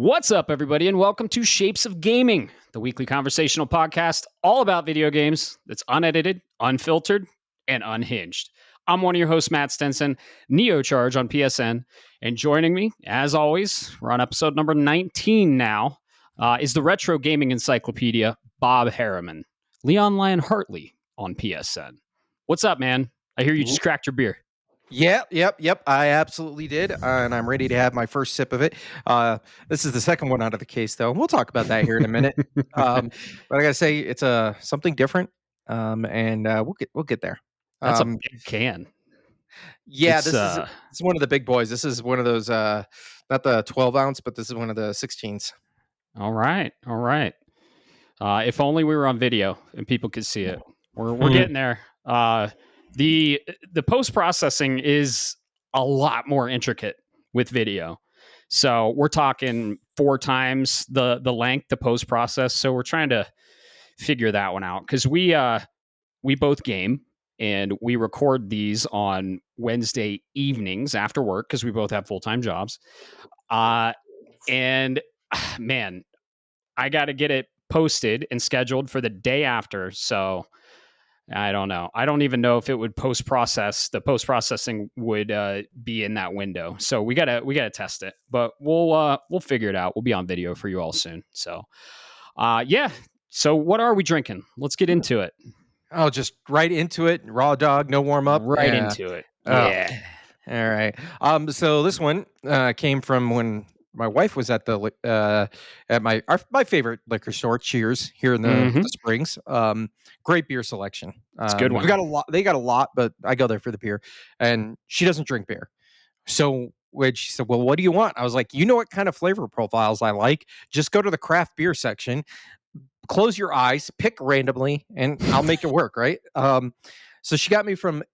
What's up, everybody, and welcome to Shapes of Gaming, the weekly conversational podcast all about video games that's unedited, unfiltered, and unhinged. I'm one of your hosts, Matt Stenson, Neocharge on PSN, and joining me, as always, we're on episode number 19 now, is the Retro Gaming Encyclopedia, Bob Harriman, Leon Lyon Hartley on PSN. What's up, man? I hear you just cracked your beer. Yep. I absolutely did, and I'm ready to have my first sip of it. This is the second one out of the case, though. We'll talk about that here in a minute. But I gotta say, it's something different, and we'll get there. That's a big can. Yeah, this is one of the big boys. This is one of those, not the 12 ounce, but this is one of the 16s. All right. If only we were on video and people could see it. We're getting there. The post processing is a lot more intricate with video. So we're talking 4 times the length to post process. So we're trying to figure that one out because we both game and we record these on Wednesday evenings after work because we both have full-time jobs. And man, I got to get it posted and scheduled for the day after. So I don't know. I don't even know if it would post-process. The post-processing would be in that window. So we gotta test it. But we'll figure it out. We'll be on video for you all soon. So yeah. So what are we drinking? Let's get into it. Oh, just right into it. Raw dog, no warm up. Right into it. Yeah. All right. So this one came from when my wife was at the at my favorite liquor store, Cheers, here in the Springs. Great beer selection. It's a good one. We got a lot. They got a lot, but I go there for the beer. And she doesn't drink beer, so when she said, "Well, what do you want?" I was like, "You know what kind of flavor profiles I like? Just go to the craft beer section, close your eyes, pick randomly, and I'll make it work." Right. So she got me from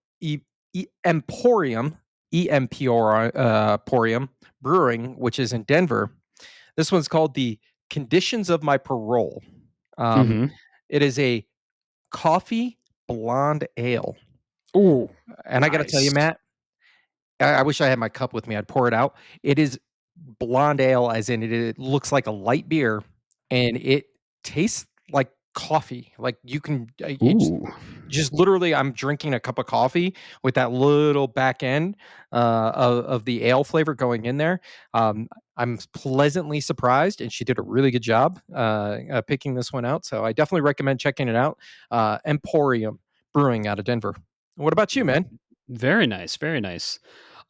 Emporium. Emporium Brewing, which is in Denver. This one's called the Conditions of My Parole. It is a coffee blonde ale. Ooh, and I got to tell you, Matt, I wish I had my cup with me. I'd pour it out. It is blonde ale, as in it looks like a light beer, and it tastes like coffee. Like you can just literally, I'm drinking a cup of coffee with that little back end of the ale flavor going in there. I'm pleasantly surprised, and she did a really good job picking this one out. So I definitely recommend checking it out. Emporium Brewing out of Denver. What about you, man? Very nice. Very nice.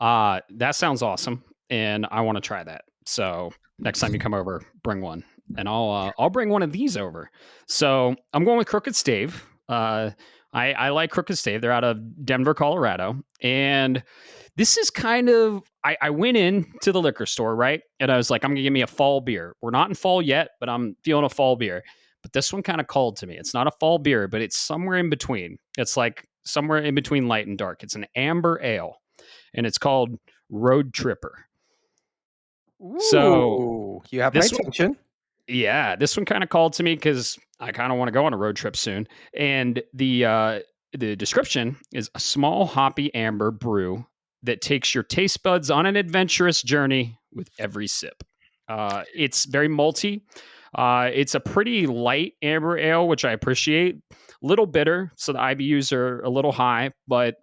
That sounds awesome, and I want to try that. So next time you come over, bring one. And I'll bring one of these over. So I'm going with Crooked Stave. I like Crooked Stave. They're out of Denver, Colorado. And this is kind of, I went into the liquor store, right? And I was like, I'm going to give me a fall beer. We're not in fall yet, but I'm feeling a fall beer. But this one kind of called to me. It's not a fall beer, but it's somewhere in between. It's like somewhere in between light and dark. It's an amber ale, and it's called Road Tripper. Ooh, so you have my attention. Yeah, this one kind of called to me because I kind of want to go on a road trip soon. And the description is a small hoppy amber brew that takes your taste buds on an adventurous journey with every sip. It's very malty. It's a pretty light amber ale, which I appreciate. Little bitter, so the IBUs are a little high, but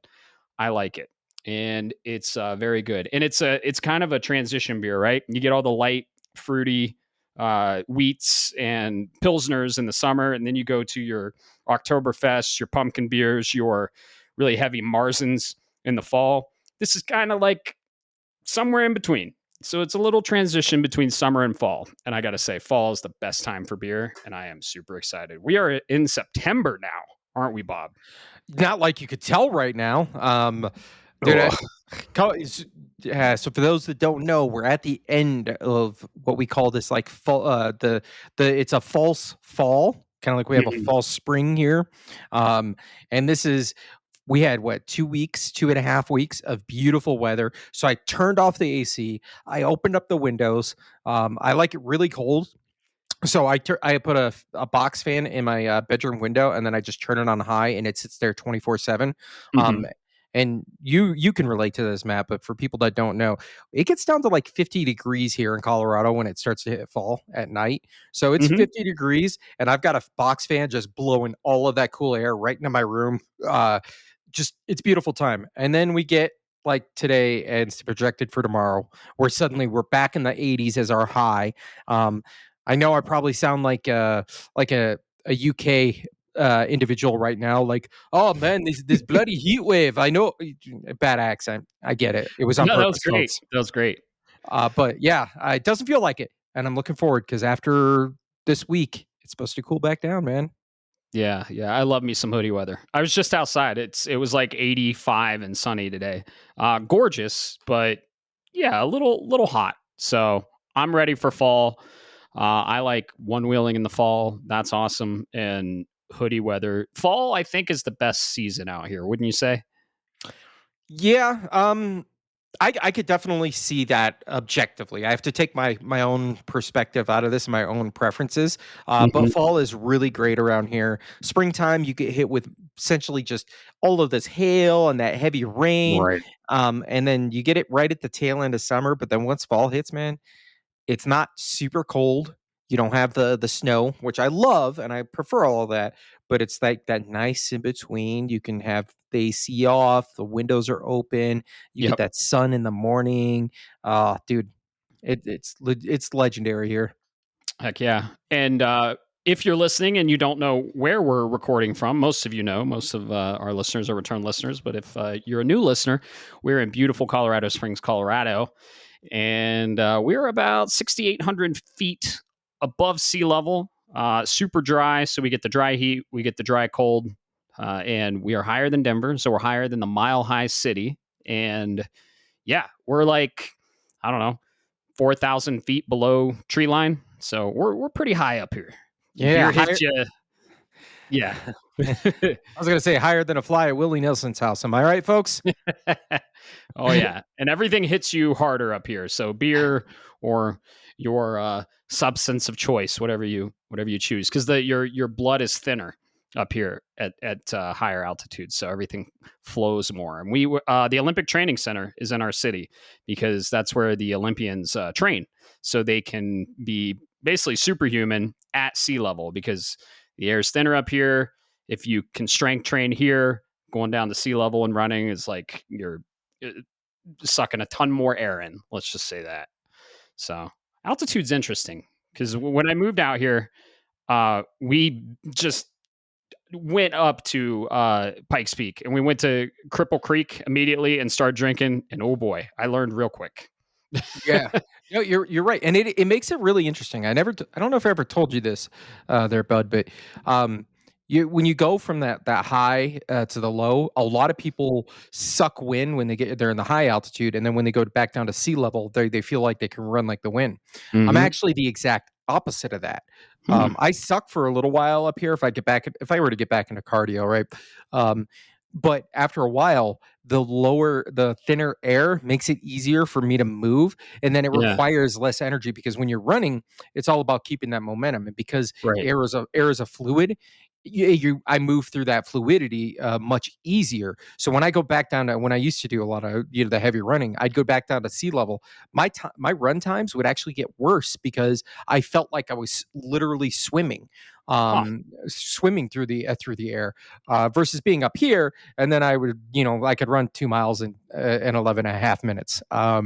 I like it. And it's very good. And it's kind of a transition beer, right? You get all the light, fruity wheats and pilsners in the summer, and then you go to your Oktoberfest, your pumpkin beers, your really heavy Marzens in the fall. This is kind of like somewhere in between. So it's a little transition between summer and fall. And I got to say, fall is the best time for beer, and I am super excited. We are in September now, aren't we, Bob? Not like you could tell right now. Dude, so for those that don't know, we're at the end of what we call this like fall. It's a false fall, kind of like we have a false spring here. And this is, we had 2.5 weeks of beautiful weather. So I turned off the AC. I opened up the windows. I like it really cold. So I put a box fan in my bedroom window, and then I just turn it on high, and it sits there 24/7. and you can relate to this, Matt, but for people that don't know, it gets down to like 50 degrees here in Colorado when it starts to hit fall at night. So it's Hmm. 50 degrees, and I've got a box fan just blowing all of that cool air right into my room. Just it's beautiful time. And then we get like today and it's projected for tomorrow, where suddenly we're back in the 80s as our high. Um, I know I probably sound like a UK individual right now, like, oh man, this bloody heat wave. I know, bad accent. I get it. It was on No, that was purpose, great. folks. That was great. But yeah, it doesn't feel like it, and I'm looking forward because after this week, it's supposed to cool back down, man. Yeah, yeah, I love me some hoodie weather. I was just outside. It was like 85 and sunny today. Gorgeous, but yeah, a little hot. So I'm ready for fall. I like one wheeling in the fall. That's awesome. And hoodie weather. Fall, I think, is the best season out here. Wouldn't you say? Yeah, I could definitely see that objectively. I have to take my own perspective out of this, my own preferences. But Hmm. fall is really great around here. Springtime, you get hit with essentially just all of this hail and that heavy rain, Right. and then you get it right at the tail end of summer. But then once fall hits, man, it's not super cold. You don't have the snow, which I love and I prefer all of that, but it's like that nice in between. You can have the AC off, the windows are open, you get Yep. that sun in the morning. Dude, it's legendary here. Heck yeah. And if you're listening and you don't know where we're recording from, most of you know, most of our listeners are return listeners. But if you're a new listener, we're in beautiful Colorado Springs, Colorado. And we're about 6,800 feet above sea level, super dry. So we get the dry heat, we get the dry cold, and we are higher than Denver. So we're higher than the Mile High City. And yeah, we're like, I don't know, 4,000 feet below tree line. So we're pretty high up here. Yeah, Beer higher. hits you. Yeah. I was gonna say higher than a fly at Willie Nelson's house. Am I right, folks? Oh yeah, and everything hits you harder up here. So beer or your substance of choice, whatever you choose, because the your blood is thinner up here at higher altitudes, so everything flows more. And the Olympic Training Center is in our city because that's where the Olympians train, so they can be basically superhuman at sea level because the air is thinner up here. If you can strength train here, going down to sea level and running is like you're uh, sucking a ton more air in. Let's just say that. So altitude's interesting because when I moved out here, we just went up to Pikes Peak and we went to Cripple Creek immediately and started drinking. And oh boy, I learned real quick. Yeah. No, you're right, and it makes it really interesting. I don't know if I ever told you this, there, bud, but you when you go from that high to the low, a lot of people suck wind when they're in the high altitude, and then when they go back down to sea level, they feel like they can run like the wind. I'm Mm-hmm. actually the exact opposite of that. Hmm. I suck for a little while up here if I were to get back into cardio, right? Um, but after a while, the thinner air makes it easier for me to move, and then it Yeah. requires less energy because when you're running, it's all about keeping that momentum, and because Right. air is a fluid, I move through that fluidity much easier. So when I go back down to when I used to do a lot of the heavy running, I'd go back down to sea level. My run times would actually get worse because I felt like I was literally Huh. swimming through the air, versus being up here, and then I could run 2 miles in 11 and a half minutes. But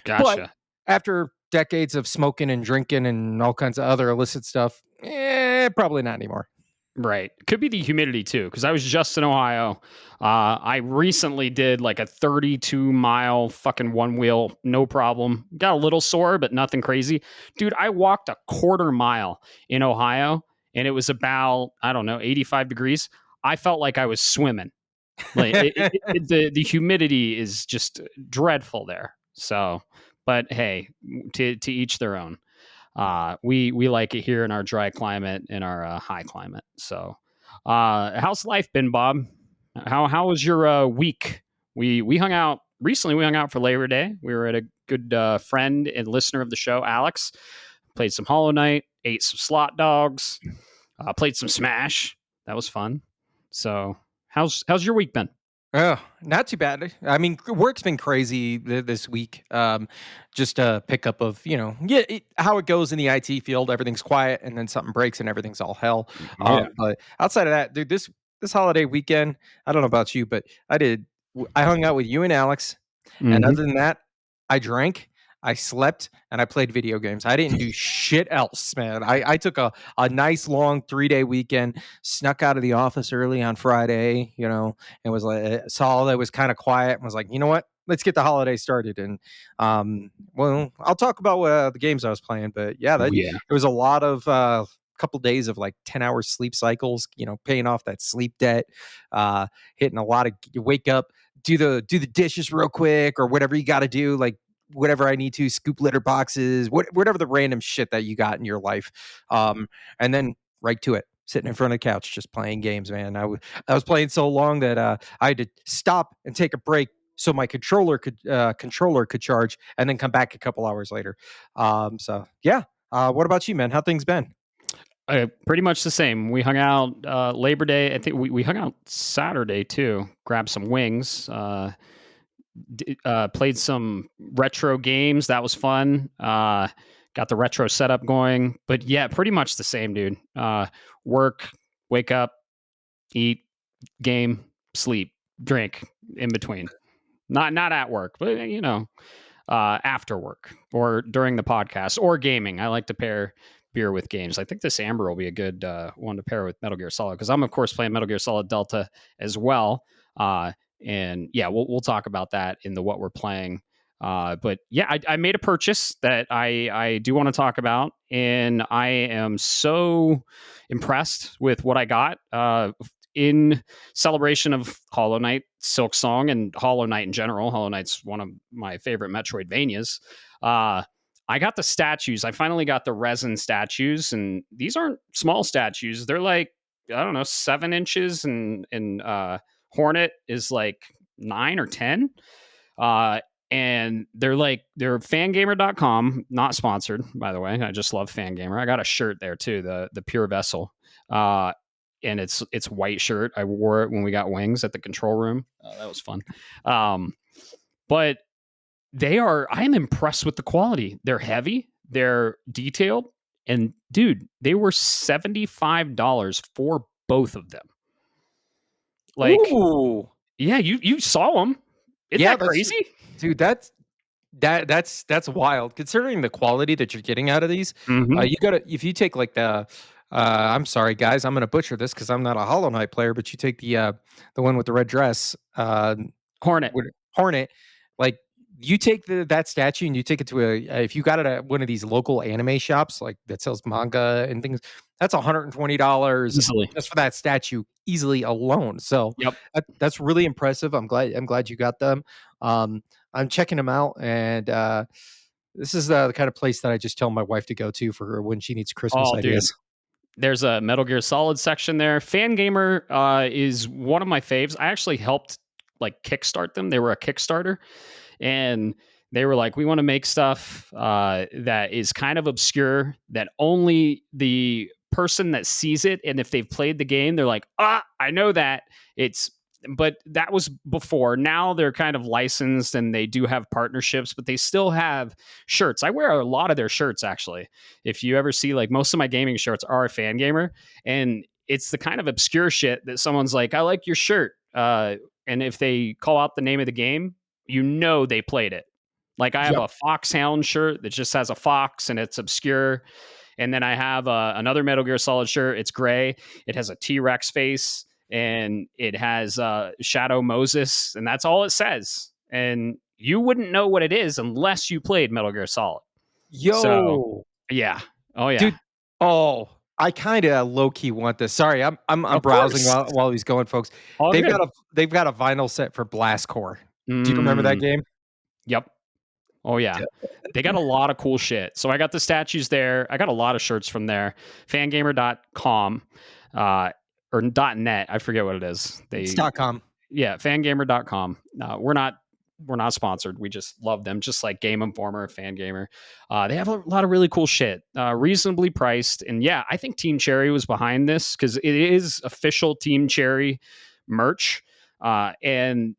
Gotcha. after decades of smoking and drinking and all kinds of other illicit stuff, probably not anymore. Right. Could be the humidity too, because I was just in Ohio. I recently did like a 32-mile fucking one wheel, no problem. Got a little sore, but nothing crazy. Dude, I walked a quarter mile in Ohio and it was about, I don't know, 85 degrees. I felt like I was swimming. Like the humidity is just dreadful there. So, but hey, to each their own. We like it here in our dry climate, in our high climate. So, how's life been, Bob? How was your week? We hung out recently. We hung out for Labor Day. We were at a good friend and listener of the show, Alex. Played some Hollow Knight, ate some slot dogs, played some Smash. That was fun. So, how's your week been? Oh, not too bad. I mean, work's been crazy this week. Just a pickup of, yeah, how it goes in the IT field. Everything's quiet, and then something breaks, and everything's all hell. Oh yeah. But outside of that, dude, this holiday weekend, I don't know about you, but I hung out with you and Alex, and Hmm. other than that, I drank, I slept, and I played video games. I didn't do shit else, man. I took a nice long 3-day weekend, snuck out of the office early on Friday, and was like saw that it was kind of quiet and was like, you know what? Let's get the holiday started. And well, I'll talk about the games I was playing, but yeah, Oh that yeah. it was a lot of couple days of like 10-hour sleep cycles, paying off that sleep debt, hitting a lot of you wake up, do the dishes real quick or whatever you got to do, like whatever I need to, scoop litter boxes, whatever the random shit that you got in your life. And then right to it, sitting in front of the couch, just playing games, man. I was playing so long that I had to stop and take a break so my controller could charge and then come back a couple hours later. So yeah. What about you, man? How things been? Pretty much the same. We hung out Labor Day. I think we hung out Saturday too. Grabbed some wings. Played some retro games. That was fun. Got the retro setup going. But yeah, pretty much the same, dude. Work, wake up, eat, game, sleep, drink in between. Not at work, but after work or during the podcast or gaming. I like to pair beer with games. I think this Amber will be a good one to pair with Metal Gear Solid because I'm of course playing Metal Gear Solid Delta as well. And yeah, we'll talk about that in the what we're playing. But yeah, I made a purchase that I do want to talk about, and I am so impressed with what I got. In celebration of Hollow Knight, Silk Song, and Hollow Knight in general. Hollow Knight's one of my favorite Metroidvanias. I got the statues. I finally got the resin statues, and these aren't small statues. They're like, I don't know, 7 inches, and Hornet is like 9 or 10. Uh, and they're fangamer.com, not sponsored, by the way. I just love Fangamer. I got a shirt there too, the Pure Vessel. And it's white shirt. I wore it when we got wings at the control room. That was fun. But I am impressed with the quality. They're heavy, they're detailed, and dude, they were $75 for both of them. Like, Ooh, yeah, you saw them. Isn't yeah, that that's crazy? dude. That's wild considering the quality that you're getting out of these. Mm-hmm. You gotta if you take like I'm sorry guys, I'm gonna butcher this because I'm not a Hollow Knight player, but you take the one with the red dress, Hornet. Hornet, like you take that statue and you take it to if you got it at one of these local anime shops like that sells manga and things, that's $120 Easily. just for that statue easily alone. So Yep. that's really impressive. I'm glad you got them. Um, I'm checking them out, and this is the kind of place that I just tell my wife to go to for her when she needs Christmas Oh, dude. ideas. There's a Metal Gear Solid section there. Fangamer is one of my faves. I actually helped like kickstart them. They were a Kickstarter, and they were like, we want to make stuff that is kind of obscure that only the person that sees it, and if they've played the game, they're like, I know that. It's But that was before. Now they're kind of licensed and they do have partnerships, but they still have shirts. I wear a lot of their shirts actually. If you ever see, like, most of my gaming shirts are a fan gamer, and it's the kind of obscure shit that someone's like, I like your shirt. And if they call out the name of the game, they played it. Like, I have Yep. a Foxhound shirt that just has a fox and it's obscure. And then I have another Metal Gear Solid shirt. It's gray. It has a T-Rex face and it has Shadow Moses, and that's all it says. And you wouldn't know what it is unless you played Metal Gear Solid. So, Yo, yeah. Oh, yeah. dude. Oh, I kind of low key want this. Sorry, I'm Of browsing course. while he's going, folks. All They've got good. a vinyl set for Blast Core. Do you remember that Mm, game? yep. Oh yeah. They got a lot of cool shit. So I got the statues there. I got a lot of shirts from there. Fangamer.com or .net. I forget what it is. It's They .com. Yeah, fangamer.com. We're not sponsored. We just love them, just like Game Informer, Fangamer. They have a lot of really cool shit, reasonably priced. And yeah, I think Team Cherry was behind this because it is official Team Cherry merch. And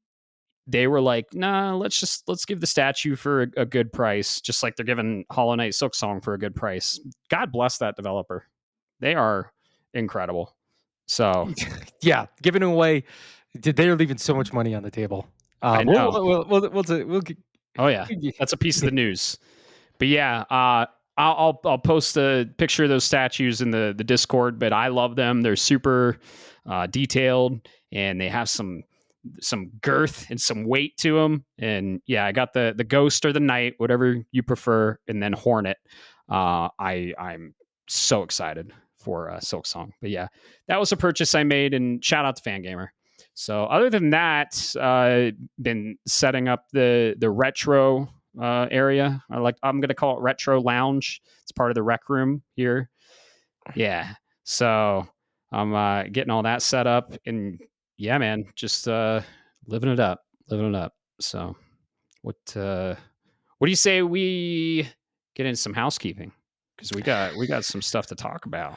they were like, nah, let's give the statue for a good price, just like they're giving Hollow Knight Silksong for a good price. God bless that developer. They are incredible. So Yeah, giving away. They're leaving so much money on the table. I We'll know. we'll Oh yeah, that's a piece of the news. But yeah, I'll post a picture of those statues in the Discord. But I love them. They're super detailed, and they have some girth and some weight to them. And yeah, I got the ghost or the knight, whatever you prefer, and then Hornet. I'm so excited for Silk Song. But yeah, that was a purchase I made, and shout out to Fangamer. So other than that, been setting up the retro area. I'm gonna call it Retro Lounge. It's part of the rec room here. Yeah. So I'm getting all that set up, and yeah, man, just living it up, living it up. So what do you say we get into some housekeeping? Because we got some stuff to talk about.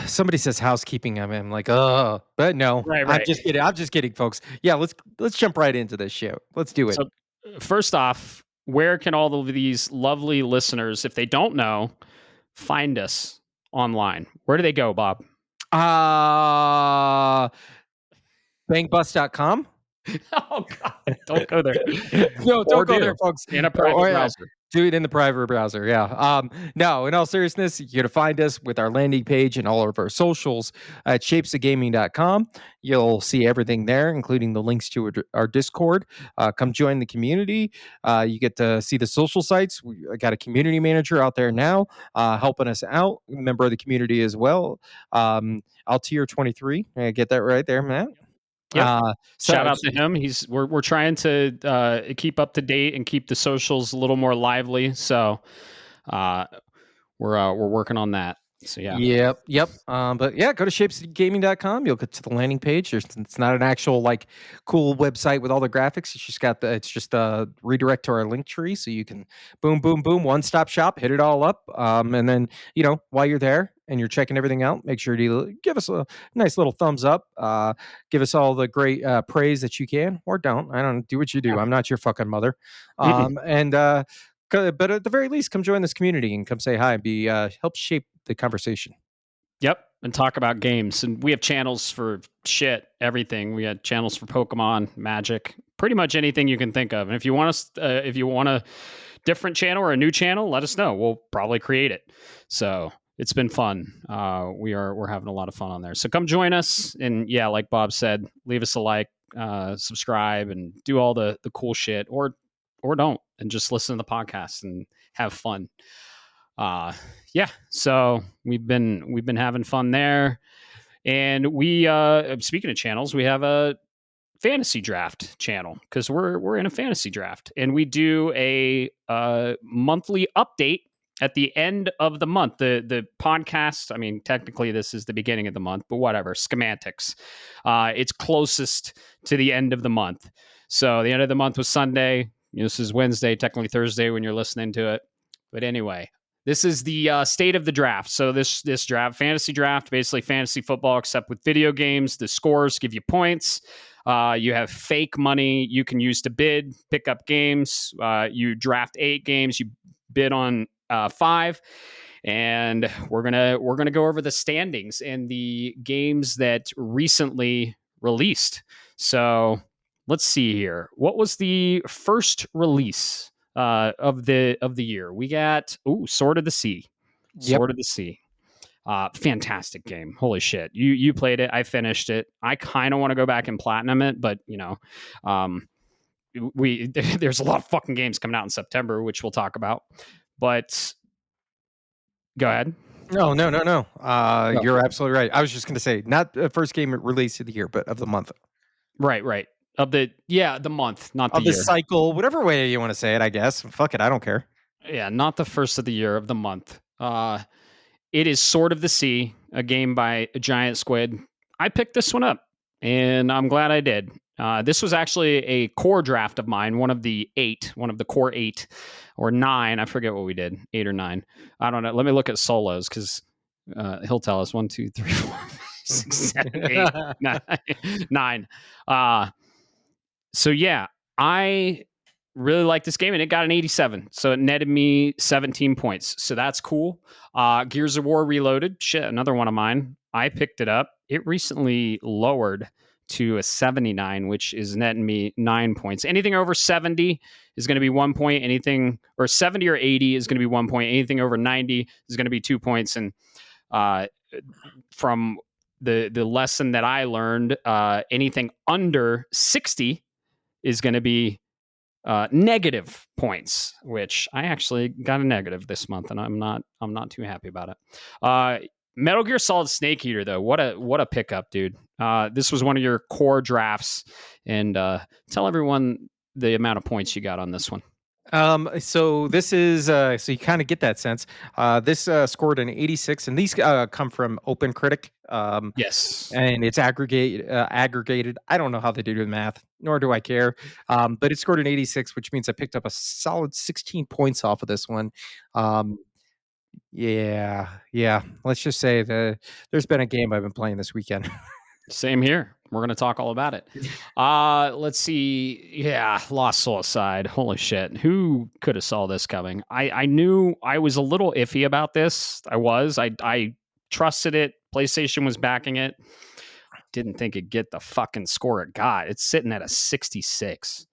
Somebody says housekeeping. I'm like, oh, but no, Right, I'm right. just kidding. I'm just kidding, folks. Yeah, let's jump right into this shit. Let's do it. So first off, where can all of these lovely listeners, if they don't know, find us online? Where do they go, Bob? Bangbus.com. Oh God, don't go there. No, Or don't go there, do folks. in a private browser. Do it in the private browser. Yeah. No, in all seriousness, you're going to find us with our landing page and all of our socials at shapesofgaming.com. You'll see everything there, including the links to our Discord. Come join the community. You get to see the social sites. We got a community manager out there now helping us out, a member of the community as well. Altier 23. Get that right there, Matt. Yep. Shout out to him. We're trying to keep up to date and keep the socials a little more lively. So we're working on that. So yeah. Yep. But yeah, go to shapesgaming.com. You'll get to the landing page. It's not an actual like cool website with all the graphics. It's just a redirect to our link tree, so you can boom, boom, boom, one stop shop, hit it all up. And then while you're there and you're checking everything out, make sure to give us a nice little thumbs up. Give us all the great praise that you can, or don't. I don't do what you do. Yeah. I'm not your fucking mother. But at the very least, come join this community and come say hi and be help shape the conversation. Yep, and talk about games. And we have channels for shit, everything. We had channels for Pokemon, Magic, pretty much anything you can think of. And if you want a different channel or a new channel, let us know. We'll probably create it. So it's been fun. We're having a lot of fun on there. So come join us. And yeah, like Bob said, leave us a like, subscribe, and do all the cool shit, or don't, and just listen to the podcast and have fun. Yeah, so we've been having fun there. And we speaking of channels, we have a fantasy draft channel, because we're in a fantasy draft, and we do a monthly update at the end of the month. The podcast, I mean, technically this is the beginning of the month, but whatever, semantics. It's closest to the end of the month. So the end of the month was Sunday. This is Wednesday, technically Thursday when you're listening to it. But anyway, this is the state of the draft. So this draft, fantasy draft, basically fantasy football, except with video games. The scores give you points. You have fake money you can use to bid, pick up games. You draft 8 games. You bid on 5. And we're gonna go over the standings and the games that recently released. So let's see here. What was the first release of the year? We got Sword of the Sea. Yep. Sword of the Sea. Fantastic game. Holy shit. You played it. I finished it. I kind of want to go back and platinum it, but there's a lot of fucking games coming out in September, which we'll talk about. But go ahead. No. You're absolutely right. I was just going to say, not the first game released of the year, but of the month. Right. Of the month, not the of the year. cycle, whatever way you want to say it, I guess. Fuck it, I don't care. Yeah, not the first of the year, of the month. It is Sword of the Sea, a game by Giant Squid. I picked this one up, and I'm glad I did. This was actually a core draft of mine, one of the core 8 or 9. I forget what we did, 8 or 9. I don't know. Let me look at solos, because he'll tell us 1, 2, 3, 4, 5, 6, 7, 8, 9. So yeah, I really like this game, and it got an 87, so it netted me 17 points. So that's cool. Gears of War Reloaded, shit, another one of mine. I picked it up. It recently lowered to a 79, which is netting me 9 points. Anything over 70 is going to be 1 point. Anything or 70 or 80 is going to be 1 point. Anything over 90 is going to be 2 points. And uh, from the lesson that I learned, anything under 60 is going to be negative points, which I actually got a negative this month, and I'm not too happy about it. Metal Gear Solid Snake Eater, though, what a pickup, dude. This was one of your core drafts, and tell everyone the amount of points you got on this one. So this is so you kind of get that sense. This scored an 86, and these come from Open Critic. Yes. And it's aggregated. I don't know how they do the math, nor do I care. But it scored an 86, which means I picked up a solid 16 points off of this one. Um, yeah. Let's just say that there's been a game I've been playing this weekend. Same here. We're going to talk all about it. Let's see. Yeah, Lost Soul aside. Holy shit. Who could have saw this coming? I knew I was a little iffy about this. I trusted it. PlayStation was backing it. Didn't think it'd get the fucking score it got. It's sitting at a 66.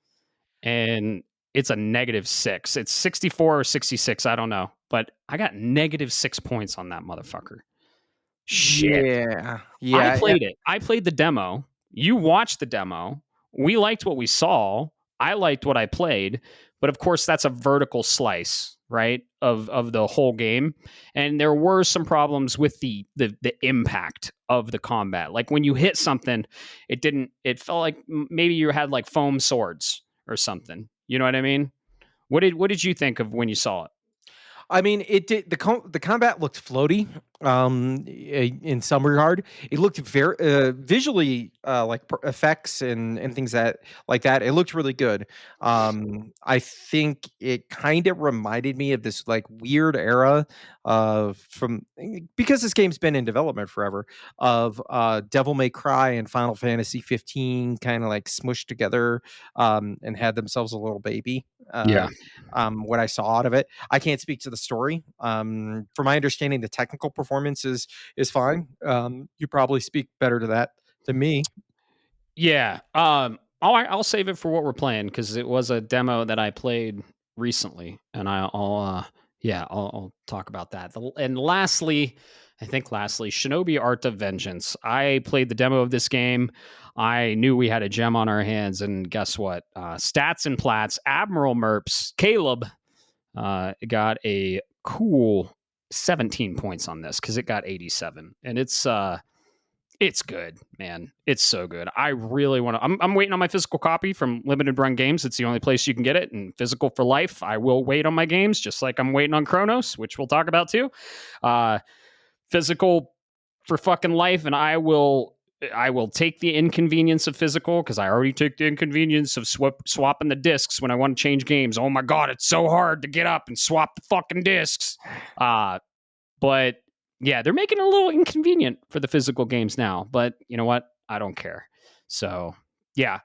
And it's a -6. It's 64 or 66. I don't know. But I got -6 points on that motherfucker. Shit. I Yeah. played it. I played the demo. You watched the demo. We liked what we saw. I liked what I played, but of course that's a vertical slice, right? Of the whole game. And there were some problems with the impact of the combat. Like when you hit something, it felt like maybe you had like foam swords or something. You know what I mean? What did you think of when you saw it? I mean, it did the combat looked floaty, in some regard. It looked very visually, like effects and things that like that. It looked really good. I think it kind of reminded me of this like weird era of from because this game's been in development forever of Devil May Cry and Final Fantasy 15 kind of like smushed together and had themselves a little baby. Yeah. What I saw out of it. I can't speak to the story. From my understanding, the technical performance is fine. You probably speak better to that than me. Yeah. I'll save it for what we're playing because it was a demo that I played recently, and I'll talk about that. And lastly, Shinobi Art of Vengeance. I played the demo of this game. I knew we had a gem on our hands, and guess what? Stats and Plats, Admiral Merps, Caleb got a cool 17 points on this because it got 87, and it's good, man. It's so good. I really want to. I'm waiting on my physical copy from Limited Run Games. It's the only place you can get it, and physical for life. I will wait on my games, just like I'm waiting on Chronos, which we'll talk about too. Uh, Physical for fucking life, and I will. I will take the inconvenience of physical because I already took the inconvenience of swapping the discs when I want to change games. Oh my god, it's so hard to get up and swap the fucking discs. But yeah, they're making it a little inconvenient for the physical games now. But you know what? I don't care. So yeah,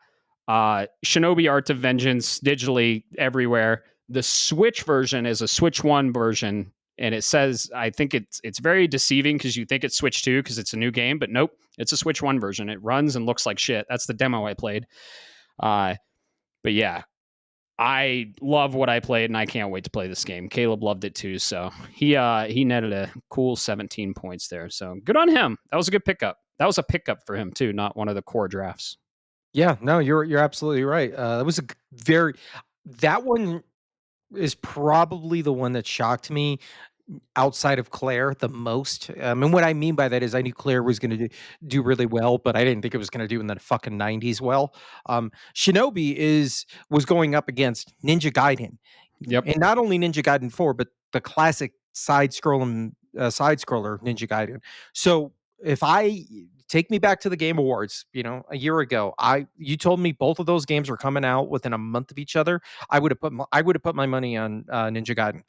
Shinobi Art of Vengeance digitally everywhere. The Switch version is a Switch One version, and it says I think it's very deceiving because you think it's Switch Two because it's a new game, but nope, it's a Switch One version. It runs and looks like shit. That's the demo I played. But yeah, I love what I played, and I can't wait to play this game. Caleb loved it too, so he netted a cool 17 points there. So good on him. That was a good pickup. That was a pickup for him too, not one of the core drafts. Yeah, no, you're absolutely right. That was a very that one is probably the one that shocked me outside of Claire the most. And what I mean by that is I knew Claire was going to do really well, but I didn't think it was going to do in the fucking 90s well. Shinobi was going up against Ninja Gaiden, Yep. and not only Ninja Gaiden 4, but the classic side scroller Ninja Gaiden. So if I take me back to the Game Awards, a year ago, you told me both of those games were coming out within a month of each other. I would have put my money on Ninja Gaiden.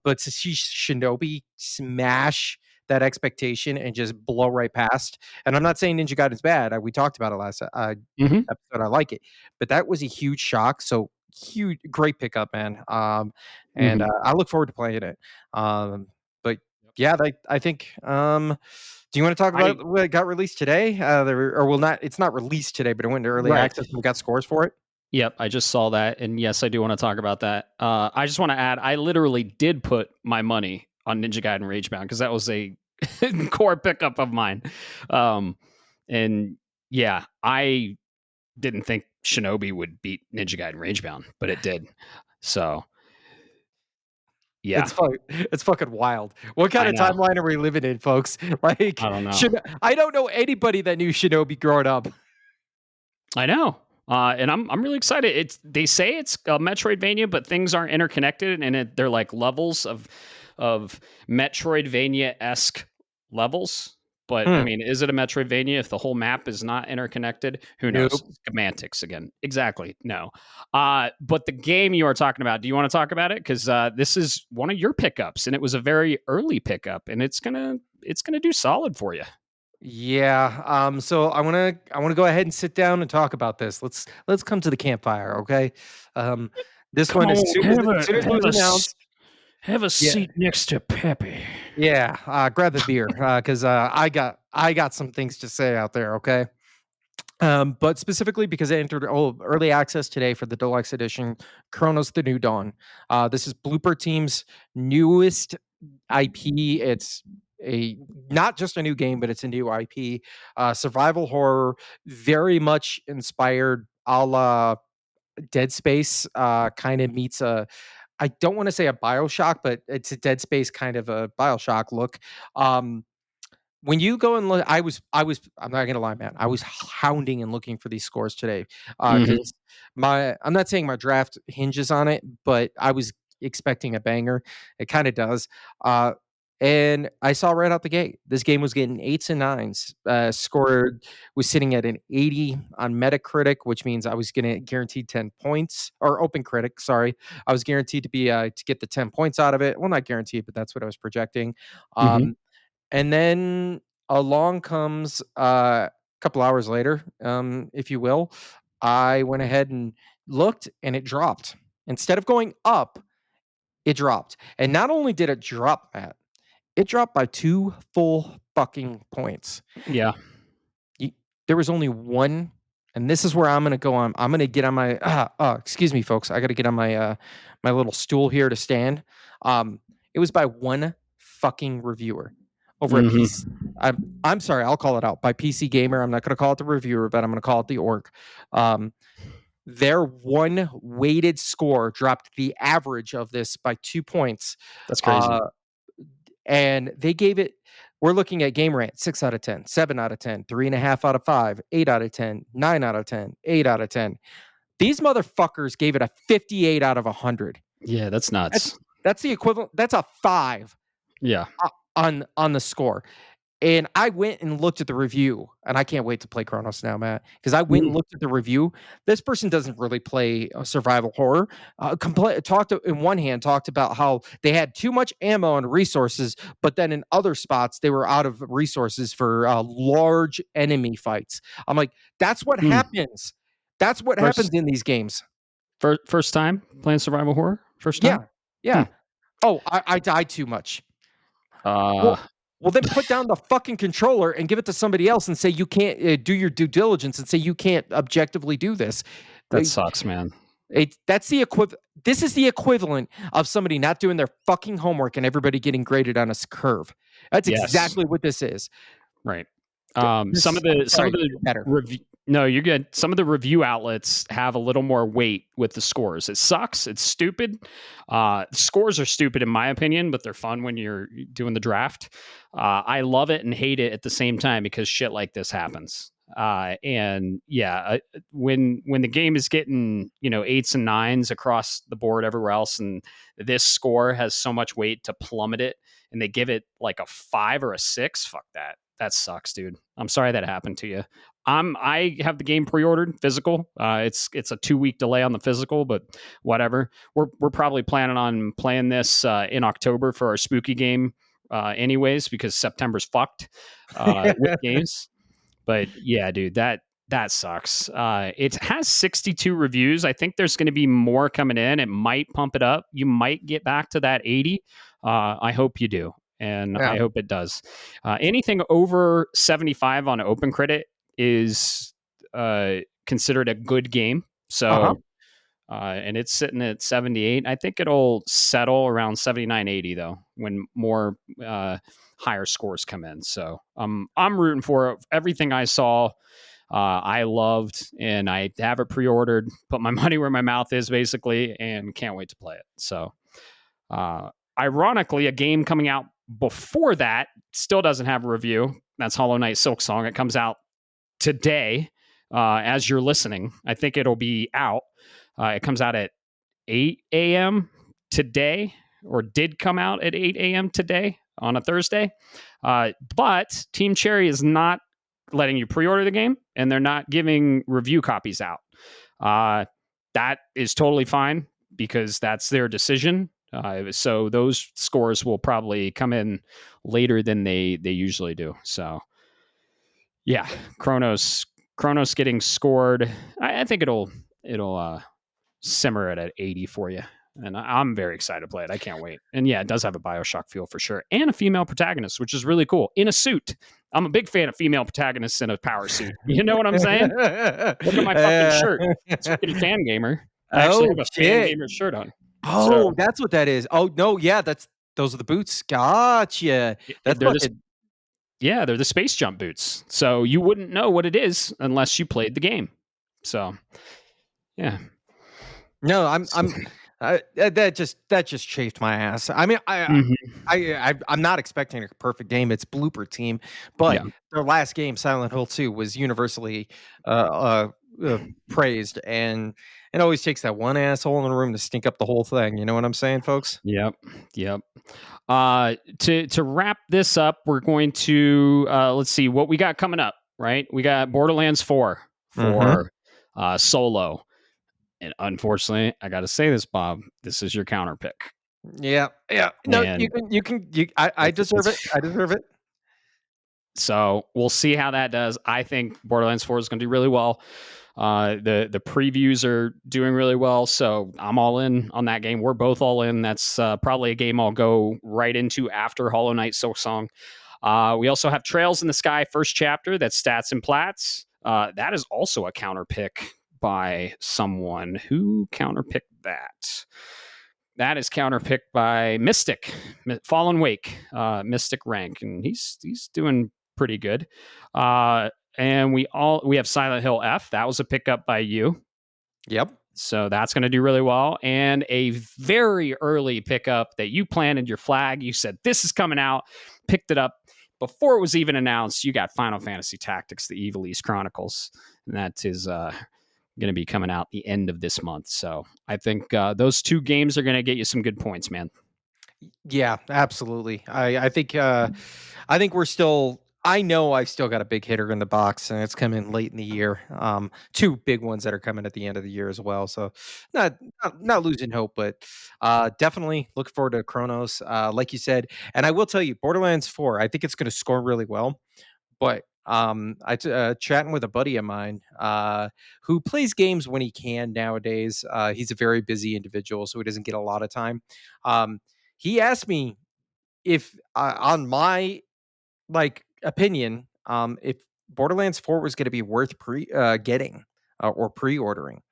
But to see Shinobi smash that expectation and just blow right past. And I'm not saying Ninja Gaiden's bad. We talked about it last Hmm. episode. I like it, but that was a huge shock. So huge, great pickup, man. And Hmm. I look forward to playing it. But yeah, I think. Do you want to talk I about what got released today? Or will not? It's not released today, but it went to early Right. access and we got scores for it. Yep, I just saw that, and yes, I do want to talk about that. I just want to add, I literally did put my money on Ninja Gaiden Ragebound because that was a core pickup of mine. Um, and yeah, I didn't think Shinobi would beat Ninja Gaiden Ragebound, but it did. So yeah, It's fucking wild. What kind I of know. timeline are we living in, folks? Like, I don't know. I don't know anybody that knew Shinobi growing up. I know. And I'm really excited. They say it's a Metroidvania, but things aren't interconnected, and they're like levels of Metroidvania esque levels. But I Hmm. mean, is it a Metroidvania if the whole map is not interconnected? Who knows? Nope. Semantics again. Exactly. No. But the game you are talking about, do you want to talk about it? Because this is one of your pickups, and it was a very early pickup, and it's gonna do solid for you. Yeah. So I wanna go ahead and sit down and talk about this. Let's come to the campfire, okay? Um, this Come one on, as soon as it was announced. have a Yeah. seat next to Pepe. Yeah. Grab the beer because I got some things to say out there. Okay. But specifically because it entered early access today for the deluxe edition, Chronos: The New Dawn. This is Blooper Team's newest IP. It's a not just a new game, but it's a new IP. Survival horror, very much inspired a la Dead Space. Kind of meets a. I don't want to say a Bioshock, but it's a Dead Space kind of a Bioshock look. Um, when you go and look, I'm not gonna lie, man. I was hounding and looking for these scores today, Hmm. because I'm not saying my draft hinges on it, but I was expecting a banger. It kind of does. Uh, and I saw right out the gate, this game was getting eights and nines. Scored was sitting at an 80 on Metacritic, which means I was gonna guaranteed 10 points, or Open Critic, sorry. I was guaranteed to get the 10 points out of it. Well, not guaranteed, but that's what I was projecting. Hmm. Um, and then along comes a couple hours later, if you will, I went ahead and looked and it dropped. Instead of going up, it dropped. And not only did it drop, Matt, it dropped by 2 full fucking points. Yeah. Y There was only one, and this is where I'm gonna go on. I'm gonna get on my excuse me, folks. I gotta get on my little stool here to stand. It was by one fucking reviewer over at PC. Hmm. I'm sorry, I'll call it out. By PC Gamer, I'm not gonna call it the reviewer, but I'm gonna call it the org. Um, their one weighted score dropped the average of this by 2 points. That's crazy. Uh and they gave it, we're looking at Game Rant 6 out of 10, 7 out of 10, 3.5 out of 5, 8 out of 10, 9 out of 10, 8 out of 10. These motherfuckers gave it a 58 out of 100. Yeah, that's That's nuts. that's the equivalent. That's a 5 Yeah. on the score. And I went and looked at the review, and I can't wait to play Chronos now, Matt, because I went and Mhm. looked at the review. This person doesn't really play survival horror. In one hand, talked about how they had too much ammo and resources, but then in other spots they were out of resources for large enemy fights. I'm like, that's what Mm. happens. That's what happens First, in these games. first time playing survival horror. First time. Yeah, Hmm. yeah. Oh, I died too much. Uh, Well well, then put down the fucking controller and give it to somebody else and say you can't, do your due diligence and say you can't objectively do this. that They sucks, man. that's the this is the equivalent of somebody not doing their fucking homework and everybody getting graded on a curve. That's Yes. exactly what this is. Right. I'm Some of sorry, the better. review. No, you're good. Some of the review outlets have a little more weight with the scores. It sucks. It's stupid. Scores are stupid in my opinion, but they're fun when you're doing the draft. I love it and hate it at the same time because shit like this happens. And yeah, when the game is getting eights and nines across the board everywhere else, and this score has so much weight to plummet it, and they give it like a 5 or a 6, fuck that. That sucks, dude. I'm sorry that happened to you. I have the game pre-ordered physical. It's a 2 week delay on the physical, but whatever. We're probably planning on playing this in October for our spooky game anyways, because September's fucked with games. But yeah, dude, that sucks. It has 62 reviews. I think there's going to be more coming in. It might pump it up. You might get back to that 80. I hope you do, and Yeah. I hope it does. Anything over 75 on OpenCritic is considered a good game. Uh-huh. So, and it's sitting at 78. I think it'll settle around 79, 80 though, when more higher scores come in. So, I'm rooting for it. Everything I saw. I loved, and I have it pre-ordered. Put my money where my mouth is, basically, and can't wait to play it. So, ironically, a game coming out before that still doesn't have a review. That's Hollow Knight Silksong. It comes out today, as you're listening. I think it'll be out. It comes out at 8 a.m. today, or did come out at 8 a.m. today on a Thursday. But Team Cherry is not letting you pre-order the game, and they're not giving review copies out. That is totally fine because that's their decision. So those scores will probably come in later than they usually do. So yeah, Chronos getting scored. I think it'll simmer it at 80 for you. And I'm very excited to play it. I can't wait. And yeah, it does have a Bioshock feel for sure. And a female protagonist, which is really cool. In a suit. I'm a big fan of female protagonists in a power suit. You know what I'm saying? Look at my fucking shirt. Speaking of fan gamer, I actually Oh, have a fan shit. gamer shirt on. Oh, So that's what that is. Oh, no, yeah, those are the boots. Gotcha. That's they're fucking they're the space jump boots. So you wouldn't know what it is unless you played the game. So yeah. No, that just chafed my ass. I mean, Mhm. I'm not expecting a perfect game. It's blooper team, but Yeah. their last game, Silent Hill 2, was universally praised, and it always takes that one asshole in the room to stink up the whole thing. You know what I'm saying, folks? Yep. Yep. To wrap this up, we're going to let's see what we got coming up. Right, we got Borderlands 4 Mm-hmm. for solo, and unfortunately, I got to say this, Bob. This is your counter pick, Yeah, yeah. No, and I deserve it. it's I deserve it. so we'll see how that does. I think Borderlands 4 is going to do really well. The previews are doing really well, so I'm all in on that game. We're both all in. That's probably a game I'll go right into after Hollow Knight Silksong. We also have Trails in the Sky first chapter. That's Stats and Plats. That is also a counter pick by someone who counterpicked that. That is counterpicked by Mystic, Fallen Wake, Mystic rank, and he's doing pretty good. And we have Silent Hill F. That was a pickup by you. Yep. So that's going to do really well. And a very early pickup that you planted your flag. You said, this is coming out, picked it up before it was even announced. You got Final Fantasy Tactics, the Evil East Chronicles. And that is going to be coming out the end of this month. So I think those two games are going to get you some good points, man. Yeah, absolutely. I think we're still. I know I've still got a big hitter in the box, and it's coming late in the year. Two big ones that are coming at the end of the year as well. So, not losing hope, but definitely look forward to Chronos. Like you said, and I will tell you, Borderlands 4. I think it's going to score really well. But chatting with a buddy of mine who plays games when he can nowadays. He's a very busy individual, so he doesn't get a lot of time. He asked me if, on my opinion, if Borderlands 4 was going to be worth getting or pre-ordering.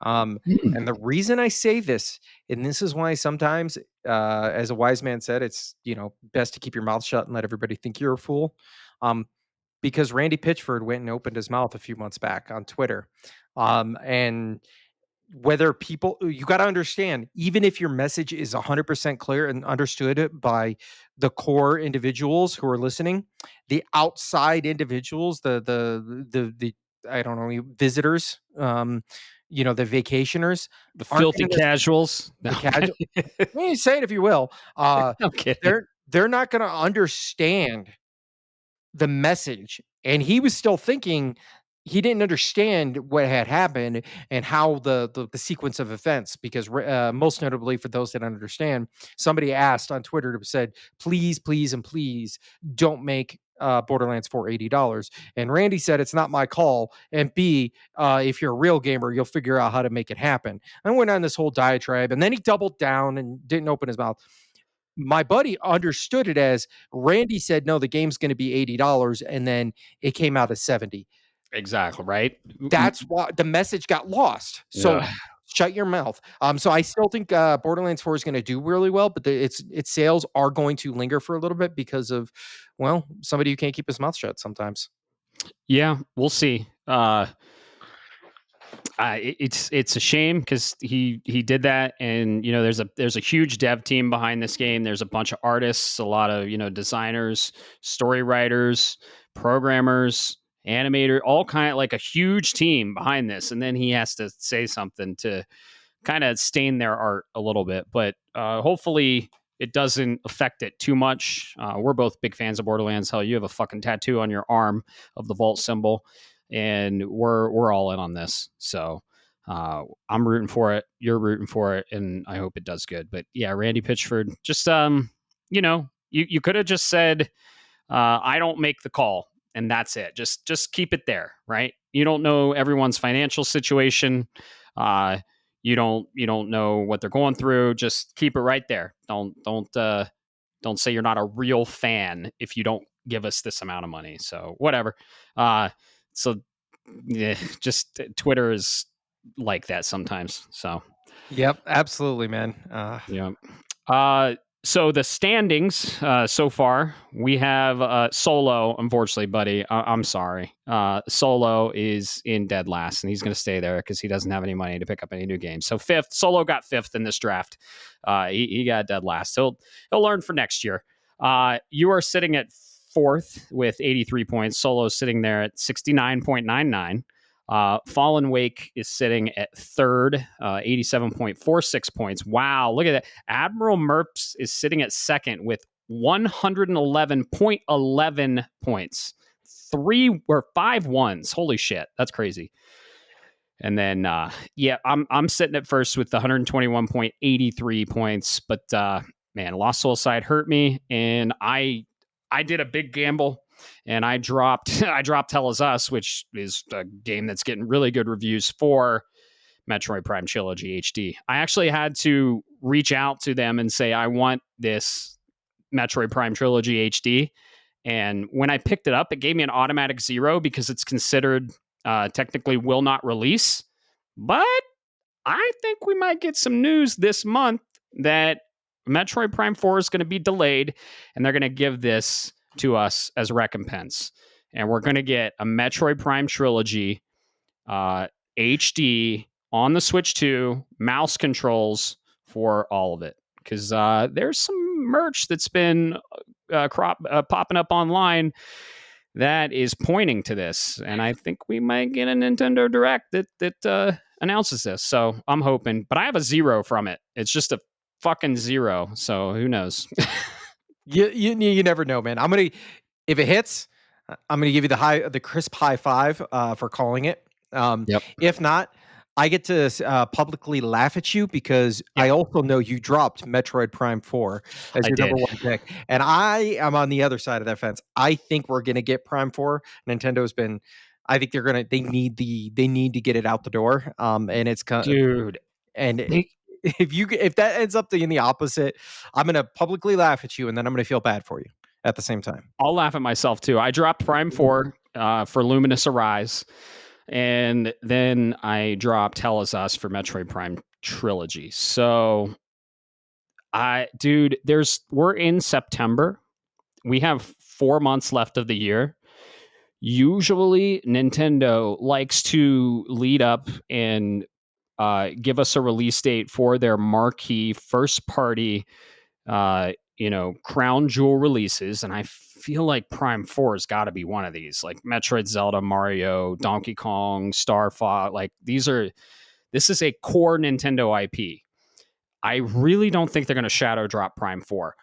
And the reason I say this, and this is why sometimes, as a wise man said, it's best to keep your mouth shut and let everybody think you're a fool. Because Randy Pitchford went and opened his mouth a few months back on Twitter. And whether people, you got to understand, even if your message is 100% clear and understood by the core individuals who are listening, the outside individuals, the I don't know, visitors, the vacationers The aren't filthy going to casuals. No. the casual. You say it if you will. I'm kidding. They're not going to understand the message. And he was still thinking he didn't understand what had happened and how the sequence of events, because most notably, for those that don't understand, somebody asked on Twitter, said, please, please, and please don't make Borderlands 4 $80. And Randy said, it's not my call. And B, if you're a real gamer, you'll figure out how to make it happen. I went on this whole diatribe, and then he doubled down and didn't open his mouth. My buddy understood it as Randy said, no, the game's going to be $80. And then it came out as 70. Exactly, right? That's why the message got lost. So Ugh. shut your mouth. So I still think Borderlands 4 is going to do really well, but its sales are going to linger for a little bit because of, well, somebody who can't keep his mouth shut sometimes. Yeah, we'll see. It's a shame because he did that, and there's a huge dev team behind this game. There's a bunch of artists, a lot of designers, story writers, programmers, animator, all kind of like a huge team behind this, and then he has to say something to kind of stain their art a little bit, but hopefully it doesn't affect it too much. We're both big fans of Borderlands. Hell, you have a fucking tattoo on your arm of the vault symbol, and we're all in on this. So I'm rooting for it. You're rooting for it, and I hope it does good. But yeah, Randy Pitchford, just you could have just said, I don't make the call, and that's it. Just keep it there, right? You don't know everyone's financial situation. You don't know what they're going through. Just keep it right there. Don't say you're not a real fan if you don't give us this amount of money. So whatever. So yeah, just Twitter is like that sometimes. So Yep, absolutely, man. yeah. So the standings so far, we have Solo. Unfortunately, buddy, I'm sorry. Solo is in dead last, and he's going to stay there because he doesn't have any money to pick up any new games. So fifth, Solo got fifth in this draft. He got dead last. He'll learn for next year. You are sitting at fourth with 83 points. Solo's sitting there at 69.99. Fallen Wake is sitting at third, 87.46 points. Wow, look at that. Admiral Merps is sitting at second with 111.11 points. 5 ones. Holy shit, that's crazy. And then, I'm sitting at first with 121.83 points. But man, Lost Soul Side hurt me, and I did a big gamble, and I dropped Tell Us Us, which is a game that's getting really good reviews for Metroid Prime Trilogy HD. I actually had to reach out to them and say I want this Metroid Prime Trilogy HD. And when I picked it up, it gave me an automatic 0 because it's considered technically will not release. But I think we might get some news this month that Metroid Prime 4 is going to be delayed, and they're going to give this to us as recompense. And we're going to get a Metroid Prime Trilogy HD on the Switch 2, mouse controls for all of it. Because there's some merch that's been popping up online that is pointing to this, and I think we might get a Nintendo Direct that announces this. So I'm hoping, but I have a 0 from it. It's just a fucking 0. So who knows? You never know, man. If it hits, I'm gonna give you the crisp high five for calling it. Yep. If not, I get to publicly laugh at you because I also know you dropped Metroid Prime 4 as I your number did. one pick, and I am on the other side of that fence. I think we're gonna get Prime 4. Nintendo's been. I think they need to get it out the door. And it's Dude. and They, if that ends up in the opposite, I'm gonna publicly laugh at you, and then I'm gonna feel bad for you at the same time. I'll laugh at myself too. I dropped Prime 4 for Luminous Arise, and then I dropped Tell Us Us for Metroid Prime Trilogy. So we're in September. We have 4 months left of the year. Usually Nintendo likes to lead up and give us a release date for their marquee first party crown jewel releases, and I feel like Prime 4 has got to be one of these, like Metroid, Zelda, Mario, Donkey Kong, Star Fox. Like this is a core Nintendo IP. I really don't think they're going to shadow drop Prime 4.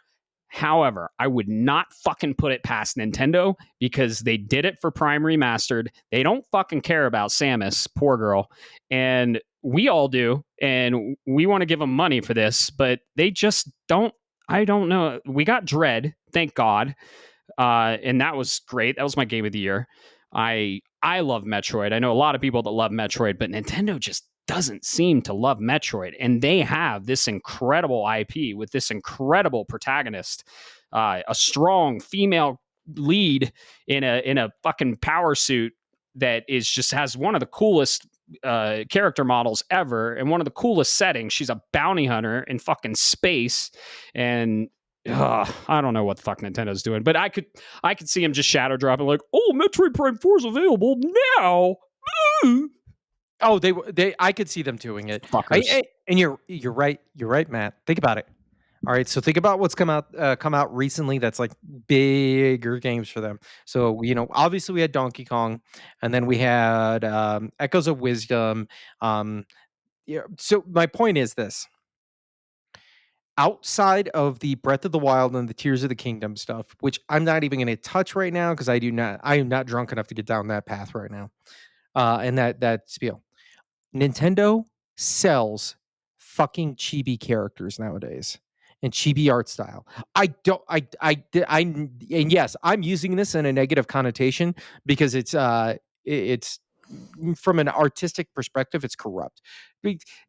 However, I would not fucking put it past Nintendo because they did it for Prime Remastered. They don't fucking care about Samus, poor girl. And we all do. And we want to give them money for this, but they just don't. I don't know. We got Dread, thank God. And that was great. That was my game of the year. I love Metroid. I know a lot of people that love Metroid, but Nintendo just doesn't seem to love Metroid. And they have this incredible IP with this incredible protagonist, a strong female lead in a fucking power suit that is just has one of the coolest character models ever and one of the coolest settings. She's a bounty hunter in fucking space, and I don't know what the fuck Nintendo's doing, but I could see him just shadow dropping like, "Oh, Metroid Prime 4 is available now." Oh, they I could see them doing it. Fuckers. And you're right. You're right, Matt. Think about it. All right, so think about what's come out recently that's like bigger games for them. So obviously we had Donkey Kong, and then we had Echoes of Wisdom. Yeah. So my point is this: outside of the Breath of the Wild and the Tears of the Kingdom stuff, which I'm not even going to touch right now because I am not drunk enough to get down that path right now. And that spiel. Nintendo sells fucking chibi characters nowadays and chibi art style. I don't I and yes, I'm using this in a negative connotation because it's from an artistic perspective, it's corrupt.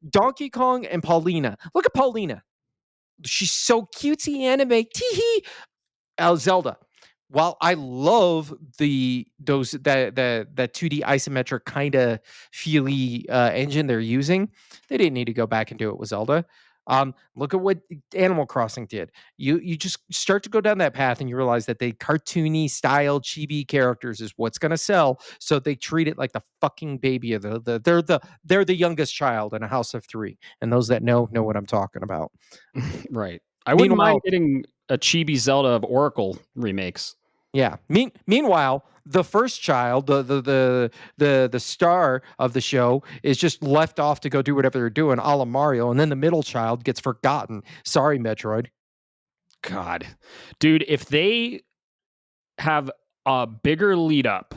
Donkey Kong and Paulina. Look at Paulina. She's so cutesy anime. Teehee. Zelda. While I love that 2D isometric kind of feely engine they're using, they didn't need to go back and do it with Zelda. Look at what Animal Crossing did. You just start to go down that path and you realize that the cartoony style chibi characters is what's going to sell. So they treat it like the fucking baby of they're the youngest child in a house of three. And those that know what I'm talking about. Right. I wouldn't mind Meanwhile, getting a chibi Zelda of Oracle remakes. yeah. Meanwhile, the first child, the star of the show, is just left off to go do whatever they're doing, a la Mario, and then the middle child gets forgotten. Sorry, Metroid. God, dude, if they have a bigger lead up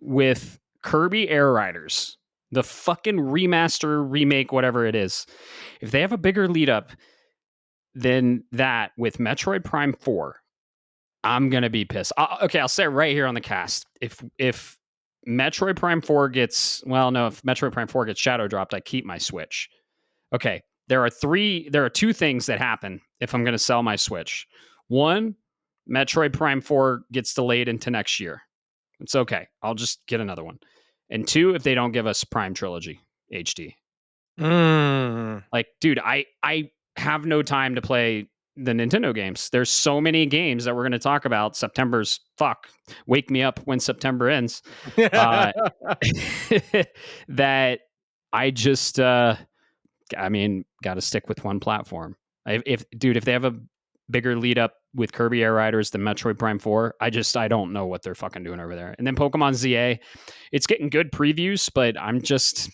with Kirby Air Riders, the fucking remaster, remake, whatever it is, if they have a bigger lead up than that with Metroid Prime 4, I'm gonna be pissed. I'll say it right here on the cast. If Metroid Prime 4 gets if Metroid Prime 4 gets shadow dropped, I keep my Switch. Okay, there are two things that happen if I'm gonna sell my Switch. One, Metroid Prime 4 gets delayed into next year. It's okay. I'll just get another one. And two, if they don't give us Prime Trilogy HD. Like, dude, I have no time to play the Nintendo games. There's so many games that we're going to talk about. September's wake me up when September ends. That I just, got to stick with one platform. If they have a bigger lead up with Kirby Air Riders than Metroid Prime 4, I don't know what they're fucking doing over there. And then Pokemon ZA, it's getting good previews, but I'm just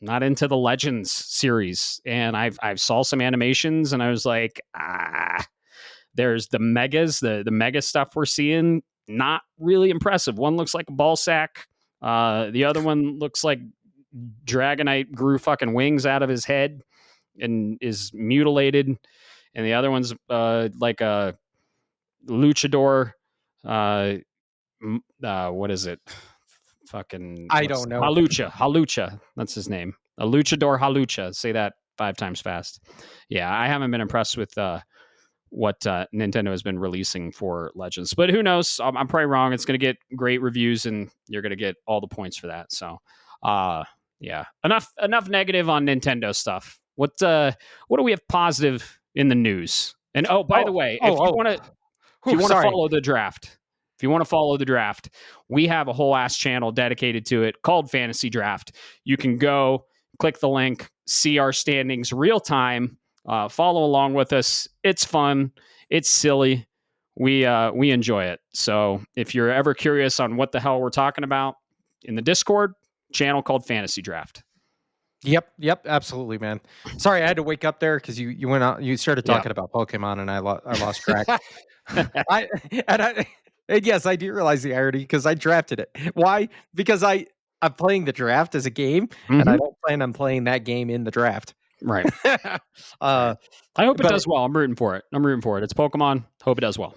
not into the Legends series. And I've saw some animations and I was like, there's the megas, the mega stuff we're seeing, not really impressive. One looks like a ball sack. The other one looks like Dragonite grew fucking wings out of his head and is mutilated. And the other one's like a luchador. What is it? Fucking I don't know. Halucha. That's his name. A luchador Halucha. Say that 5 times fast. Yeah, I haven't been impressed with what Nintendo has been releasing for Legends, but who knows? I'm probably wrong. It's going to get great reviews, and you're going to get all the points for that. So, yeah, enough negative on Nintendo stuff. What do we have positive in the news? And by the way, if you want to follow the draft. If you want to follow the draft, we have a whole ass channel dedicated to it called Fantasy Draft. You can go click the link, see our standings real time, follow along with us. It's fun. It's silly. We enjoy it. So if you're ever curious on what the hell we're talking about in the Discord channel called Fantasy Draft. Yep, absolutely, man. Sorry, I had to wake up there because you went out you started Yeah. talking about Pokemon, and I lost track. I I and yes, I do realize the irony because I drafted it. Why? Because I'm playing the draft as a game, and I Hmm. don't plan on playing that game in the draft. Right. Uh, I hope it but does well. I'm rooting for it. I'm rooting for it. It's Pokemon. Hope it does well.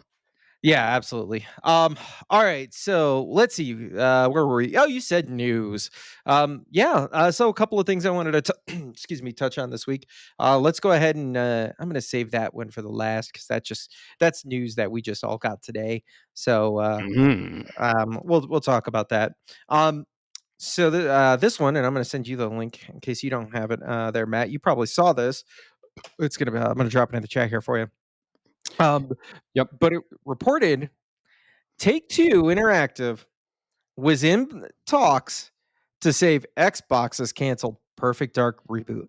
yeah, absolutely. All right, so let's see. Where were we? Oh, you said news. Yeah. So a couple of things I wanted to excuse me touch on this week. Let's go ahead and I'm going to save that one for the last because that's news that we just all got today. So Hmm. we'll talk about that. So this one, and I'm going to send you the link in case you don't have it there, Matt. You probably saw this. It's gonna be. I'm going to drop it in the chat here for you. Um, Yep. but it reported Take Two Interactive was in talks to save Xbox's canceled Perfect Dark reboot.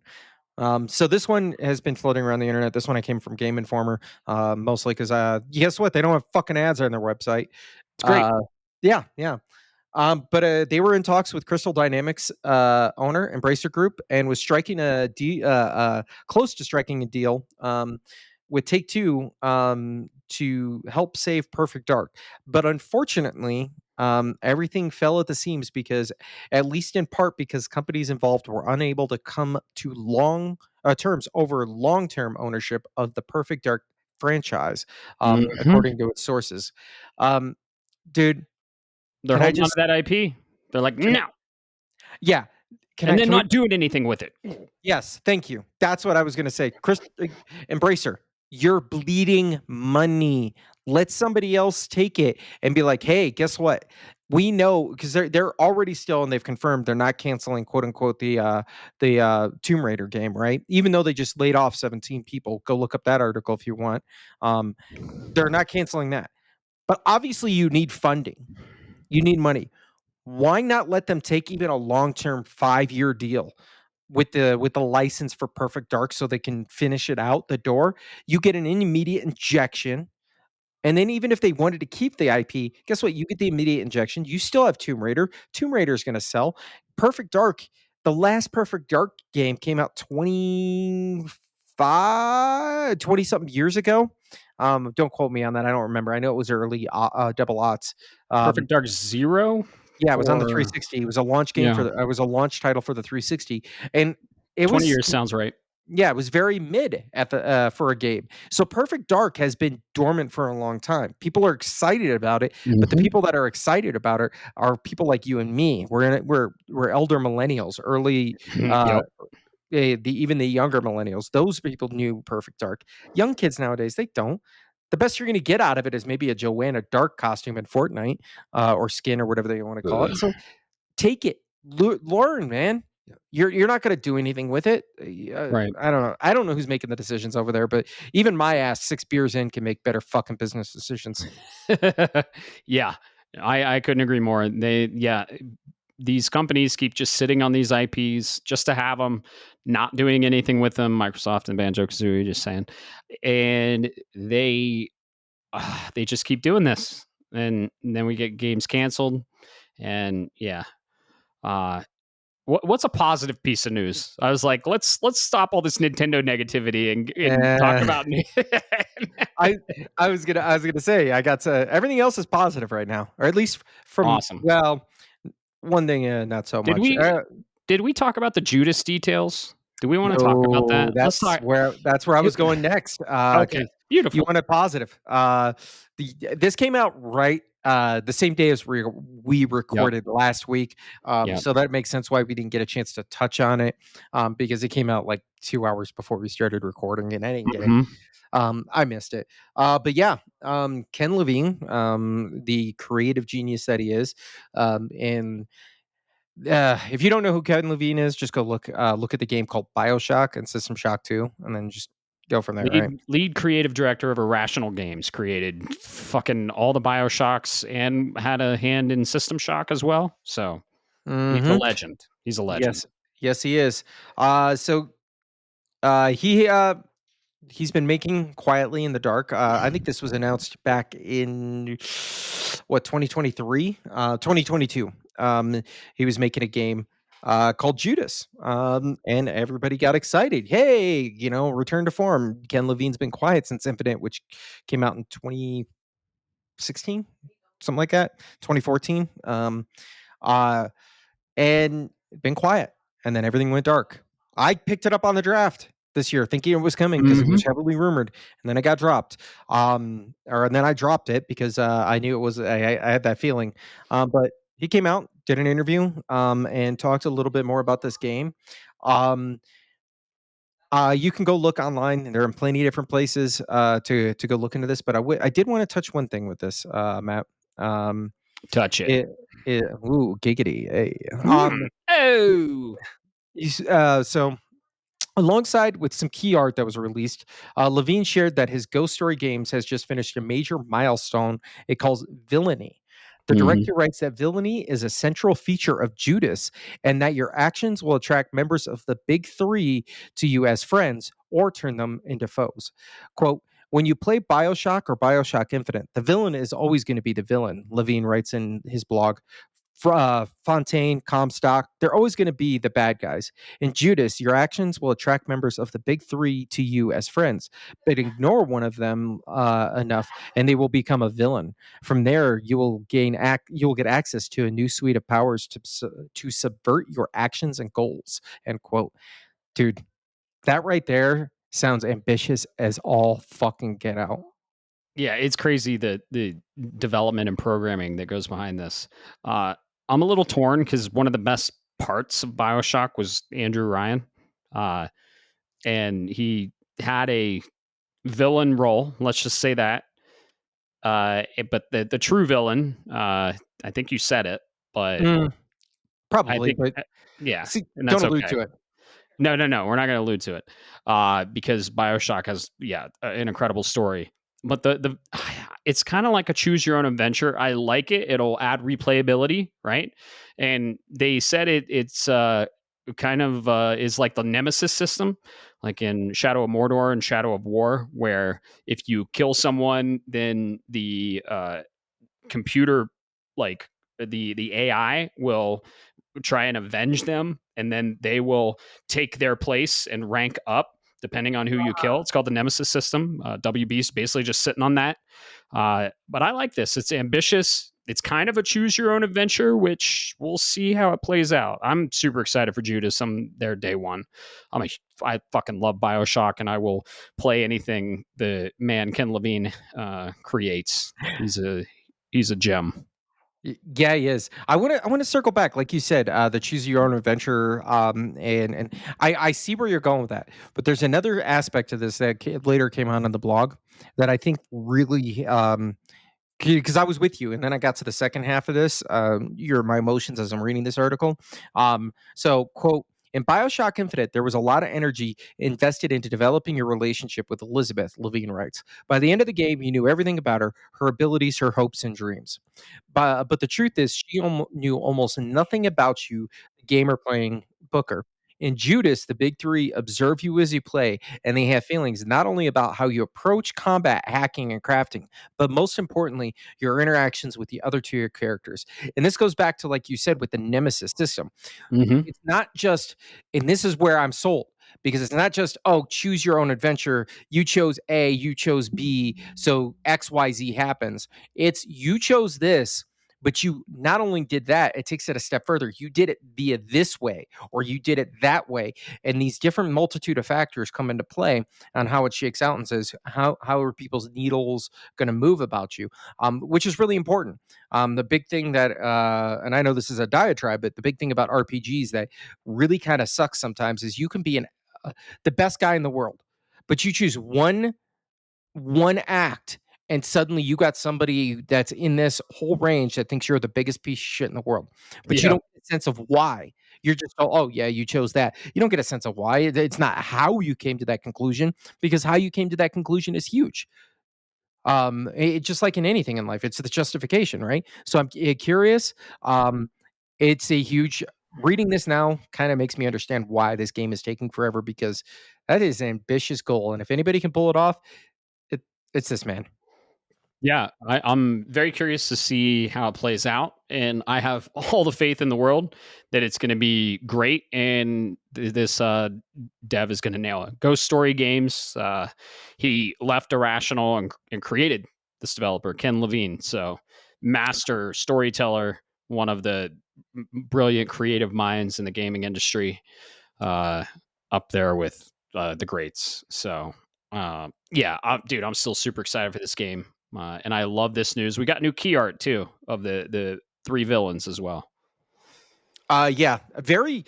So this one has been floating around the internet. This one I came from Game Informer, mostly because guess what? They don't have fucking ads on their website. It's great. Uh, yeah, yeah. But they were in talks with Crystal Dynamics owner Embracer Group and was striking close to striking a deal with Take Two to help save Perfect Dark. But unfortunately, everything fell at the seams because, at least in part, because companies involved were unable to come to long terms over long-term ownership of the Perfect Dark franchise, Hmm. according to its sources. Um, dude, They're can I holding on to just that IP. They're like, can I no, yeah. and then Can we not doing anything with it. yes, thank you. That's what I was gonna say. Embracer, you're bleeding money. Let somebody else take it and be like, "Hey, guess what? We know," because they're already still and they've confirmed they're not canceling, quote, unquote, the Tomb Raider game, right? Even though they just laid off 17 people. Go look up that article if you want. They're not canceling that. But obviously you need funding. You need money. Why not let them take even a long-term 5-year deal with the license for Perfect Dark so they can finish it out the door? You get an immediate injection, and then even if they wanted to keep the IP, guess what? You get the immediate injection. You still have Tomb Raider. Tomb Raider is going to sell. Perfect Dark, the last Perfect Dark game came out 20 something years ago. Don't quote me on that. I don't remember. I know it was early double aughts. Um, Perfect Dark Zero yeah, it was on the for 360. It was a launch game yeah, it was a launch title for the 360, and it 20 was years sounds right. yeah, it was very mid at the for a game. So Perfect Dark has been dormant for a long time. People are excited about it, but the Hmm. people that are excited about it are people like you and me. We're elder millennials, early uh Yep. even the younger millennials. Those people knew Perfect Dark. Young kids nowadays, they don't. The best you're going to get out of it is maybe a Joanna Dark costume in Fortnite or skin or whatever they want to call it. So take it, learn, man. You're not gonna do anything with it. Right. I don't know. I don't know who's making the decisions over there, but even my ass 6 beers in can make better fucking business decisions. Yeah. I couldn't agree more. These companies keep just sitting on these IPs just to have them, not doing anything with them. Microsoft and Banjo Kazooie, just saying, and they just keep doing this, and then we get games canceled, and yeah. Uh, what's a positive piece of news? I was like, let's stop all this Nintendo negativity and talk Uh, about. I I was gonna say I got to everything else is positive right now, or at least from Awesome. well, one thing not so Did much. we did we talk about the Judas details? Do we want to talk about No, that? Let's talk. that's where I You, was going next, okay, 'cause you beautiful. wanted positive. This came out right, the same day as we Yep. recorded last week, Yep. so that makes sense why we didn't get a chance to touch on it, because it came out, like, 2 hours before we started recording, and I didn't get it. Hmm. I missed it. But yeah, Ken Levine, the creative genius that he is, and if you don't know who Ken Levine is, just go look at the game called BioShock and System Shock 2, and then just go from there, right? Lead creative director of Irrational Games, created fucking all the Bioshocks and had a hand in System Shock as well. So he's a Mhm. legend. He's a legend. Yes. Yes, he is. So, he's been making quietly in the dark. I think this was announced back in what 2023, 2022. He was making a game called Judas. And everybody got excited. Hey, return to form. Ken Levine's been quiet since Infinite, which came out in 2016, something like that, 2014. Uh, and been quiet. And then everything went dark. I picked it up on the draft this year, thinking it was coming because it Hmm. was heavily rumored, and then it got dropped. And then I dropped it because I knew it was. I had that feeling. But he came out, did an interview, and talked a little bit more about this game. Um, you can go look online. There are plenty of different places to go look into this. But I did want to touch one thing with this, Matt. Um, Touch it. it, ooh, giggity. Hey. Hmm. Oh. So alongside with some key art that was released, Levine shared that his Ghost Story Games has just finished a major milestone it calls Villainy. The Hmm. director writes that villainy is a central feature of Judas and that your actions will attract members of the big three to you as friends or turn them into foes. Quote, when you play Bioshock or Bioshock Infinite, the villain is always going to be the villain, Levine writes in his blog. Fontaine, Comstock, they're always going to be the bad guys. In Judas, your actions will attract members of the big three to you as friends, but ignore one of them enough, and they will become a villain. From there, you will get access to a new suite of powers to subvert your actions and goals. End quote. Dude, that right there sounds ambitious as all fucking get out. Yeah, it's crazy the development and programming that goes behind this. Uh, I'm a little torn because one of the best parts of Bioshock was Andrew Ryan, uh, and he had a villain role. Let's just say that. But the true villain, I think you said it, but Mm, I probably, think, but yeah, see, and don't that's allude okay. to it. No, no, no. We're not going to allude to it because Bioshock has, yeah, an incredible story. But the it's kind of like a choose your own adventure. I like it. It'll add replayability, right? And they said it's kind of is like the Nemesis system, like in Shadow of Mordor and Shadow of War, where if you kill someone, then the computer, like the AI, will try and avenge them, and then they will take their place and rank up depending on who you kill. It's called the Nemesis system. WB's basically just sitting on that. But I like this. It's ambitious. It's kind of a choose your own adventure, which we'll see how it plays out. I'm super excited for Judas. I'm there day one. I fucking love Bioshock, and I will play anything the man Ken Levine creates. He's a gem. Yeah, he is. I want to circle back, like you said, the choose your own adventure. And I see where you're going with that, but there's another aspect to this that later came on the blog that I think really because I was with you, and then I got to the second half of this. My emotions as I'm reading this article. So, quote. In Bioshock Infinite, there was a lot of energy invested into developing your relationship with Elizabeth, Levine writes. By the end of the game, you knew everything about her, her abilities, her hopes, and dreams. But the truth is, she knew almost nothing about you, the gamer playing Booker. In Judas, the big three observe you as you play, and they have feelings not only about how you approach combat, hacking, and crafting, but most importantly, your interactions with the other two characters. And this goes back to, like you said, with the Nemesis system. Hmm. It's not just, and this is where I'm sold, because it's not just, oh, choose your own adventure. You chose A, you chose B, so XYZ happens. It's you chose this, but you not only did that, it takes it a step further. You did it via this way, or you did it that way. And these different multitude of factors come into play on how it shakes out and says, how are people's needles going to move about you, which is really important. The big thing that, and I know this is a diatribe, but the big thing about RPGs that really kind of sucks sometimes is you can be the best guy in the world, but you choose one act, and suddenly you got somebody that's in this whole range that thinks you're the biggest piece of shit in the world, but you Yeah. don't get a sense of why. You're just, oh yeah, you chose that. You don't get a sense of why. It's not how you came to that conclusion, because how you came to that conclusion is huge. Just like in anything in life, it's the justification, right? So I'm curious. Um, it's a huge reading this now kind of makes me understand why this game is taking forever, because that is an ambitious goal, and if anybody can pull it off, it, it's this man. Yeah, I'm very curious to see how it plays out, and I have all the faith in the world that it's going to be great, and this dev is going to nail it. Ghost Story Games, he left Irrational and created this developer, Ken Levine. So, master storyteller, one of the brilliant creative minds in the gaming industry, uh, up there with the greats. So, yeah, dude, I'm still super excited for this game, and I love this news. We got new key art too of the three villains as well. Yeah, very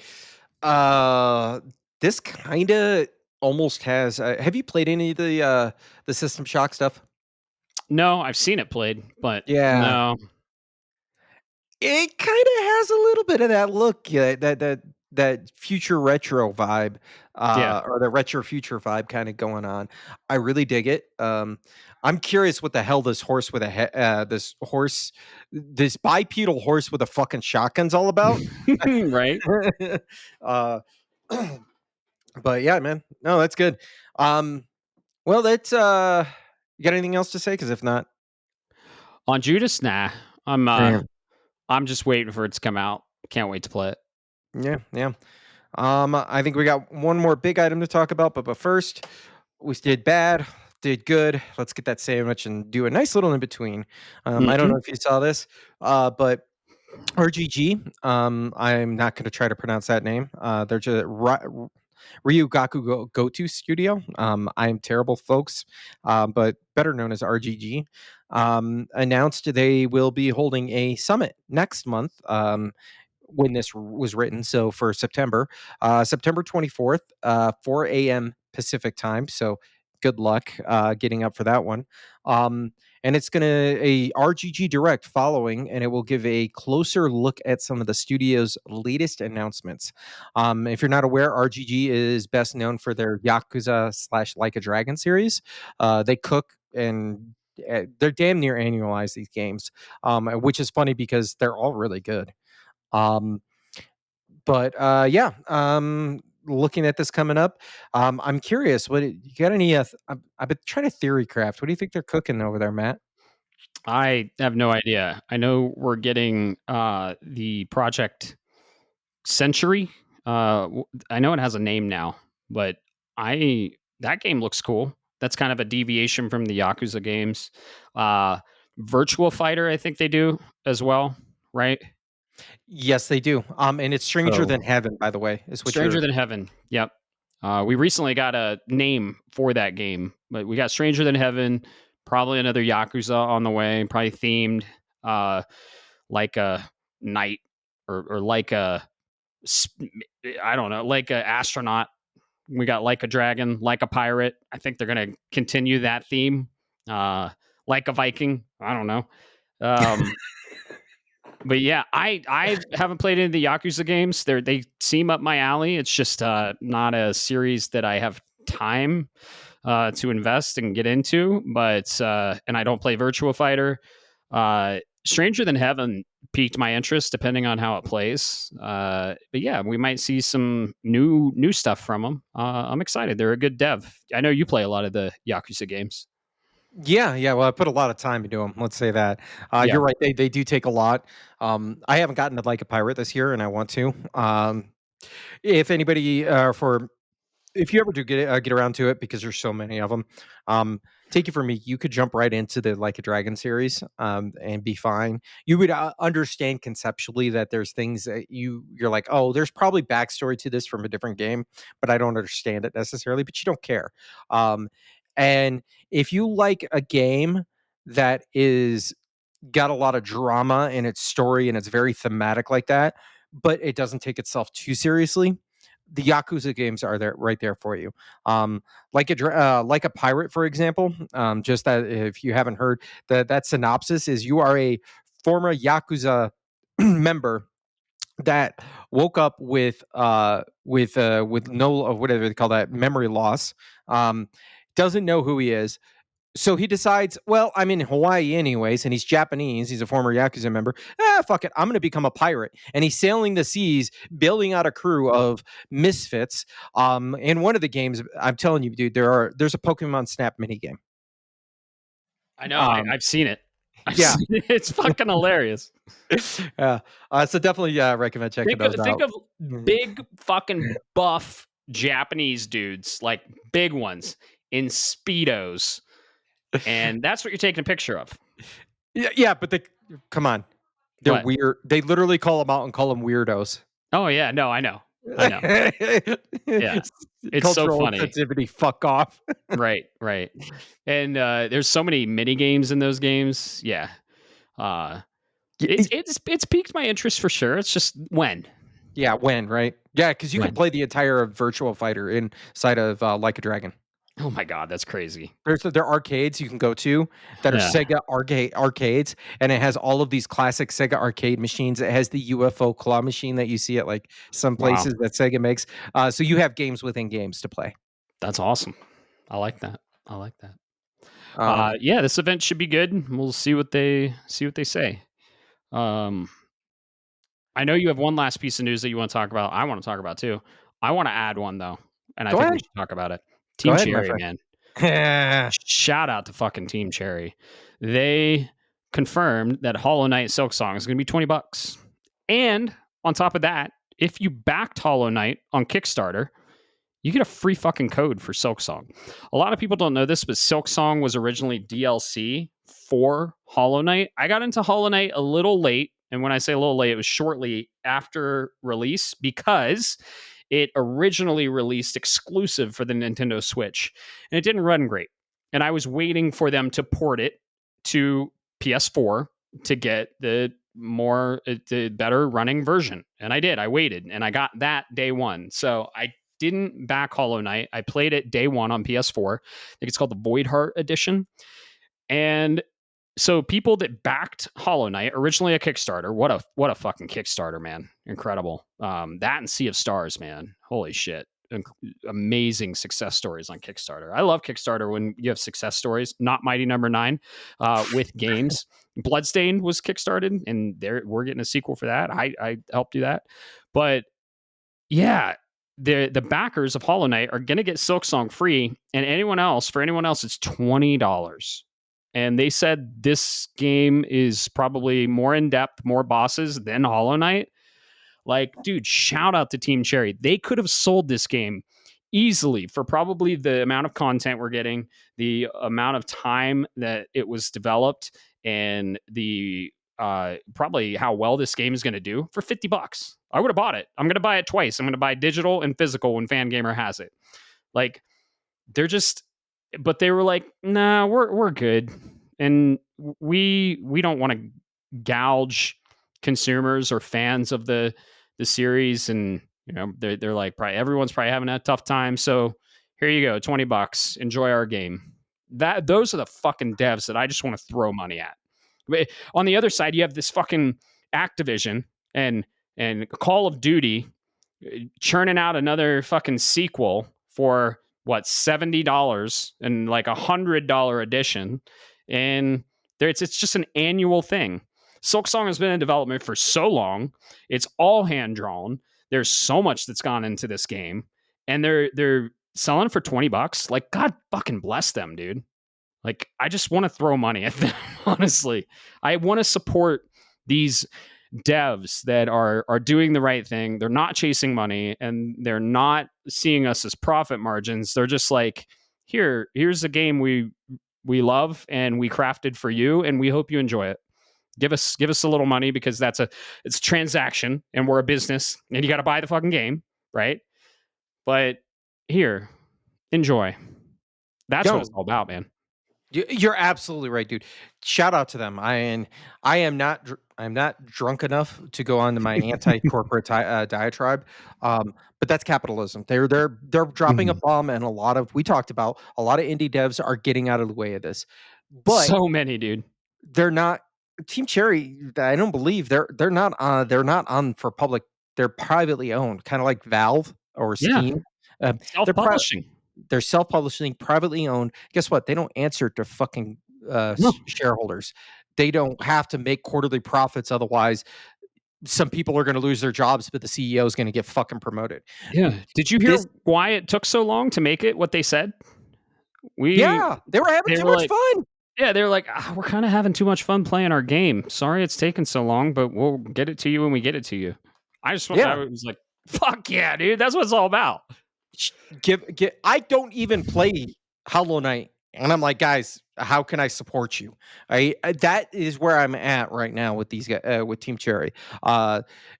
uh this kind of almost has have you played any of the System Shock stuff? No, I've seen it played, but Yeah. no. It kinda has a little bit of that look, yeah, that future retro vibe, Yeah. or the retro future vibe kinda going on. I really dig it. I'm curious what the hell this bipedal horse with a fucking shotgun's all about. Right. Uh, but yeah, man. No, that's good. Um, well, you got anything else to say? Because if not, On Judas, nah. I'm uh man, I'm just waiting for it to come out. Can't wait to play it. yeah, yeah. I think we got one more big item to talk about, but first, we did bad, did good. Let's get that sandwich and do a nice little in between. I don't know Hmm. if you saw this, but RGG. I'm not going to try to pronounce that name. They're just Ryugaku Goto Studio. I'm terrible, folks, but better known as RGG. Announced they will be holding a summit next month. When this was written. So for September, September 24th, 4 a.m. Pacific time. So good luck getting up for that one. And it's going to a RGG Direct following, and it will give a closer look at some of the studio's latest announcements. If you're not aware, RGG is best known for their Yakuza slash Like a Dragon series. They cook and they're damn near annualize these games, which is funny because they're all really good. Um, yeah, looking at this coming up, I'm curious. You got any? I've been trying to theory craft. What do you think they're cooking over there, Matt? I have no idea. I know we're getting the Project Century. I know it has a name now, but I that game looks cool. That's kind of a deviation from the Yakuza games. Uh, Virtual Fighter, I think they do as well, right? Yes, they do. And it's Stranger So Than Heaven, by the way, is what Stranger you're. Than Heaven. Yep. We recently got a name for that game, but we got Stranger Than Heaven. Probably another Yakuza on the way. Probably themed uh, like a knight or like a I don't know, like a astronaut. We got like a dragon, like a pirate. I think they're gonna continue that theme. Uh, like a Viking. I don't know. Um, but yeah, I haven't played any of the Yakuza games. They seem up my alley. It's just not a series that I have time to invest and get into. But and I don't play Virtua Fighter. Stranger Than Heaven piqued my interest, depending on how it plays. But yeah, we might see some new stuff from them. I'm excited. They're a good dev. I know you play a lot of the Yakuza games. Yeah, yeah. Well, I put a lot of time into them. Let's say that. Yeah. You're right. They do take a lot. I haven't gotten to Like a Pirate this year, and I want to. If anybody for if you ever do get around to it, because there's so many of them, take it from me, you could jump right into the Like a Dragon series, and be fine. You would understand conceptually that there's things that you're like, oh, there's probably backstory to this from a different game, but I don't understand it necessarily. But you don't care. And if you like a game that is got a lot of drama in its story and it's very thematic like that, but it doesn't take itself too seriously, the Yakuza games are there right there for you. Like a pirate, for example. Just that if you haven't heard, that synopsis is you are a former Yakuza member that woke up with no whatever they call that, memory loss. Doesn't know who he is, so he decides, well, I'm in Hawaii anyways, and he's Japanese. He's a former Yakuza member. Fuck it. I'm going to become a pirate. And he's sailing the seas, building out a crew of misfits. In one of the games, I'm telling you, dude, there's a Pokemon Snap minigame. I know. Um, I've seen it. I've yeah, seen it. It's fucking hilarious. yeah. So definitely, recommend checking those Think out. of big fucking buff Japanese dudes, like big ones in speedos, and that's what you're taking a picture of. Yeah, yeah, but they come on, they're What? weird. They literally call them out and call them weirdos. Oh yeah, no, I know, I know. Yeah, it's so Cultural funny. insensitivity. Fuck off. Right, right. And there's so many mini games in those games. Yeah, uh, it's piqued my interest for sure. It's just when. Yeah, when, right? Yeah, because you can When. play the entire Virtual Fighter inside of, Like a Dragon. Oh my god, that's crazy. There are arcades you can go to that are Yeah. Sega arcades, and it has all of these classic Sega arcade machines. It has the UFO claw machine that you see at, like, some Wow, places that Sega makes. So you have games within games to play. that's awesome. I like that. I like that. Um, Yeah, this event should be good. We'll see what they say. Um, I know you have one last piece of news that you want to talk about. I want to talk about too. I want to add one though, and I Go think we ahead. should talk about it. Go Team ahead, my Cherry, friend. man. Shout out to fucking Team Cherry. They confirmed that Hollow Knight Silk Song is going to be $20. And on top of that, if you backed Hollow Knight on Kickstarter, you get a free fucking code for Silk Song. A lot of people don't know this, but Silk Song was originally DLC for Hollow Knight. I got into Hollow Knight a little late. And when I say a little late, it was shortly after release because it originally released exclusive for the Nintendo Switch and it didn't run great. And I was waiting for them to port it to PS4 to get the better running version. And I did. I waited and I got that day one. So I didn't back Hollow Knight. I played it day one on PS4. I think it's called the Void Heart Edition. And so people that backed Hollow Knight, originally a Kickstarter, what a fucking Kickstarter, man. Incredible. That and Sea of Stars, man. Holy shit. Amazing success stories on Kickstarter. I love Kickstarter when you have success stories, not Mighty Number 9 with games. Bloodstained was kickstarted and we're getting a sequel for that. I helped do that. But yeah, the backers of Hollow Knight are going to get Silksong free, and for anyone else, it's $20. And they said this game is probably more in depth, more bosses than Hollow Knight. Like, dude, shout out to Team Cherry. They could have sold this game easily for probably the amount of content we're getting, the amount of time that it was developed, and the probably how well this game is going to do for $50. I would have bought it. I'm going to buy it twice. I'm going to buy digital and physical when Fangamer has it. Like, they're just, but they were like, nah, we're good, and we don't want to gouge consumers or fans of the series, and they're like, probably everyone's probably having a tough time, so here you go, $20, enjoy our game. Those are the fucking devs that I just want to throw money at. On the other side, you have this fucking Activision and Call of Duty churning out another fucking sequel for what, $70 and like $100 edition, and it's just an annual thing. Silksong has been in development for so long; it's all hand drawn. There's so much that's gone into this game, and they're selling for $20. Like, God fucking bless them, dude. Like, I just want to throw money at them. Honestly, I want to support these devs that are doing the right thing. They're not chasing money and they're not seeing us as profit margins. They're just like, here's a game we love and we crafted for you, and we hope you enjoy it. Give us a little money because it's a transaction and we're a business and you got to buy the fucking game, right? But here, enjoy. That's what Yo, it's all about, man. you're absolutely right, dude. Shout out to them. I'm not drunk enough to go on to my anti-corporate diatribe, but that's capitalism. They're dropping a Mhm. bomb, and we talked about a lot of indie devs are getting out of the way of this, but So many, dude. they're not. Team Cherry, I don't believe they're not on for public. They're privately owned, kind of like Valve or Yeah, Steam. They're self-publishing. they're self-publishing, privately owned. Guess what? They don't answer to fucking No. shareholders. They don't have to make quarterly profits. Otherwise, some people are going to lose their jobs, but the CEO is going to get fucking promoted. Yeah. Did you hear This, why it took so long to make it what they said? We yeah, they were having They too were much like, fun. Yeah, they're like, "We're kinda having too much fun playing our game. Sorry it's taking so long, but we'll get it to you when we get it to you." I Yeah. was like, "Fuck yeah, dude. That's what it's all about." Sh give I don't even play Hollow Knight, and I'm like, "Guys, how can I support you?" That is where I'm at right now with with Team Cherry.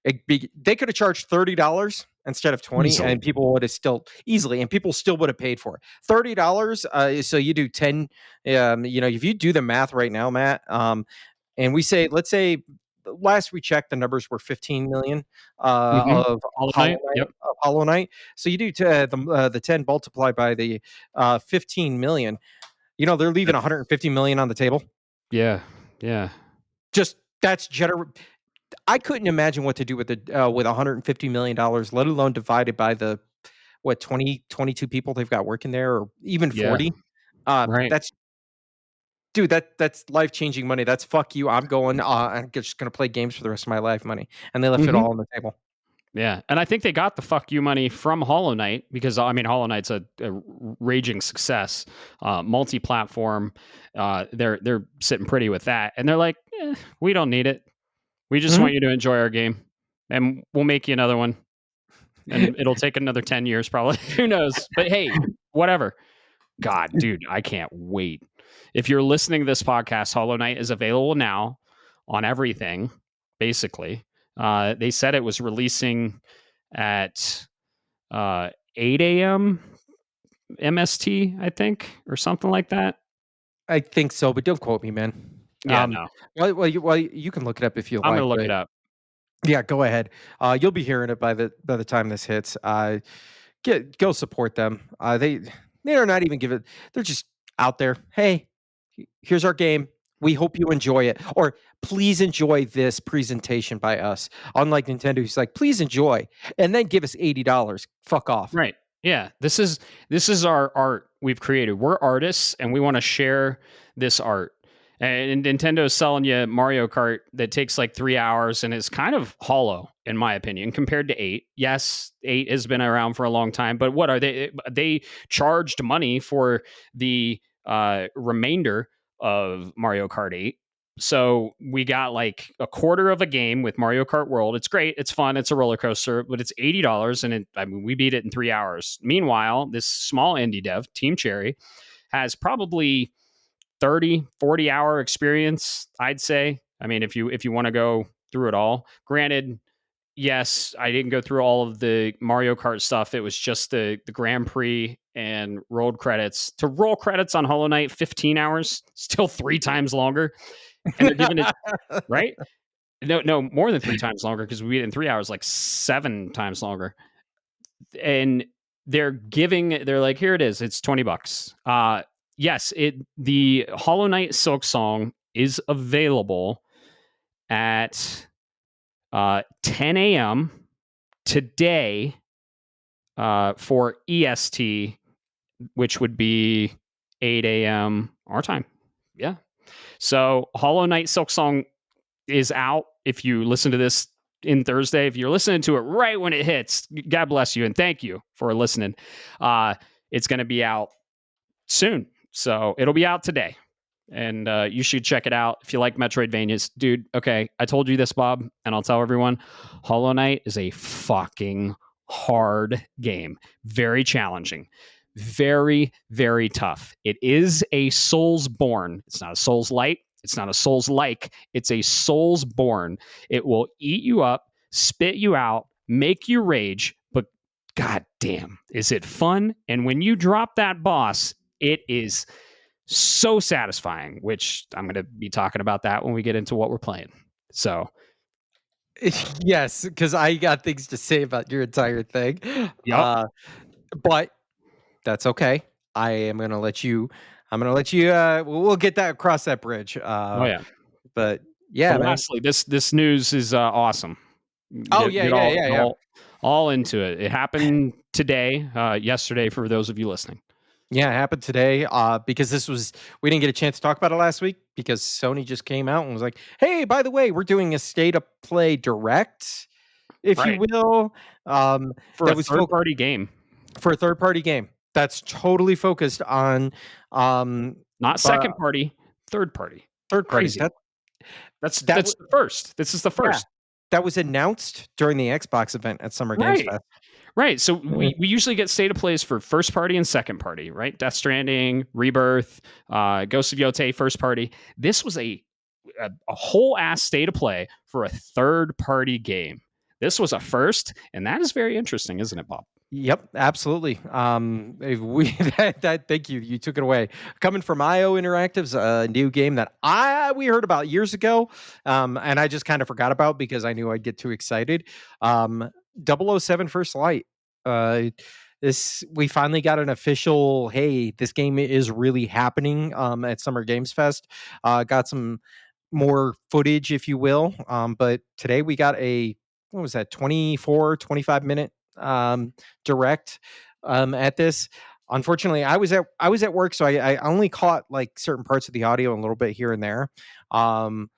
They could have charged $30 instead of 20, and Easily. people would have still easily, and people still would have paid for it. $30, so you do 10, if you do the math right now, Matt, and let's say last we checked, the numbers were 15 million Mhm. of Hollow Knight? Yep. Hollow Knight. So you do the 10 multiplied by the 15 million. They're leaving That's 150 million on the table. yeah, yeah. Just that's gener. I couldn't imagine what to do with 150 million dollars, let alone divided by the what 22 people they've got working there, or even Yeah, 40. right. That's dude, that's life changing money. That's fuck you. I'm going. I'm just gonna play games for the rest of my life money, and they left it Mhm. all on the table. Yeah, and I think they got the "fuck you" money from Hollow Knight because, I mean, Hollow Knight's a raging success, multi-platform. They're sitting pretty with that, and they're like, we don't need it. We just Mhm. want you to enjoy our game, and we'll make you another one, and it'll take another 10 years probably. Who knows? But hey, whatever. God, dude, I can't wait. If you're listening to this podcast, Hollow Knight is available now on everything, basically. They said it was releasing at 8 a.m. MST, I think, or something like that. I think so, but don't quote me, man. Yeah, no, You can look it up if you I'm going like, to look it but up. yeah, go ahead. You'll be hearing it by the time this hits. Go support them. They are not even giving. They're just out there. Hey, here's our game. We hope you enjoy it, or please enjoy this presentation by us. Unlike Nintendo, who's like, please enjoy, and then give us $80. Fuck off. Right. Yeah. This is our art we've created. We're artists and we want to share this art. And Nintendo's selling you Mario Kart that takes like 3 hours and is kind of hollow, in my opinion, compared to 8. Yes, 8 has been around for a long time, but what are they? They charged money for the remainder of Mario Kart 8. So we got like a quarter of a game with Mario Kart World. It's great. It's fun. It's a roller coaster, but it's $80, and I mean, we beat it in 3 hours. Meanwhile, this small indie dev, Team Cherry, has probably 30, 40 hour experience, I'd say. I mean, if you want to go through it all. Granted, yes, I didn't go through all of the Mario Kart stuff. It was just the Grand Prix and rolled credits. To roll credits on Hollow Knight, 15 hours, still 3 times longer. And they're giving it right? No, no, more than 3 times longer because we beat it in 3 hours, like 7 times longer. And they're like, here it is, it's $20. Yes, the Hollow Knight Silk Song is available at 10 a.m. today for EST, which would be 8 a.m. our time. Yeah. So Hollow Knight Silk Song is out. If you listen to this in Thursday, if you're listening to it right when it hits, God bless you and thank you for listening. It's going to be out soon, so it'll be out today, and you should check it out if you like Metroidvanias, dude. Okay, I told you this, Bob, and I'll tell everyone: Hollow Knight is a fucking hard game, very challenging. Very, very tough. It is a Souls born. It's not a Souls light. It's not a Souls like. It's a Souls born. It will eat you up, spit you out, make you rage, but god damn, is it fun? And when you drop that boss, it is so satisfying, which I'm going to be talking about that when we get into what we're playing. So, Yes, because I got things to say about your entire thing. yep. Uh, but that's okay. I am gonna let you. I'm gonna let you. We'll get that across that bridge. Oh yeah. But But yeah, man. lastly, this news is awesome. Oh Get yeah, get yeah, yeah, yeah. all into it. It happened today, yesterday for those of you listening. Yeah, it happened today. Because we didn't get a chance to talk about it last week because Sony just came out and was like, "Hey, by the way, we're doing a state of play direct, if you Right. will." For a That was third party game, for a third party game. That's totally focused on not but second party. Third party. Third party. Crazy. That's That that's the first. This is the Yeah, first. that was announced during the Xbox event at Summer Games Right. Fest. Right. So Mhm. we usually get state of plays for first party and second party, right? Death Stranding, Rebirth, Ghost of Yotei, first party. This was a whole ass state of play for a third party game. This was a first, and that is very interesting, isn't it, Bob? Yep, absolutely. If we that thank you. You took it away. Coming from IO Interactive's a new game that we heard about years ago, and I just kind of forgot about because I knew I'd get too excited. Um, 007 First Light. Uh, this we finally got an official. Hey, this game is really happening. At Summer Games Fest, got some more footage, if you will. But today we got a what was that 25 minute direct at this. Unfortunately, I was at work, so I only caught like certain parts of the audio and a little bit here and there. Um,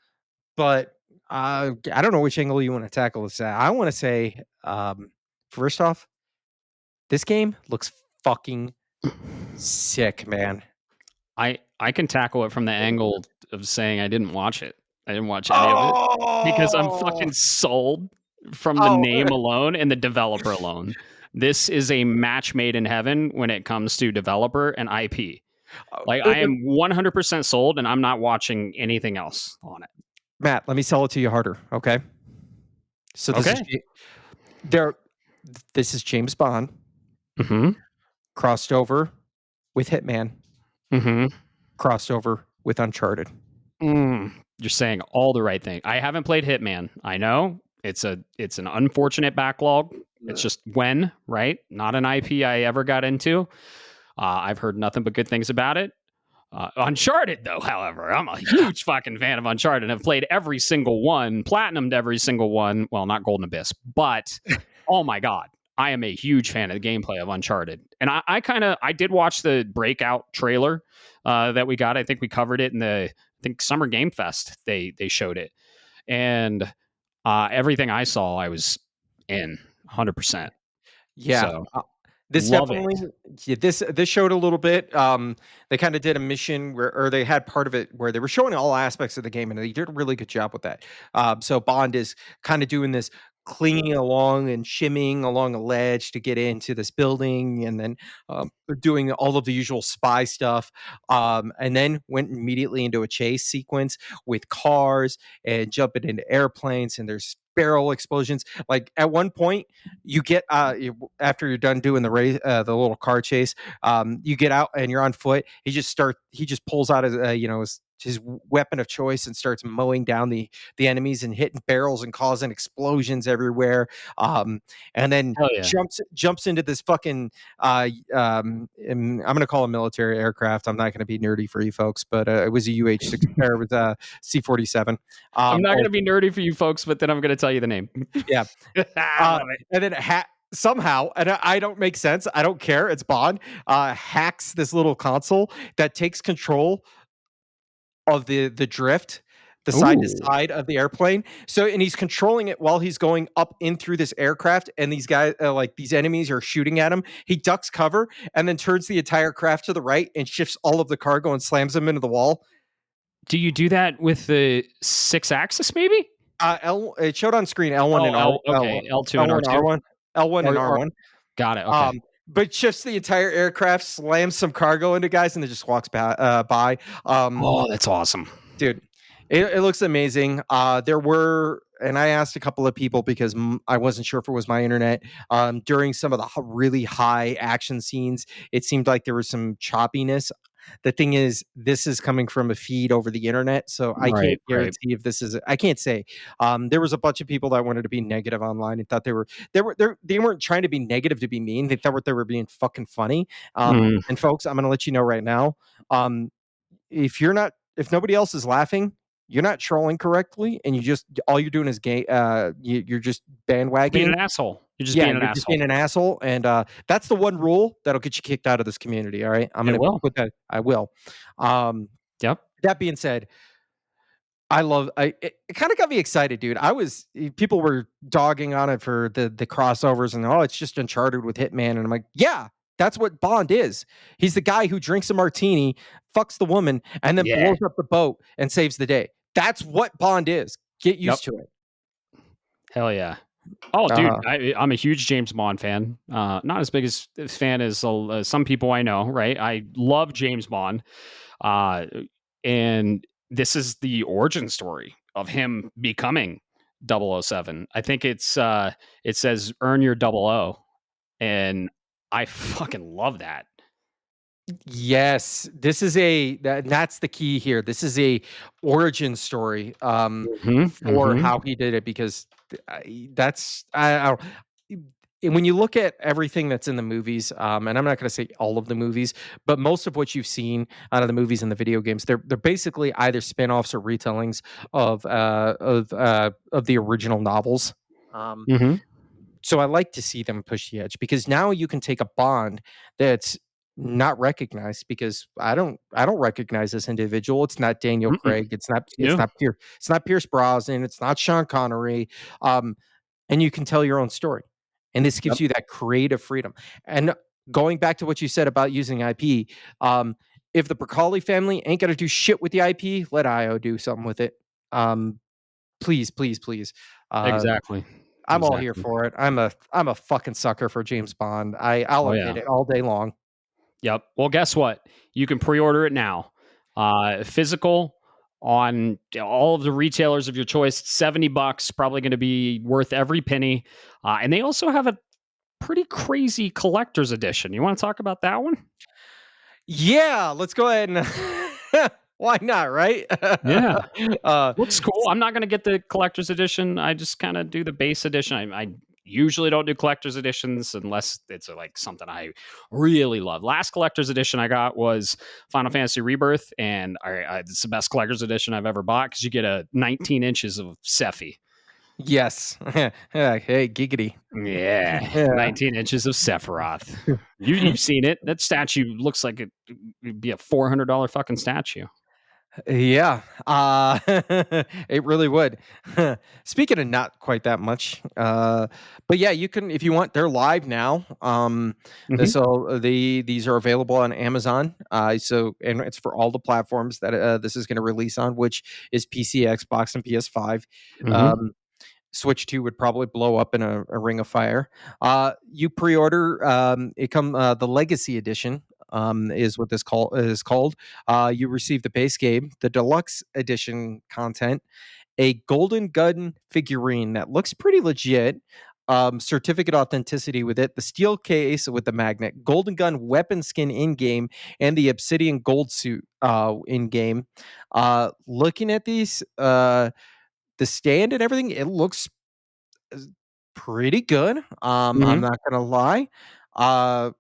but I don't know which angle you want to tackle this at. I want to say, first off, this game looks fucking sick, man. I can tackle it from the angle of saying I didn't watch it. I didn't watch any of it because I'm Oh, fucking sold from the oh, name alone and the developer alone. This is a match made in heaven when it comes to developer and IP. oh, Like I am 100% sold and I'm not watching anything else on it. Matt, let me sell it to you harder, okay? So this is Okay. there. This is James Bond Mhm. crossed over with Hitman, Mhm. crossed over with Uncharted. You're saying all the right thing. I haven't played Hitman. I know it's an unfortunate backlog. It's just when, right? Not an IP I ever got into. I've heard nothing but good things about it. Uncharted, though, however, I'm a huge fucking fan of Uncharted and have played every single one, platinumed every single one. Well, not Golden Abyss, but oh my God, I am a huge fan of the gameplay of Uncharted. And I did watch the breakout trailer that we got. I think we covered it in I think Summer Game Fest. They showed it. And everything I saw, I was in 100%. Yeah, So this love it. definitely yeah, this showed a little bit. They kinda did a mission where or they had part of it where they were showing all aspects of the game, and they did a really good job with that. So Bond is kinda doing this clinging along and shimmying along a ledge to get into this building, and then, they're doing all of the usual spy stuff, and then went immediately into a chase sequence with cars and jumping into airplanes, and there's barrel explosions. Like, at one point, you get, after you're done doing the little car chase, you get out and you're on foot. He just pulls out his weapon of choice and starts mowing down the enemies and hitting barrels and causing explosions everywhere. And then Hell yeah. jumps into this fucking I'm gonna call a military aircraft. I'm not gonna be nerdy for you folks, but it was a UH-6 or it was a C-47. I'm not Or going to be nerdy for you folks, but then I'm going to tell you the name. yeah, I love it. and then somehow, and I don't make sense. I don't care. It's Bond. Hacks this little console that takes control of the drift, the side to Ooh. side of the airplane. So, and he's controlling it while he's going up in through this aircraft, and these guys, like these enemies, are shooting at him. He ducks cover and then turns the entire craft to the right and shifts all of the cargo and slams them into the wall. Do you do that with the six axis, maybe? It showed on screen L1 Oh, and R okay. L2 and L1 R2? R1 L1 and Or R1. got it. Okay. But shifts the entire aircraft, slams some cargo into guys, and then just walks by. Oh, that's awesome. Dude, it looks amazing. There were, and I asked a couple of people because I wasn't sure if it was my internet. During some of the really high action scenes, it seemed like there was some choppiness. The thing is, this is coming from a feed over the internet, so I can't Right, right. guarantee if this is. I can't say. There was a bunch of people that wanted to be negative online and thought they weren't trying to be negative to be mean. They thought they were being fucking funny. Mm. And folks, I'm going to let you know right now. If nobody else is laughing, you're not trolling correctly, and all you're doing is you're just Being bandwagoning. an asshole. You're just Yeah, being an you're just asshole. being an asshole, and that's the one rule that'll get you kicked out of this community. All right, I'm It gonna will. put that. I will. Um, Yep. that being said, it kind of got me excited, dude. People were dogging on it for the crossovers and it's just Uncharted with Hitman, and I'm like, yeah, That's what Bond is. He's the guy who drinks a martini, fucks the woman, and then Yeah. blows up the boat and saves the day. That's what Bond is. Get Yep. used to it. Hell yeah. Oh, dude, Uh-huh. I'm a huge James Bond fan. Not as big as fan as some people I know, right? I love James Bond. Uh, and this is the origin story of him becoming 007. I think it says earn your double O, and I fucking love that. Yes, that's the key here. This is a origin story Mhm, for mhm, how he did it because that's I don't and when you look at everything that's in the movies, and I'm not going to say all of the movies, but most of what you've seen out of the movies and the video games, they're basically either spin-offs or retellings of the original novels. Um, mhm, so I like to see them push the edge because now you can take a Bond that's not recognized because I don't recognize this individual. It's not Daniel mm-mm. Craig. It's not It's it's new. not Pierce Brosnan. It's not Sean Connery. Um, and you can tell your own story. And this gives Yep. you that creative freedom. And going back to what you said about using IP, if the Broccoli family ain't gonna do shit with the IP, let IO do something with it. Um, please, please, please. Uh, Exactly. I'm all here Exactly. for it. I'm a fucking sucker for James Bond. I'll Oh admit yeah. it all day long. Yep. Well, guess what? You can pre-order it now. Physical on all of the retailers of your choice. $70, probably going to be worth every penny. And they also have a pretty crazy collector's edition. You want to talk about that one? Yeah, let's go ahead and why not, right? Yeah. uh, Looks cool. I'm not going to get the collector's edition. I just kind of do the base edition. I usually don't do collector's editions unless it's like something I really love. Last collector's edition I got was Final Fantasy Rebirth, and it's the best collector's edition I've ever bought because you get a 19 inches of Sephi. yes. Yeah, hey, giggity. Yeah, Yeah. 19 inches of Sephiroth. You've seen it. That statue looks like it'd be a $400 fucking statue. Yeah, it really would. Speaking of not quite that much, but yeah, you can if you want. They're live now. Hmm. So these are available on Amazon. So and it's for all the platforms that this is going to release on, which is PC, Xbox, and PS5. Hmm. Um, Switch 2 would probably blow up in a ring of fire. You pre-order it come the Legacy Edition is what this called. You receive the base game, the deluxe edition content, a golden gun figurine that looks pretty legit. Certificate authenticity with it, the steel case with the magnet, golden gun weapon skin in game, and the obsidian gold suit in game. Looking at these, the stand and everything, it looks pretty good. I'm Hmm. not gonna lie. Uh,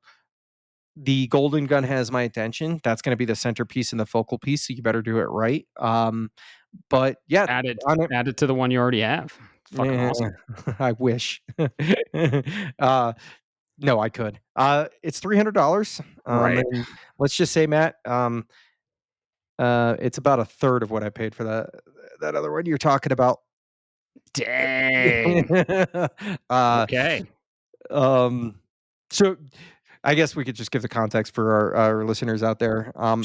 the golden gun has my attention. That's gonna be the centerpiece and the focal piece, so you better do it right. But yeah, Add it, on it, add it to the one you already have. Fucking eh, awesome. I wish. uh, no, I could. It's $300. Right. And let's just say, Matt, it's about a third of what I paid for that other one you're talking about. Dang. uh, Okay. Um, so I guess we could just give the context for our listeners out there. Sure.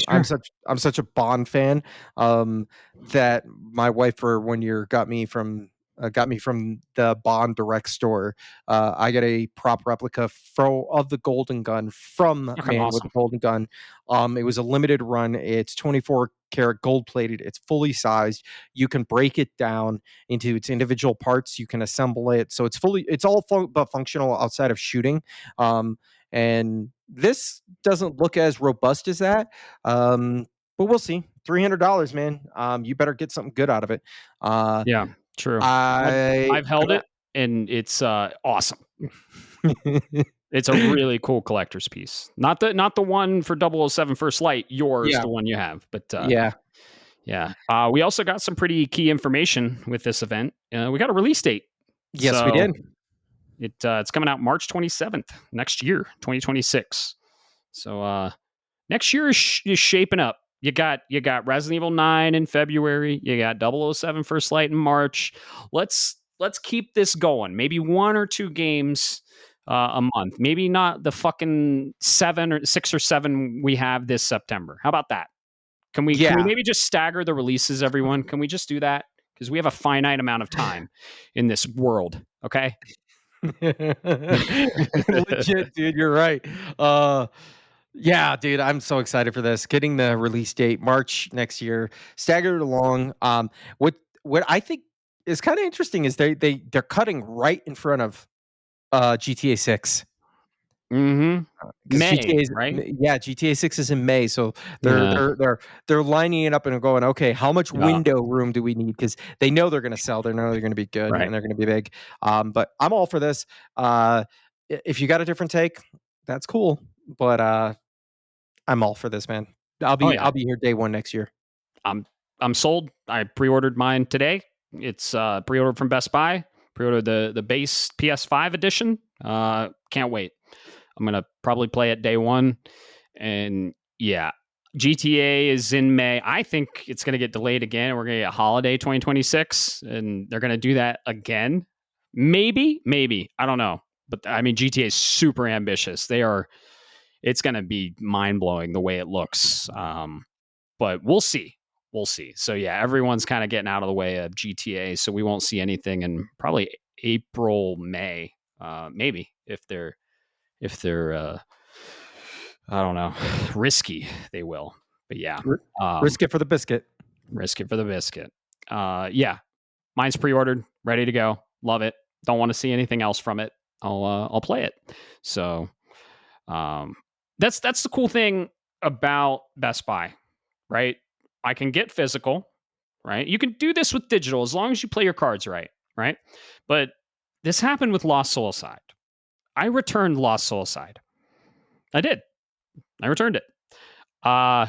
I'm such a Bond fan that my wife for 1 year got me from the Bond Direct store. I got a prop replica of the Golden Gun from Fucking Man with the awesome. Golden Gun. It was a limited run. It's 24 karat gold plated. It's fully sized. You can break it down into its individual parts. You can assemble it, so it's all but functional outside of shooting. And this doesn't look as robust as that. But we'll see. $300, man. You better get something good out of it. Uh, Yeah, true. I've I I've held it and it's awesome. It's a really cool collector's piece. Not the one for 007 First Light, yours, yeah, the one you have, but yeah. yeah. We also got some pretty key information with this event. We got a release date. Yes, we So did. it's coming out March 27th next year, 2026. So next year is shaping up. You got Resident Evil 9 in February. You got 007 First Light in March. Let's keep this going. Maybe one or two games a month. Maybe not the fucking 6 or 7 we have this September. How about that? Can we Yeah. maybe just stagger the releases, everyone? Can we just do that? Because we have a finite amount of time in this world. Okay. Legit, dude, you're right. Uh, yeah, dude, I'm so excited for this. Getting the release date March next year, staggered along. What what I think is kind of interesting is they're cutting right in front of GTA 6. Mm-hmm. 'Cause May, GTA is right? yeah, GTA 6 is in May, so they're Yeah. they're they're they're lining it up and going, "Okay, how much Yeah. window room do we need?" Because they know they're gonna sell, they know they're gonna be good, Right. and they're gonna be big. But I'm all for this. If you got a different take, that's cool, but, I'm all for this, man. Oh yeah. I'll be here day 1 next year. I'm I'm sold. I pre-ordered mine today. It's pre-ordered from Best Buy. Pre-ordered the base PS5 edition. Can't wait. I'm gonna probably play it day one. And yeah, GTA is in May. I think it's gonna get delayed again. We're gonna get a holiday 2026, and they're gonna do that again. Maybe I don't know. But I mean, GTA is super ambitious. They are. It's gonna be mind blowing the way it looks. But we'll see. We'll see. So yeah, everyone's kind of getting out of the way of GTA, so we won't see anything in probably April, May, maybe if they're I don't know risky, they will. But yeah, R um, risk it for the biscuit. risk it for the biscuit. Yeah, mine's pre-ordered, ready to go. Love it. Don't want to see anything else from it. I'll play it. So um, that's the cool thing about Best Buy, right? I can get physical, right? You can do this with digital as long as you play your cards right, right? But this happened with Lost Soulside. I returned Lost Soulside. I did. I returned it. Uh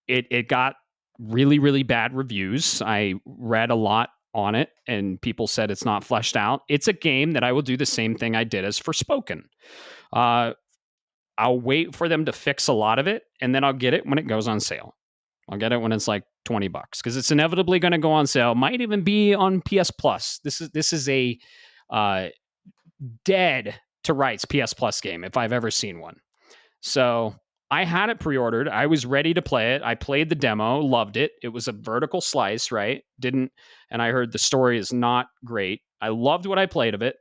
it got really bad reviews. I read a lot on it and people said it's not fleshed out. It's a game that I will do the same thing I did as Forspoken. Uh I'll wait for them to fix a lot of it and then I'll get it when it goes on sale. I'll get it when it's like $20 because it's inevitably going to go on sale. Might even be on PS Plus. This is a uh, dead to rights PS Plus game if I've ever seen one. So I had it pre-ordered. I was ready to play it. I played the demo, loved it. It was a vertical slice, right? Didn't, and I heard the story is not great. I loved what I played of it.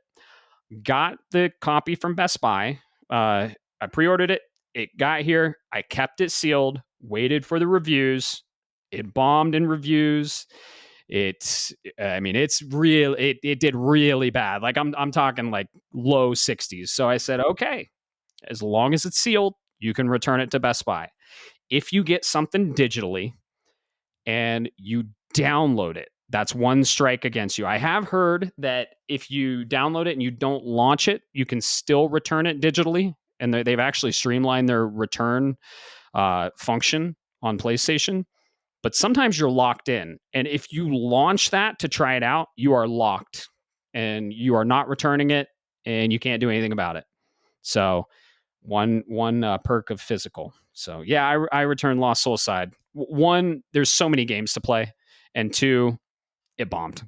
Got the copy from Best Buy. I pre-ordered it. It got here. I kept it sealed. Waited for the reviews. It bombed in reviews. It's, I mean, it's real. It did really bad. Like I'm talking like low 60s. So I said, okay, as long as it's sealed, you can return it to Best Buy. If you get something digitally and you download it, that's one strike against you. I have heard that if you download it and you don't launch it, you can still return it digitally. And they've actually streamlined their return function on PlayStation. But sometimes you're locked in. And if you launch that to try it out, you are locked and you are not returning it and you can't do anything about it. So, one perk of physical. So yeah, I returned Lost Soulside. One, there's so many games to play, and two, it bombed.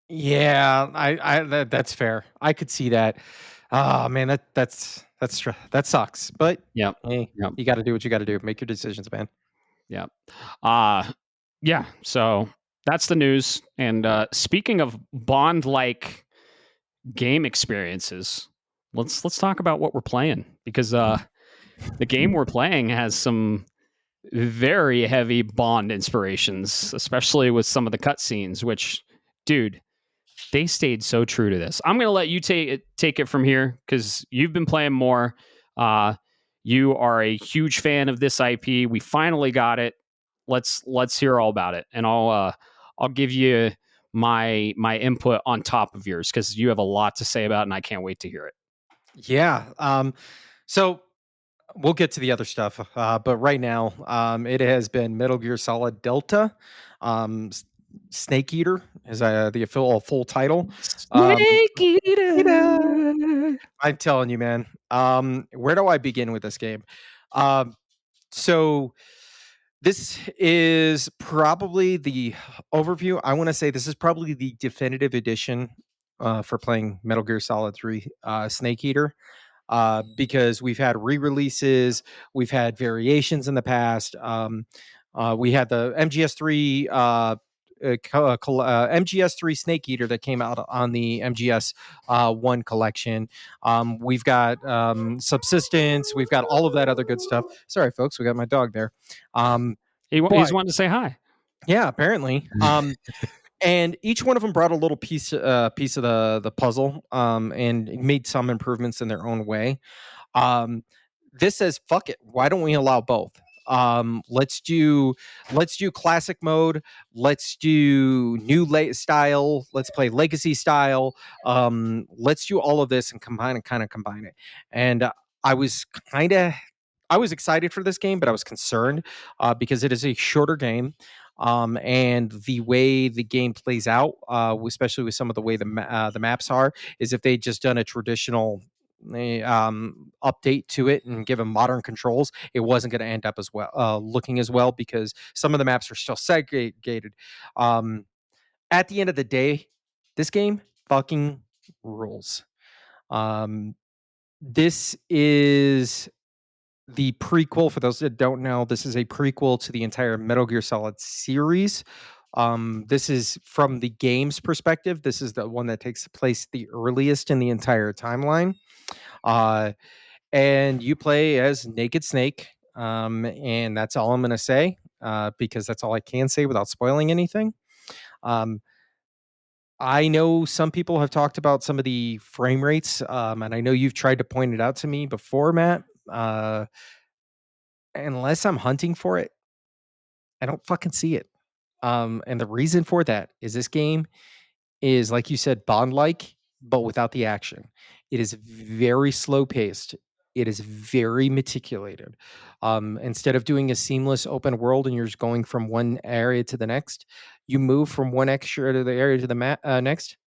Yeah, that's fair. I could see that. Oh man, that sucks. But Yep. hey, Yep. you got to do what you got to do. Make your decisions, man. Yep. Uh yeah. So that's the news. And speaking of Bond like game experiences, let's talk about what we're playing because the game we're playing has some very heavy Bond inspirations, especially with some of the cutscenes. Which, dude, they stayed so true to this. I'm gonna let you take it from here because you've been playing more. Uh, you are a huge fan of this IP. We finally got it. Let's hear all about it, and I'll give you my input on top of yours because you have a lot to say about it, and I can't wait to hear it. Yeah. So we'll get to the other stuff, but right now, it has been Metal Gear Solid Delta. Snake Eater is the full title. Um, Snake Eater. Eater. I'm telling you, man. Where do I begin with this game? Um, so this is probably the overview. I want to say this is probably the definitive edition for playing Metal Gear Solid 3 Snake Eater, because we've had re-releases, we've had variations in the past. We had the MGS3 MGS3 Snake Eater that came out on the MGS One collection. We've got Subsistence. We've got all of that other good stuff. Sorry, folks, we got my dog there. He's But wanting to say hi. yeah, apparently. And each one of them brought a little piece of the puzzle, and made some improvements in their own way. Um, this says, "Fuck it. Why don't we allow both? Let's do classic mode. Let's do new style. Let's play legacy style. Let's do all of this and combine it." And I was kind of I was excited for this game, but I was concerned because it is a shorter game. And the way the game plays out, especially with some of the way the maps are, is if they just done a traditional update to it and give them modern controls, it wasn't going to end up as well, looking as well, because some of the maps are still segregated. Um, at the end of the day, this game fucking rules. Um, this is the prequel. For those that don't know, this is a prequel to the entire Metal Gear Solid series. This is from the game's perspective. This is the one that takes place the earliest in the entire timeline. Uh, and you play as Naked Snake. And that's all I'm going to say, because that's all I can say without spoiling anything. Um, I know some people have talked about some of the frame rates, and I know you've tried to point it out to me before, Matt. Unless I'm hunting for it, I don't fucking see it. And the reason for that is this game is, like you said, Bond-like, but without the action. It is very slow paced. It is very meticulated. Instead of doing a seamless open world and you're just going from one area to the next, you move from one extra to the area to the next.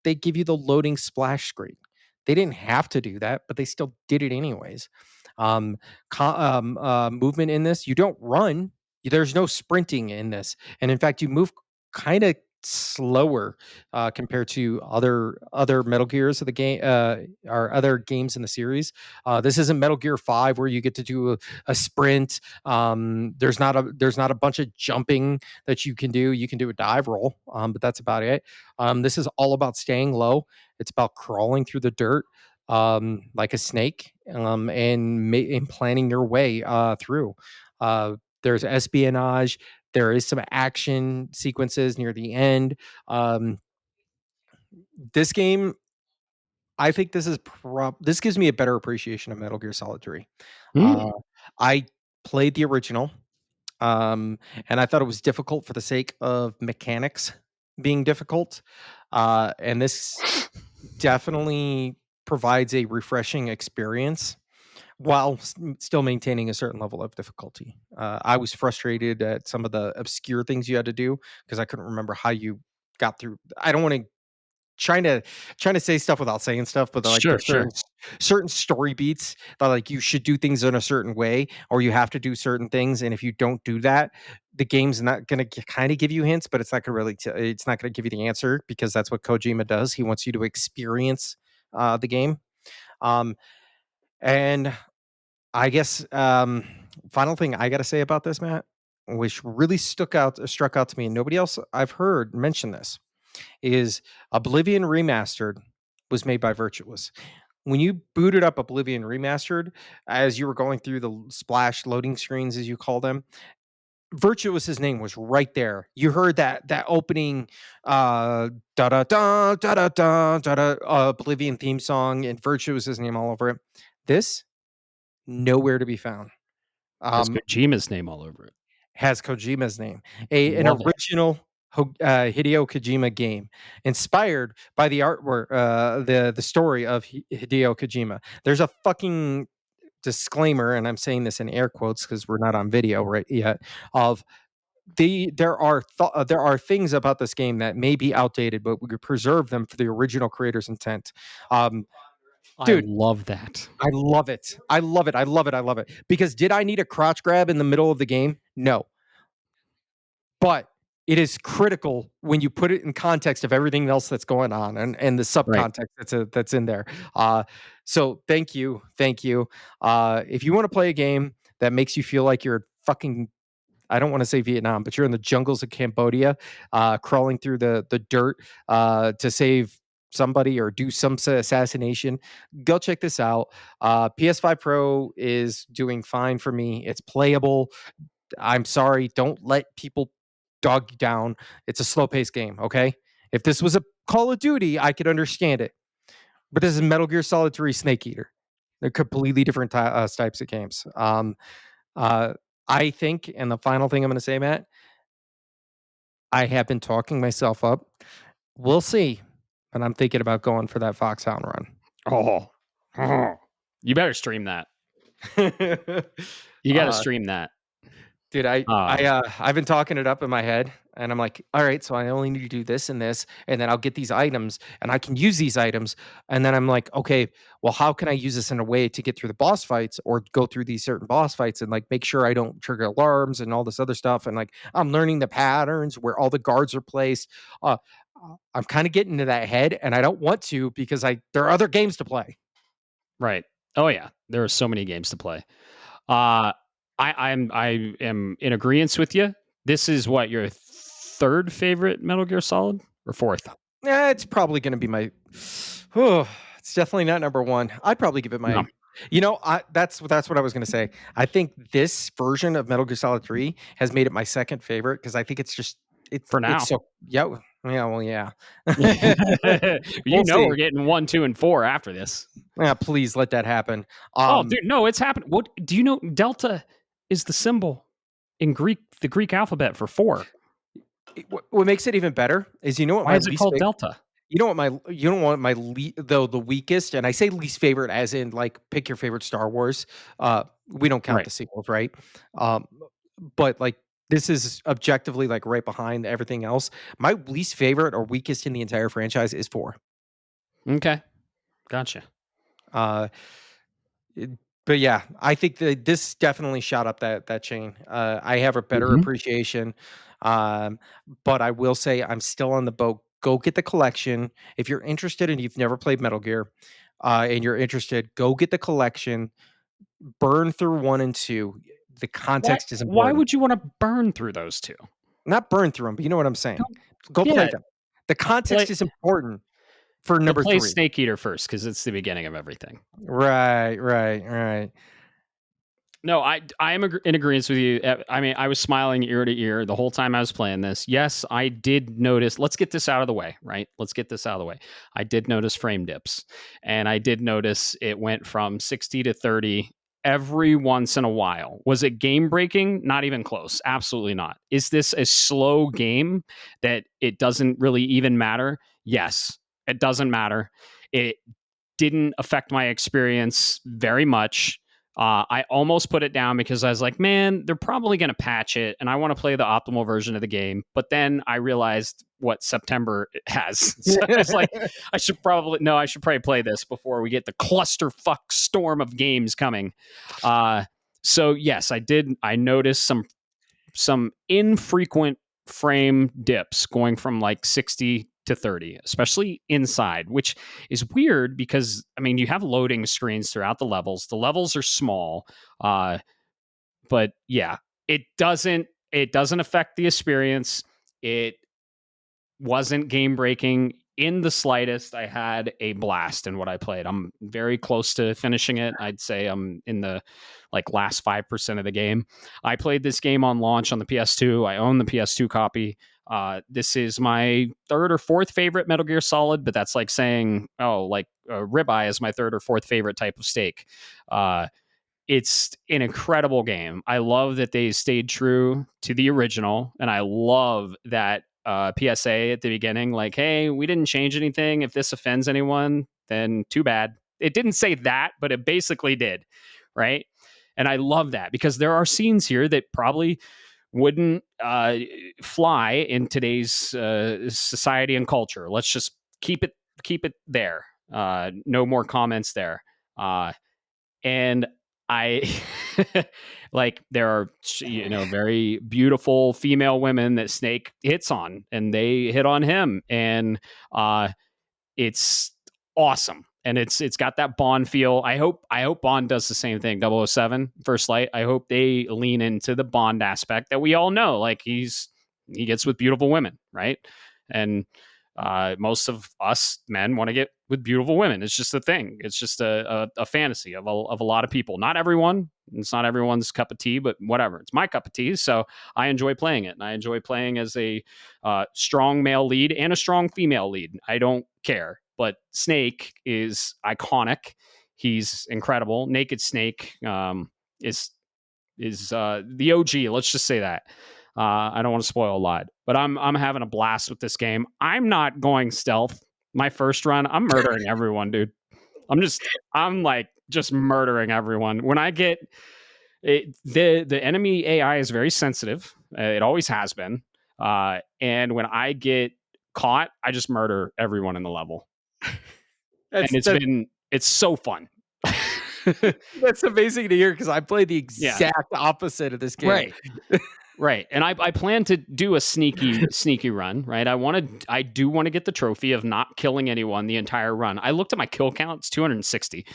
They give you the loading splash screen. They didn't have to do that, but they still did it anyways. Um, movement in this, you don't run. There's no sprinting in this, and in fact, you move kind of slower compared to other Metal Gears of the game, or other games in the series. This isn't Metal Gear 5 where you get to do a sprint. There's not a bunch of jumping that you can do. You can do a dive roll, but that's about it. This is all about staying low. It's about crawling through the dirt, like a snake, and planning your way through. There's espionage. There is some action sequences near the end. Um, this game, I think this gives me a better appreciation of Metal Gear Solid 3. Uh, Mm. I played the original, and I thought it was difficult for the sake of mechanics being difficult. And this definitely provides a refreshing experience while still maintaining a certain level of difficulty. I was frustrated at some of the obscure things you had to do because I couldn't remember how you got through. I don't want to trying to say stuff without saying stuff, but like Sure, there's certain sure. certain story beats that like you should do things in a certain way, or you have to do certain things, and if you don't do that, the game's not going to kind of give you hints, but it's not going to it's not going to give you the answer, because that's what Kojima does. He wants you to experience the game. Um, and I guess final thing I got to say about this, Matt, which really struck out to me, and nobody else I've heard mention this, is Oblivion Remastered was made by Virtuous. When you booted up Oblivion Remastered, as you were going through the splash loading screens, as you call them, Virtuous's name was right there. You heard that opening da da da da da da da Oblivion theme song, and Virtuous's name all over it. This nowhere to be found. Has Um, Kojima's name all over it. has Kojima's name. An Love it. original Hideo Kojima game, inspired by the artwork, the story of Hideo Kojima. There's a fucking disclaimer, and I'm saying this in air quotes because we're not on video right yet. Of there are things about this game that may be outdated, but we could preserve them for the original creator's intent. Um, I dude, love that. I love it. I love it. I love it. I love it. Because did I need a crotch grab in the middle of the game? No. But it is critical when you put it in context of everything else that's going on and the Right. subcontext that's in there. So thank you. If you want to play a game that makes you feel like you're fucking, I don't want to say Vietnam, but you're in the jungles of Cambodia, crawling through the dirt to save somebody or do some assassination, go check this out. PS5 Pro is doing fine for me. It's playable. I'm sorry. Don't let people dog you down. It's a slow paced game. Okay. If this was a Call of Duty, I could understand it. But this is Metal Gear Solid 3 Snake Eater. They're completely different types of games. Uh, I think, and the final thing I'm going to say, Matt, I have been talking myself up. We'll see. But I'm thinking about going for that Foxhound Oh, oh. You better stream that. run. You got to uh, stream that. Dude, Um, I've been talking it up in my head, and I'm like, all right, so I only need to do this and this, and then I'll get these items, and I can use these items, and then I'm like, okay, well, how can I use this in a way to get through the boss fights or go through these certain boss fights and like make sure I don't trigger alarms and all this other stuff, and like I'm learning the patterns where all the guards are placed. I'm kind of getting into that head, and I don't want to because I there are other games to play. right. Oh yeah, there are so many games to play. Uh, I am in agreement with you. This is what your third favorite Metal Gear Solid or fourth? Yeah, it's probably gonna be my oh, it's definitely not number 1. I'd probably give it No, my that's what I was gonna say. I think this version of Metal Gear Solid 3 has made it my second favorite because I think it's just for it's now. so yeah, well, yeah. You We'll know see. we're getting 1, 2, and 4 after this. Yeah, please let that happen. Oh, dude, no, it's happened. What do you know? Delta is the symbol in the Greek alphabet for 4. What makes it even better is Why is it called Delta? you know what my though the weakest, and I say least favorite as in like pick your favorite Star Wars. We don't count Right. the sequels, right? Um, but like this is objectively like right behind everything else. My least favorite or weakest in the entire franchise is 4. Okay. Gotcha. Uh, it- but yeah, I think that this definitely shot up that chain. I have a better Mhm. appreciation, um, but I will say I'm still on the boat. Go get the collection if you're interested and you've never played Metal Gear, and you're interested. Go get the collection. Burn through 1 and 2. The context is Why important. would you wanna burn through those 2? Not burn through them, but you know what I'm saying. Don't Go play Yeah, them. The but context is important for but number play 3. Snake Eater first because it's the beginning of everything. Right. No, I am in agreement with you. I mean, I was smiling ear to ear the whole time I was playing this. Yes, I did notice. Let's get this out of the way, right? Let's get this out of the way. I did notice frame dips, and I did notice it went from 60 to 30 every once in a while. Was it game breaking? Not even close. Absolutely not. Is this a slow game that it doesn't really even matter? Yes, it doesn't matter. It didn't affect my experience very much. I almost put it down because I was like, man, they're probably going to patch it and I want to play the optimal version of the game. But then I realized what September has. So I was like, I should probably play this before we get the clusterfuck storm of games coming. So yes, I did. I noticed some infrequent frame dips going from like 60 to 30, especially inside, which is weird because I mean, you have loading screens throughout the levels. The levels are small. But yeah, it doesn't affect the experience. It wasn't game breaking in the slightest. I had a blast in what I played. I'm very close to finishing it. I'd say I'm in the like last 5% of the game. I played this game on launch on the PS2. I own the PS2 copy. This is my third or fourth favorite Metal Gear Solid, but that's like saying, oh, like ribeye is my third or fourth favorite type of steak. It's an incredible game. I love that they stayed true to the original, and I love that PSA at the beginning, like, "Hey, we didn't change anything. If this offends anyone, then too bad." It didn't say that, but it basically did, right? And I love that because there are scenes here that probably wouldn't fly in today's society and culture. Let's just keep it there. No more comments there. And I like there are very beautiful female women that Snake hits on, and they hit on him, and it's awesome. And it's got that Bond feel. I hope Bond does the same thing. 007 First Light. I hope they lean into the Bond aspect that we all know. Like he gets with beautiful women, right? And most of us men want to get with beautiful women. It's just a thing. It's just a fantasy of a lot of people. Not everyone. It's not everyone's cup of tea, but whatever. It's my cup of tea. So I enjoy playing it, and I enjoy playing as a strong male lead and a strong female lead. I don't care. But Snake is iconic. He's incredible. Naked Snake is the OG. Let's just say that. I don't want to spoil a lot, but I'm having a blast with this game. I'm not going stealth. My first run, I'm murdering everyone, dude. I'm like just murdering everyone. When I get the enemy AI is very sensitive. It always has been. And when I get caught, I just murder everyone in the level, and That's that it's so fun. that's amazing to hear because I play the Yeah, exact opposite of this game. right. Right. And I plan to do a sneaky run, right? I do want to get the trophy of not killing anyone the entire run. I looked at my kill count, it's 260.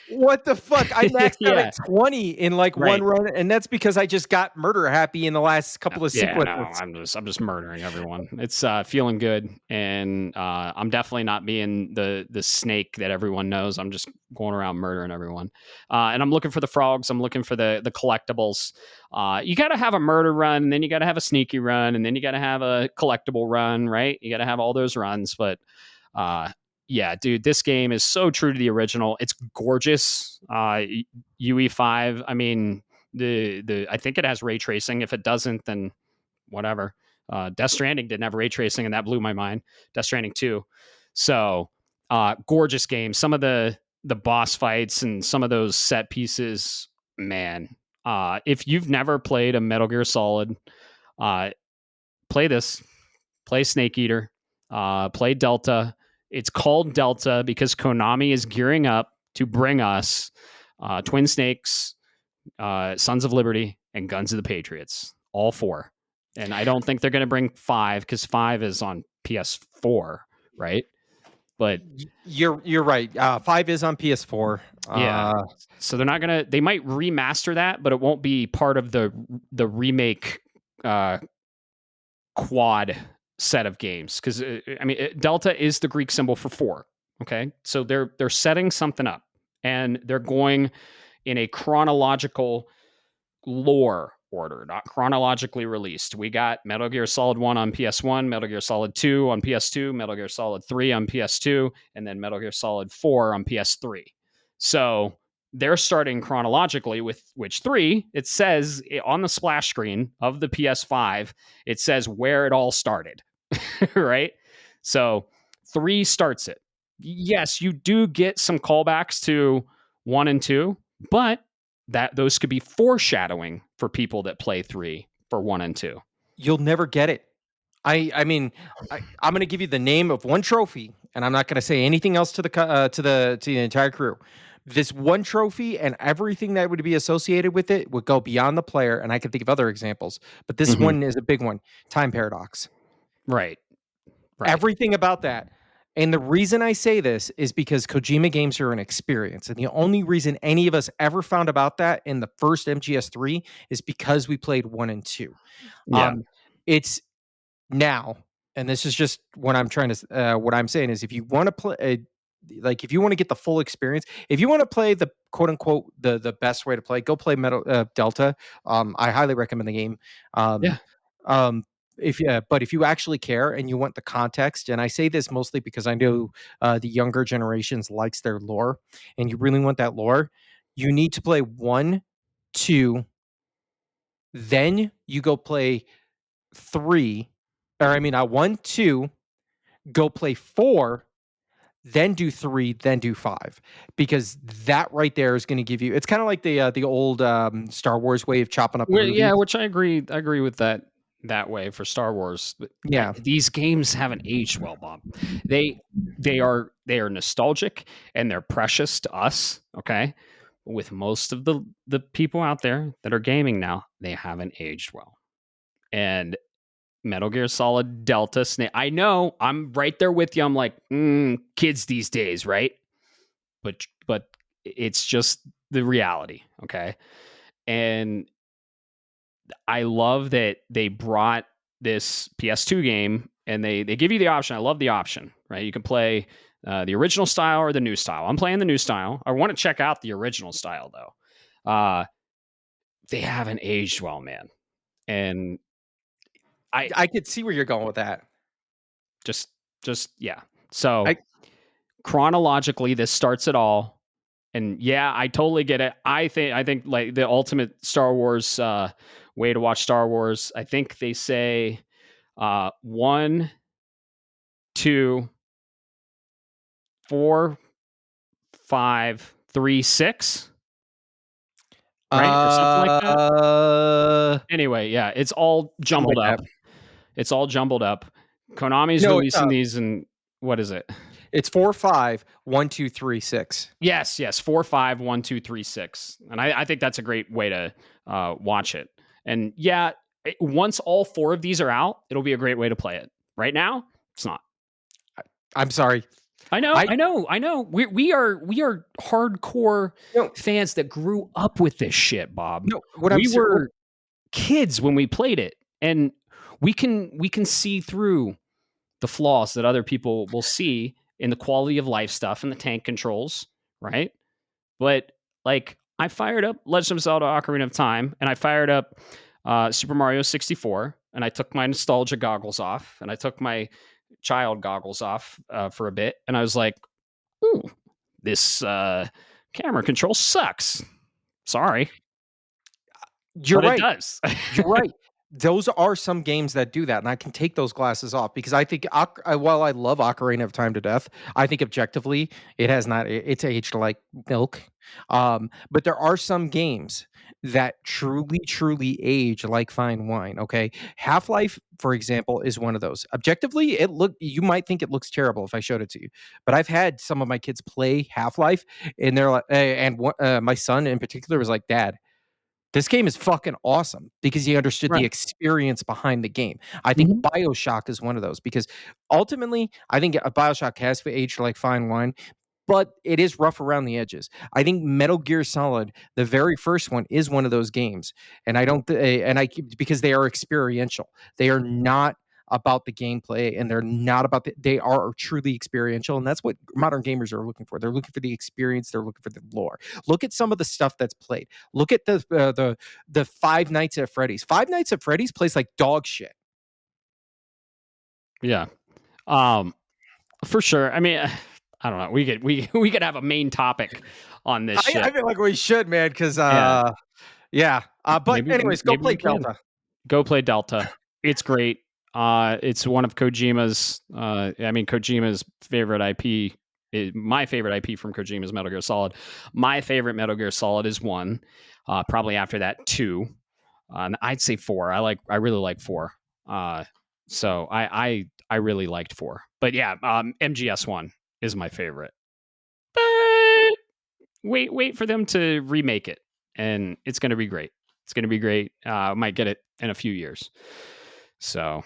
What the fuck? I maxed out Yeah. at 20 in like one Right. run, and that's because I just got murder happy in the last couple of Yeah, no, sequences. I'm just murdering everyone. It's feeling good, and I'm definitely not being the snake that everyone knows. I'm just going around murdering everyone, and I'm looking for the frogs. I'm looking for the collectibles. You got to have a murder run, and then you got to have a sneaky run, and then you got to have a collectible run, right? You got to have all those runs, but yeah, dude, this game is so true to the original. It's gorgeous. UE5. I mean, the I think it has ray tracing. If it doesn't, then whatever. Death Stranding didn't have ray tracing, and that blew my mind. Death Stranding 2. So gorgeous game. Some of the boss fights and some of those set pieces, man. If you've never played a Metal Gear Solid, uh, play this. Play Snake Eater. Play Delta. It's called Delta because Konami is gearing up to bring us Twin Snakes, Sons of Liberty, and Guns of the Patriots. All four. And I don't think they're going to bring 5 because 5 is on PS4, right? But You're right. 5 is on PS4. yeah, so they're not gonna. They might remaster that, but it won't be part of the remake quad set of games. Because I mean, Delta is the Greek symbol for 4. Okay, so they're setting something up, and they're going in a chronological lore order, not chronologically released. We got Metal Gear Solid 1 on PS1, Metal Gear Solid 2 on PS2, Metal Gear Solid 3 on PS2, and then Metal Gear Solid 4 on PS3. So they're starting chronologically with which 3, it says on the splash screen of the PS5, it says where it all started, right? So 3 starts it. Yes, you do get some callbacks to 1 and 2, but that those could be foreshadowing for people that play 3 for 1 and 2. You'll never get it. I mean, I'm going to give you the name of one trophy, and I'm not going to say anything else to the entire crew. This one trophy and everything that would be associated with it would go beyond the player, and I can think of other examples, but this Mhm. one is a big one. Time paradox. Right. Right. Everything about that. And the reason I say this is because Kojima games are an experience. And the only reason any of us ever found about that in the first MGS3 is because we played 1 and 2. Yeah. It's now, and this is just what I'm trying to what I'm saying is if you want to play like if you want to get the full experience, if you want to play the quote unquote the best way to play, go play Metal Delta. I highly recommend the game. Um, Yeah. um, but if you actually care and you want the context, and I say this mostly because I know the younger generations likes their lore, and you really want that lore, you need to play 1, 2, then you go play 3, or I mean, 1, 2, go play 4, then do 3, then do 5, because that right there is going to give you. It's kind of like the old Star Wars way of chopping up the Well, yeah, movies. which I agree with that way for Star Wars. But Yeah, these games haven't aged well, Bob. They they are nostalgic and they're precious to us, okay? with most of the people out there that are gaming now, they haven't aged well. And Metal Gear Solid Delta Snake. I know I'm right there with you. I'm like, kids these days, right? But it's just the reality, okay? And I love that they brought this PS2 game and they give you the option. I love the option, right? You can play the original style or the new style. I'm playing the new style. I want to check out the original style though. They haven't aged well, man. And I I could see where you're going with that. just yeah. So I chronologically, this starts it all. And yeah, I totally get it. I think like the ultimate Star Wars way to watch Star Wars. I think they say 1, 2, 4, 5, 3, 6, right? Or something like that. Anyway, yeah, it's all something jumbled like up. that. It's all jumbled up. Konami's No, it's releasing these and what is it? it's 4, 5, 1, 2, 3, 6. Yes, 4, 5, 1, 2, 3, 6. And I think that's a great way to watch it. And yeah, once all 4 of these are out, it'll be a great way to play it. Right now, it's not. I'm sorry. I know, I I know, I know. We are hardcore no, fans that grew up with this shit, Bob. no, what I'm We ser what were kids when we played it, and we can see through the flaws that other people will see in the quality of life stuff and the tank controls, right? But like I fired up Legend of Zelda Ocarina of Time and I fired up Super Mario 64 and I took my nostalgia goggles off and I took my child goggles off for a bit and I was like, ooh, this camera control sucks. Sorry, you're but it right. does. You're right. Those are some games that do that, and I can take those glasses off because I think while I love Ocarina of Time to death, I think objectively it has not it's aged like milk. But there are some games that truly, truly age like fine wine, okay? Half-Life, for example, is one of those. Objectively, you might think it looks terrible if I showed it to you, but I've had some of my kids play Half-Life, and they're like my son in particular was like, "Dad, this game is fucking awesome," because he understood the Right. experience behind the game. I think Mhm. BioShock is one of those because ultimately, I think a BioShock has aged like fine wine, but it is rough around the edges. I think Metal Gear Solid, the very first one, is one of those games, and I don't, and I keep because they are experiential. They are not about the gameplay, and they're not about they are truly experiential, and that's what modern gamers are looking for. They're looking for the experience. They're looking for the lore. Look at some of the stuff that's played. Look at the Five Nights at Freddy's. Five Nights at Freddy's plays like dog shit. Yeah. Um, for sure. I mean, I don't know. We could have a main topic on this I shit. feel like we should, man, because Yeah. yeah. But anyways, go Maybe play we can. Delta. Go play Delta. It's great. It's one of Kojima's. I mean, Kojima's favorite IP. My favorite IP from Kojima is Metal Gear Solid. My favorite Metal Gear Solid is 1. Probably after that 2. And I'd say 4. I really like 4. So I really liked 4. But yeah, MGS 1 is my favorite. But wait for them to remake it, and it's going to be great. It's going to be great. Might get it in a few years. So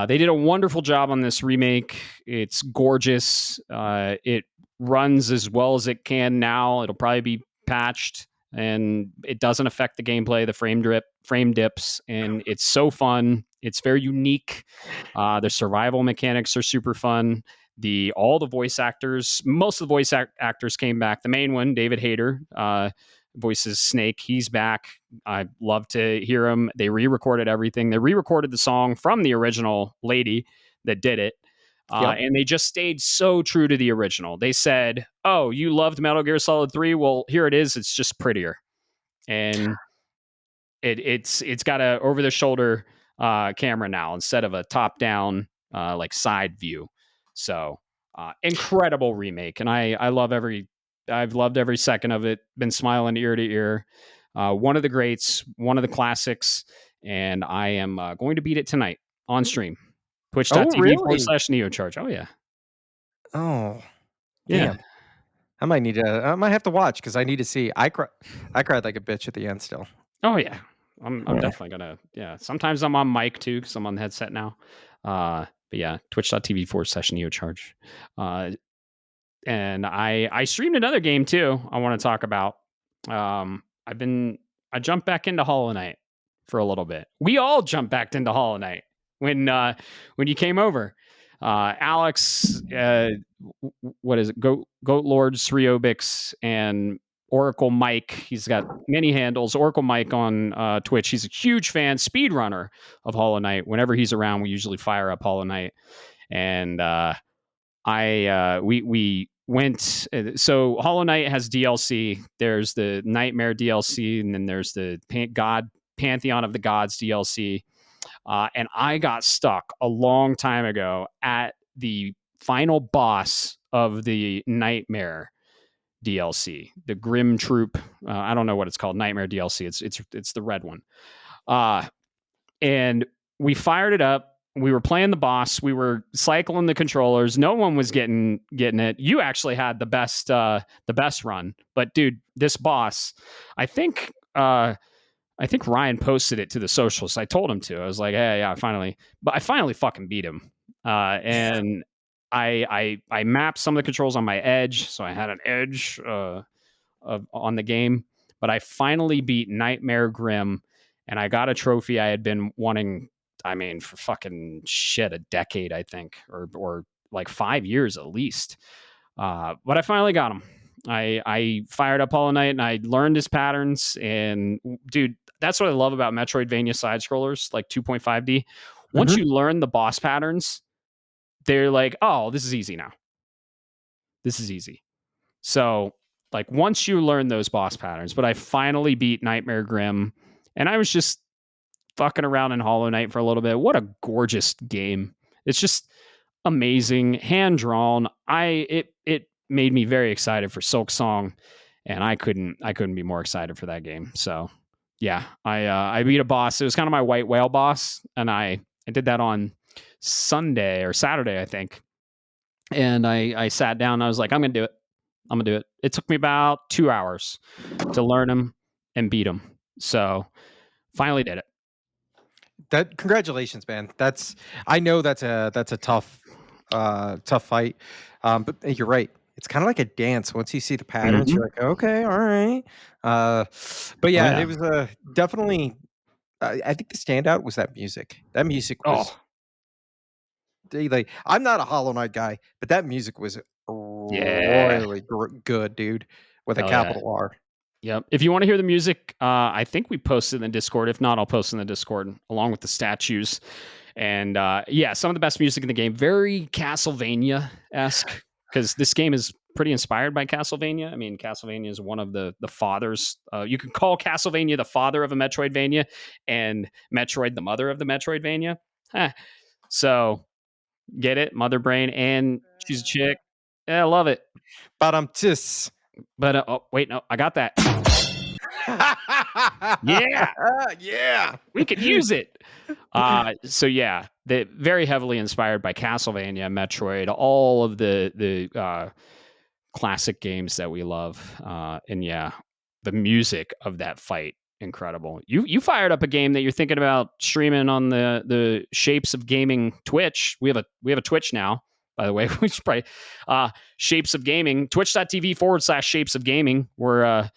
they did a wonderful job on this remake. It's gorgeous. It runs as well as it can now. It'll probably be patched, and it doesn't affect the gameplay, the frame dips, and it's so fun. It's very unique. The survival mechanics are super fun. All the voice actors, most of the voice actors came back. The main one, David Hayter, voices Snake. He's back. I love to hear him. They re-recorded everything. They re-recorded the song from the original lady that did it. Yep. And they just stayed so true to the original. They said, "Oh, you loved Metal Gear Solid 3? Well, here it is. It's just prettier." And it's got a over the shoulder camera now instead of a top down like side view. So incredible remake, and I've loved every second of it. Been smiling ear to ear. One of the greats, one of the classics, and I am going to beat it tonight on stream. Oh, Twitch.tv forward really? slash neocharge. Oh yeah, Oh, yeah. damn. I might have to watch because I need to see. I cried like a bitch at the end still. Oh yeah, I'm Yeah. definitely gonna. Yeah, sometimes I'm on mic too because I'm on the headset now. But yeah, twitch.tv/neocharge. Uh, and I streamed another game too. I want to talk about. I've been I jumped back into Hollow Knight for a little bit. We all jumped back into Hollow Knight when you came over. Alex, what is it? Goat Lord Sriobix and Oracle Mike. He's got many handles. Oracle Mike on Twitch. He's a huge fan, speedrunner of Hollow Knight. Whenever he's around, we usually fire up Hollow Knight. And we went. So Hollow Knight has DLC. There's the Nightmare DLC, and then there's the Pantheon of the Gods DLC. And I got stuck a long time ago at the final boss of the Nightmare DLC, the Grim Troop. I don't know what it's called. Nightmare DLC. It's the red one. And we fired it up. We were playing the boss. We were cycling the controllers. No one was getting it. You actually had the best run. But dude, this boss, I think Ryan posted it to the socials. I told him to. I was like, hey, yeah, I finally fucking beat him. And I mapped some of the controls on my edge, so I had an edge on the game. But I finally beat Nightmare Grim, and I got a trophy I had been wanting. I mean, for fucking shit, a decade, I think, or like 5 years at least. But I finally got him. I fired up Hollow Knight and I learned his patterns. And dude, that's what I love about Metroidvania side scrollers like 2.5D. Once Mhm. you learn the boss patterns, they're like, oh, this is easy now. This is easy. So, like, once you learn those boss patterns, but I finally beat Nightmare Grim, and I was just fucking around in Hollow Knight for a little bit. What a gorgeous game! It's just amazing, hand drawn. It made me very excited for Silk Song, and I couldn't be more excited for that game. So, yeah, I beat a boss. It was kind of my white whale boss, and I did that on Sunday or Saturday, I think. And I sat down and I was like, I'm gonna do it. I'm gonna do it. It took me about 2 hours to learn him and beat him. So finally did it. That congratulations, man. I know that's a tough fight. But you're right. It's kind of like a dance. Once you see the patterns, Mm-hmm. you're like, okay, all right. Uh, but Oh yeah, yeah. it was definitely. I think the standout was that music. That music was Oh like. I'm not a Hollow Knight guy, but that music was yeah. royally good, dude, with a Hell yeah. capital R. Yep. If you want to hear the music, I think we posted in the Discord. If not, I'll post in the Discord along with the statues. And yeah, some of the best music in the game. Very Castlevania esque because this game is pretty inspired by Castlevania. I mean, Castlevania is one of the fathers. You could call Castlevania the father of a Metroidvania, and Metroid the mother of the Metroidvania. Huh. So get it, Mother Brain, and she's a chick. Yeah, I love it. But I'm just. But oh wait, no, I got that. Yeah, Yeah. we could use it. So yeah, the very heavily inspired by Castlevania, Metroid, all of the classic games that we love. And yeah, the music of that fight, incredible. You fired up a game that you're thinking about streaming on the Shapes of Gaming Twitch. We have a Twitch now, by the way, which probably Shapes of Gaming, twitch.tv/Shapes of Gaming. We're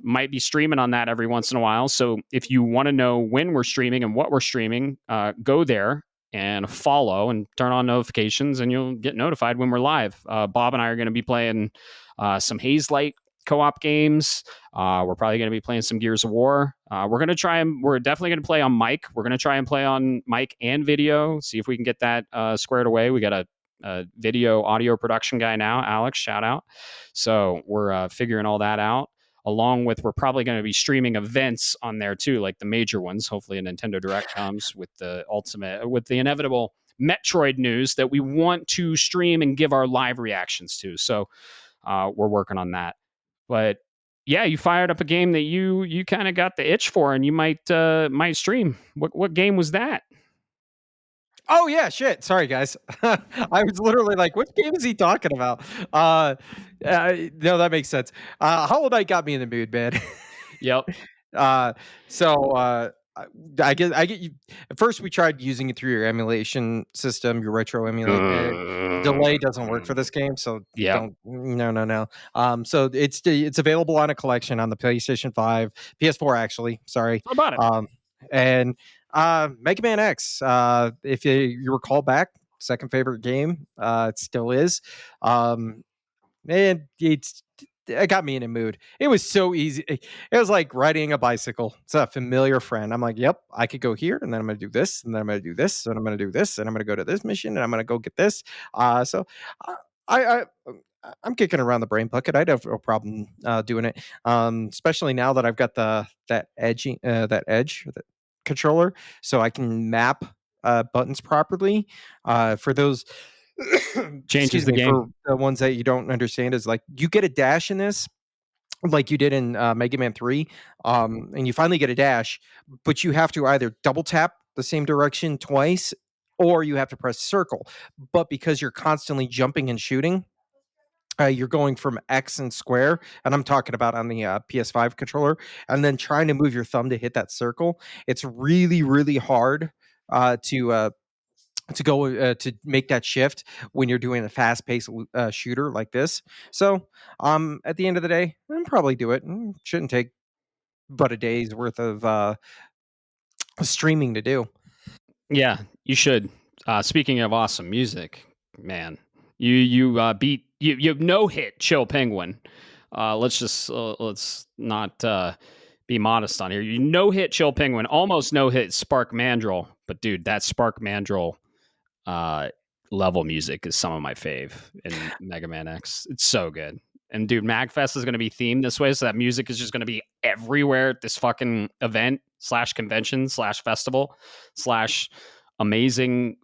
might be streaming on that every once in a while. So if you want to know when we're streaming and what we're streaming, go there and follow and turn on notifications, and you'll get notified when we're live. Bob and I are going to be playing some Haze Light co-op games. We're probably going to be playing some Gears of War. We're definitely going to play on mic. We're going to try and play on mic and video, see if we can get that squared away. We got a video audio production guy now, Alex, shout out. So we're figuring all that out. Along with, we're probably going to be streaming events on there too, like the major ones. Hopefully a Nintendo Direct comes with the inevitable Metroid news that we want to stream and give our live reactions to. So we're working on that. But yeah, you fired up a game that you kind of got the itch for, and you might stream. What game was that? Oh, yeah, shit, sorry, guys. I was literally like, "What game is he talking about?" Uh, no, that makes sense. Hollow Knight got me in the mood, man. Yep. Uh, so, I I get you at first, we tried using it through your emulation system, your retro emulate, delay doesn't work for this game, so Yep. don't no, no, no. So it's available on a collection on the PlayStation 5, PS4 actually, sorry, How about it? um, and, Mega Man X, if you recall back, second favorite game, it still is, um, and it got me in a mood. It was so easy. It was like riding a bicycle. It's a familiar friend. I'm like, yep, I could go here, and then I'm gonna do this, and then I'm gonna do this, and I'm gonna do this, and I'm gonna go to this mission, and I'm gonna go get this. So uh, I'm kicking around the brain bucket. I'd have no problem doing it, especially now that I've got that edge that controller, so I can map buttons properly. For those Changes excuse the me, for game. the ones that you don't understand is like you get a dash in this like you did in Mega Man 3, and you finally get a dash, but you have to either double tap the same direction twice or you have to press circle. But because you're constantly jumping and shooting, you're going from X and square, and I'm talking about on the PS5 controller, and then trying to move your thumb to hit that circle. It's really, really hard to go to make that shift when you're doing a fast-paced shooter like this. So, at the end of the day, I'll probably do it. Shouldn't take but a day's worth of streaming to do. Yeah, you should. Speaking of awesome music, man, you beat you no hit Chill Penguin. Let's not be modest on here. You no hit Chill Penguin, almost no hit Spark Mandrill, but dude, that Spark Mandrill uh, level music is some of my fave in Mega Man X. It's so good. And dude, Magfest is going to be themed this way, so that music is just going to be everywhere at this fucking event slash convention slash festival slash amazing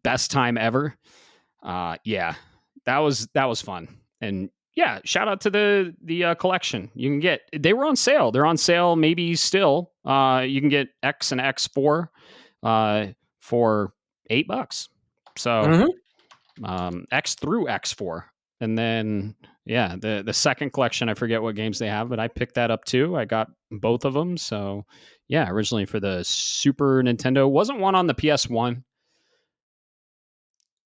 best time ever. Yeah, that was fun. And yeah, shout out to the collection. You can get they were on sale. They're on sale maybe still. You can get X and X4 for $8. So Mhm. X through X4. And then yeah, the second collection, I forget what games they have, but I picked that up too. I got both of them. So yeah, originally for the Super Nintendo. Wasn't one on the PS1.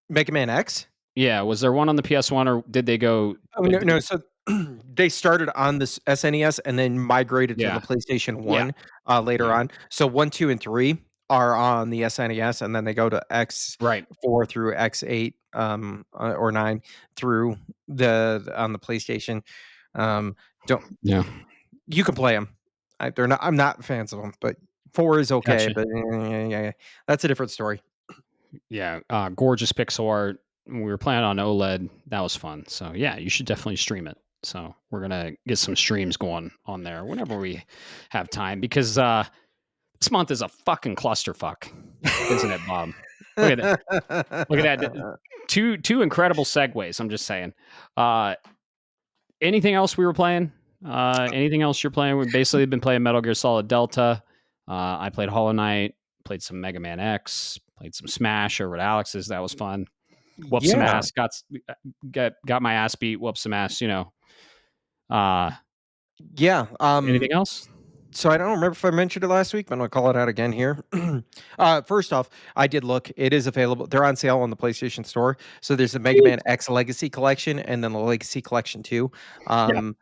Mega Man X? Yeah, was there one on the PS1 or did they go Oh, no, no, so they started on this SNES and then migrated to the yeah. PlayStation Yeah. 1, later Yeah. on. So 1, 2, and 3 are on the SNES, and then they go to Right. X4 through X8, or 9 through on the PlayStation. Don't Yeah. you can play 'em. I'm not fans of them, but 4 is okay, Gotcha. but yeah, that's a different story. Yeah. Gorgeous pixel art. We were playing on OLED. That was fun. So yeah, you should definitely stream it. So we're gonna get some streams going on there whenever we have time because this month is a fucking clusterfuck, isn't it, Bob? Look at that. Look at that. Two incredible segues. I'm just saying. Uh, anything else we were playing? Anything else you're playing? We've basically been playing Metal Gear Solid Delta. I played Hollow Knight, played some Mega Man X, played some Smash over at Alex's. That was fun. Whooped some Yeah, ass. Got my ass beat. Whooped some ass. Uh, yeah, anything else? so I don't remember if I mentioned it last week, but I'm gonna call it out again here. First off, I did look. It is available. They're on sale on the PlayStation Store. So there's the Mega Man Sweet. X Legacy Collection and then the Legacy Collection 2. Yeah. Um,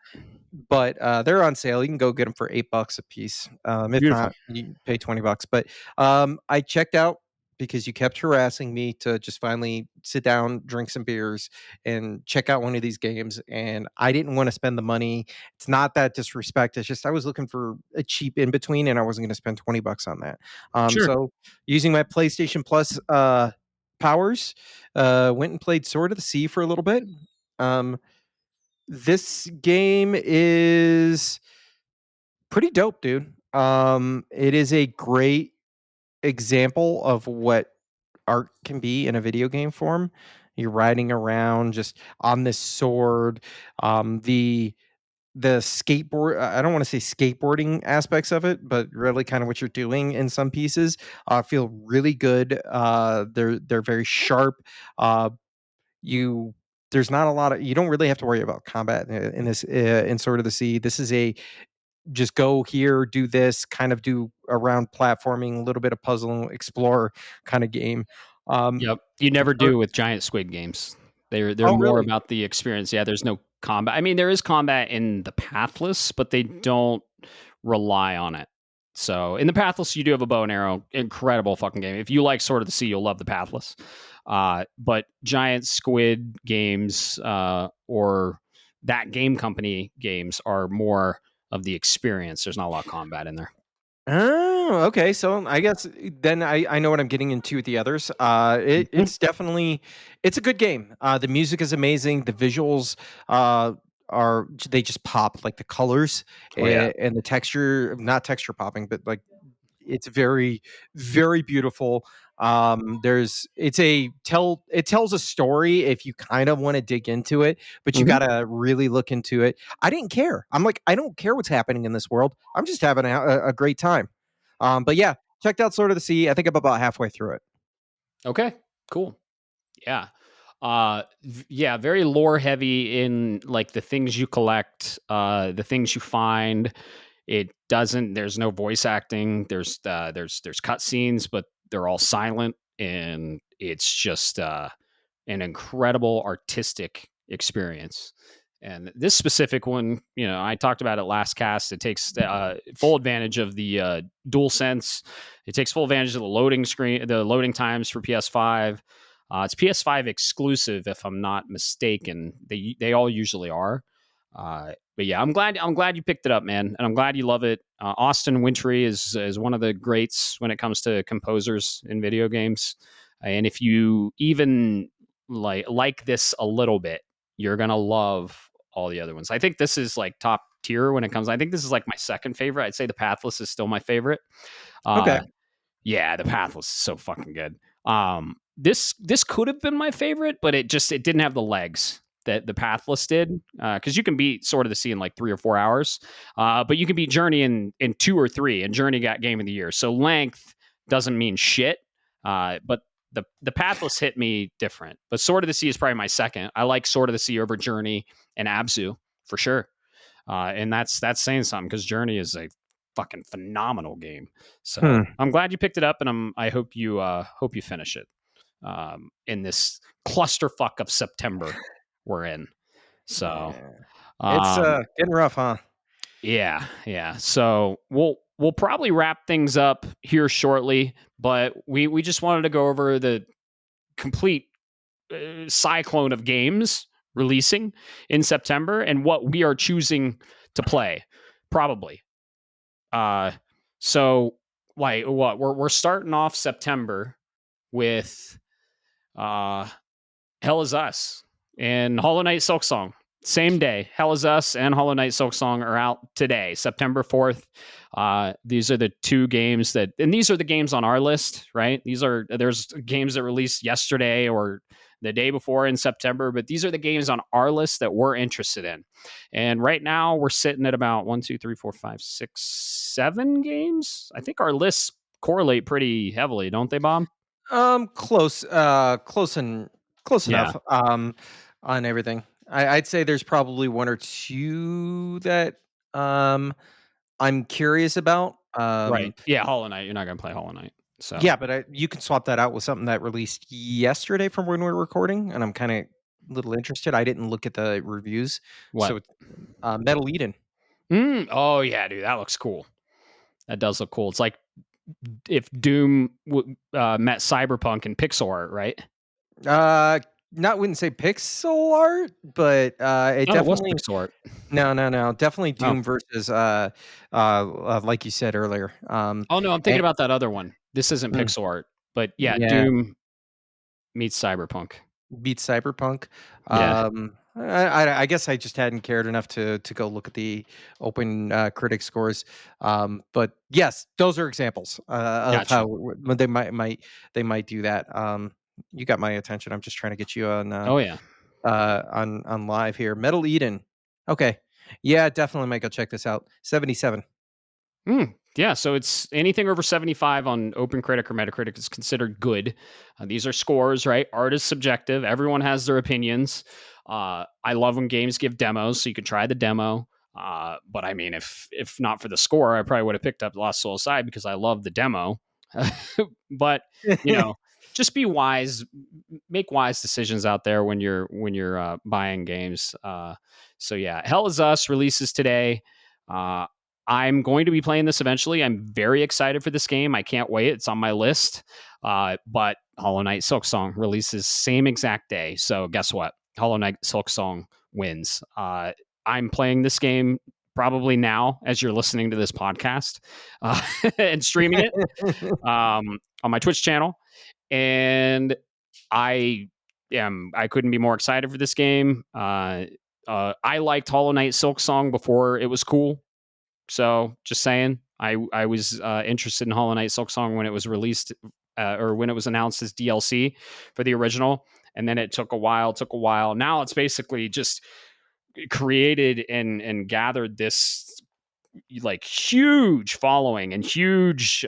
but they're on sale. You can go get them for $8 a piece. If Beautiful. not, you pay $20. But I checked out because you kept harassing me to just finally sit down, drink some beers, and check out one of these games. And I didn't want to spend the money. It's not that disrespect. It's just I was looking for a cheap in between, and I wasn't going to spend $20 on that. Sure. So using my PlayStation Plus powers, went and played Sword of the Sea for a little bit. Um, this game is pretty dope, dude. It is a great example of what art can be in a video game form. You're riding around just on this sword. The the skateboard I don't wanna say skateboarding aspects of it, but really kinda what you're doing in some pieces, feel really good. They're very sharp. Uh, you there's not a lot of you don't really have to worry about combat in this, in Sword of the Sea. This is a just go here, do this, kind of do around platforming, a little bit of puzzle, explore kinda game. Um, Yep. You never for do with giant squid games. They're Oh, more really? about the experience. Yeah, there's no combat. I mean, there is combat in the Pathless, but they don't rely on it. So in the Pathless, you do have a bow and arrow. Incredible fucking game. If you like Sword of the Sea, you'll love the Pathless. But giant squid games or that game company games are more of the experience. There's not a lot of combat in there. Oh, okay. So I guess then I know what I'm getting into with the others. Mhm. It's definitely it's a good game. The music is amazing. The visuals uh, they just pop like the colors Oh yeah. and the texture, not texture popping, but like it's very very beautiful. There's it's a tell it tells a story if you kind of want to dig into it, but you Mhm. got to really look into it. I didn't care. I'm like, I don't care what's happening in this world. I'm just having a great time. But yeah, checked out Sword of the Sea. I think I'm about halfway through it. Okay. Cool. Yeah. Yeah, very lore heavy in like the things you collect, the things you find. It doesn't there's no voice acting. There's cutscenes, but they're all silent and it's just an incredible artistic experience. And this specific one, I talked about it last cast. It takes full advantage of the dual sense. It takes full advantage of the loading times for PS5. It's PS5 exclusive, if I'm not mistaken. They all usually are. But yeah, I'm glad you picked it up, man, and I'm glad you love it. Austin Wintry is one of the greats when it comes to composers in video games. And if you even like this a little bit, you're gonna love all the other ones. I think this is like top tier when it comes. I think this is like my second favorite. I'd say the Pathless is still my favorite. Okay. Uh, yeah, the Pathless is so fucking good. This could have been my favorite, but it didn't have the legs that the Pathless did. Because you can beat Sword of the Sea in like 3 or 4 hours, but you can beat Journey in 2 or 3, and Journey got Game of the Year. So length doesn't mean shit. But the Pathless hit me different. But Sword of the Sea is probably my second. I like Sword of the Sea over Journey and Abzu for sure. And that's saying something because Journey is a fucking phenomenal game. So Hmm. I'm glad you picked it up, and I hope you finish it in this clusterfuck of September we're in. So Yeah. It's um, getting rough, huh? yeah, yeah. So we'll probably wrap things up here shortly, but we just wanted to go over the complete cyclone of games releasing in September and what we are choosing to play. Probably. Uh, so like what we're starting off September with uh Hell is Us and Hollow Knight Silksong. Same day, Hell is Us and Hollow Knight Silksong are out today, September 4th. These are the two games and these are the games on our list, right? There's games that released yesterday or the day before in September, but these are the games on our list that we're interested in. And right now we're sitting at about 1, 2, 3, 4, 5, 6, 7 games. I think our lists correlate pretty heavily, don't they, Bob? Close, close Yeah, enough, on everything. I'd say there's probably 1 or 2 that, um, I'm curious about. right. Yeah, Hollow Knight. You're not gonna play Hollow Knight. So Yeah, but you can swap that out with something that released yesterday from when we're recording, and I'm kinda a little interested. I didn't look at the reviews, what? so it's, Metal Eden. Oh yeah, dude, that looks cool. That does look cool. It's like if Doom met Cyberpunk in pixel art, right? Uh, not wouldn't say pixel art, but, it Oh, it was definitely pixel art. no, no, no, definitely Oh, Doom versus, like you said earlier, oh no, I'm thinking and about that other one. This isn't mm, pixel art, but yeah, yeah, Doom meets Cyberpunk. beats Cyberpunk. Yeah, I guess I just hadn't cared enough to go look at the open, critic scores, but yes, those are examples, of gotcha. how they might do that. You got my attention. I'm just trying to get you Oh yeah, on live here. Metal Eden. Okay. Yeah, definitely might go check this out. 77. Yeah, so it's anything over 75 on OpenCritic or Metacritic is considered good. These are scores, right? Art is subjective. Everyone has their opinions. I love when games give demos, so you can try the demo. But I mean, if not for the score, I probably would have picked up Lost Soul Aside because I love the demo. But you know, just be wise, make wise decisions out there when you're buying games. So yeah, Hell is Us releases today. Uh, I'm going to be playing this eventually. I'm very excited for this game. I can't wait. It's on my list. But Hollow Knight Silksong releases same exact day. So guess what? Hollow Knight Silksong wins. I'm playing this game probably now as you're listening to this podcast and streaming it on my Twitch channel. And I couldn't be more excited for this game. I liked Hollow Knight Silksong before it was cool. So just saying, I was interested in Hollow Knight Silksong when it was released or when it was announced as DLC for the original, and then it took a while. Now it's basically just created and gathered this like huge following and huge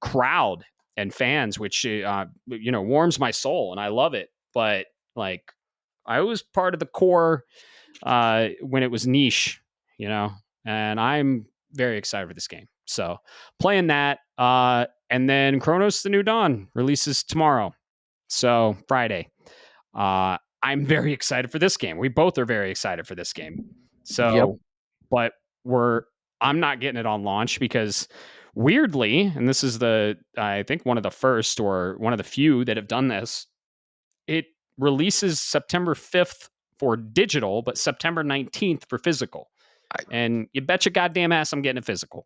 crowd and fans, which warms my soul, and I love it. But like, I was part of the core when it was niche, you know, and I'm very excited for this game. So playing that, and then Chronos: The New Dawn releases tomorrow, so Friday. I'm very excited for this game. We both are very excited for this game. Yep. So, but I'm not getting it on launch because weirdly, and this is I think one of the first or one of the few that have done this, it releases September 5th for digital, but September 19th for physical. I And you bet your goddamn ass I'm getting a physical.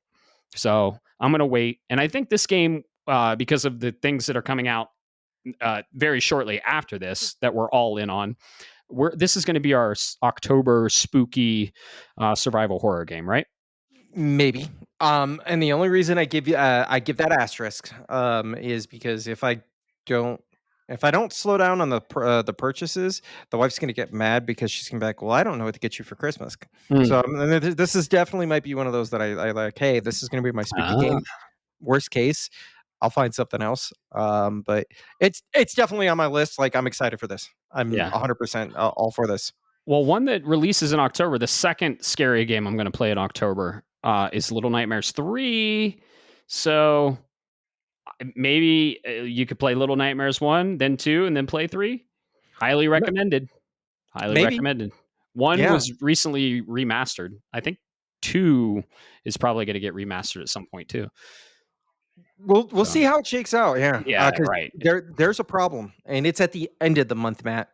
So I'm going to wait. And I think this game, because of the things that are coming out very shortly after this that we're all in on, this is going to be our October spooky survival horror game, right? Maybe. And the only reason I give that asterisk is because if I don't slow down on the purchases, the wife's gonna get mad because she's gonna be like, "Well, I don't know what to get you for Christmas." Mm. So this is definitely might be one of those that I like. Hey, this is gonna be my spooky Ah, game. Worst case, I'll find something else. But it's definitely on my list. Like I'm excited for this. I'm yeah. 100% all for this. Well, one that releases in October, the second scary game I'm going to play in October is Little Nightmares 3. So maybe you could play Little Nightmares 1, then 2, and then play 3. Highly recommended. Highly Maybe. recommended. 1 Yeah. was recently remastered. I think 2 is probably going to get remastered at some point too. We'll So, see how it shakes out, yeah, yeah, because right. there's a problem, and it's at the end of the month, Matt.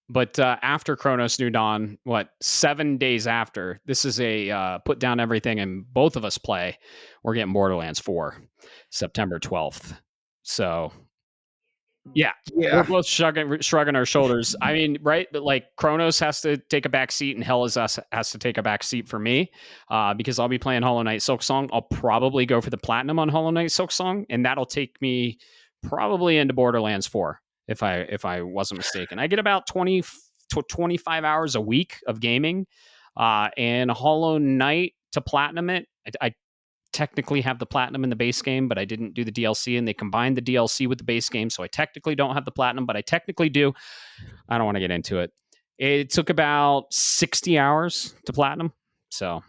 But after Chronos New Dawn, 7 days after, this is a put down everything and both of us play. We're getting Borderlands 4, September 12th. So yeah, we're Yeah. both shrugging our shoulders. I mean, right? But like Kronos has to take a back seat, and Hell is Us has to take a back seat for me, because I'll be playing Hollow Knight Silksong. I'll probably go for the platinum on Hollow Knight Silksong, and that'll take me probably into Borderlands 4 if I wasn't mistaken. I get about 20 to 25 hours a week of gaming, and Hollow Knight to platinum it. I technically have the platinum in the base game, but I didn't do the DLC, and they combined the DLC with the base game, so I technically don't have the platinum, but I technically do. I don't want to get into it. It took about 60 hours to platinum. So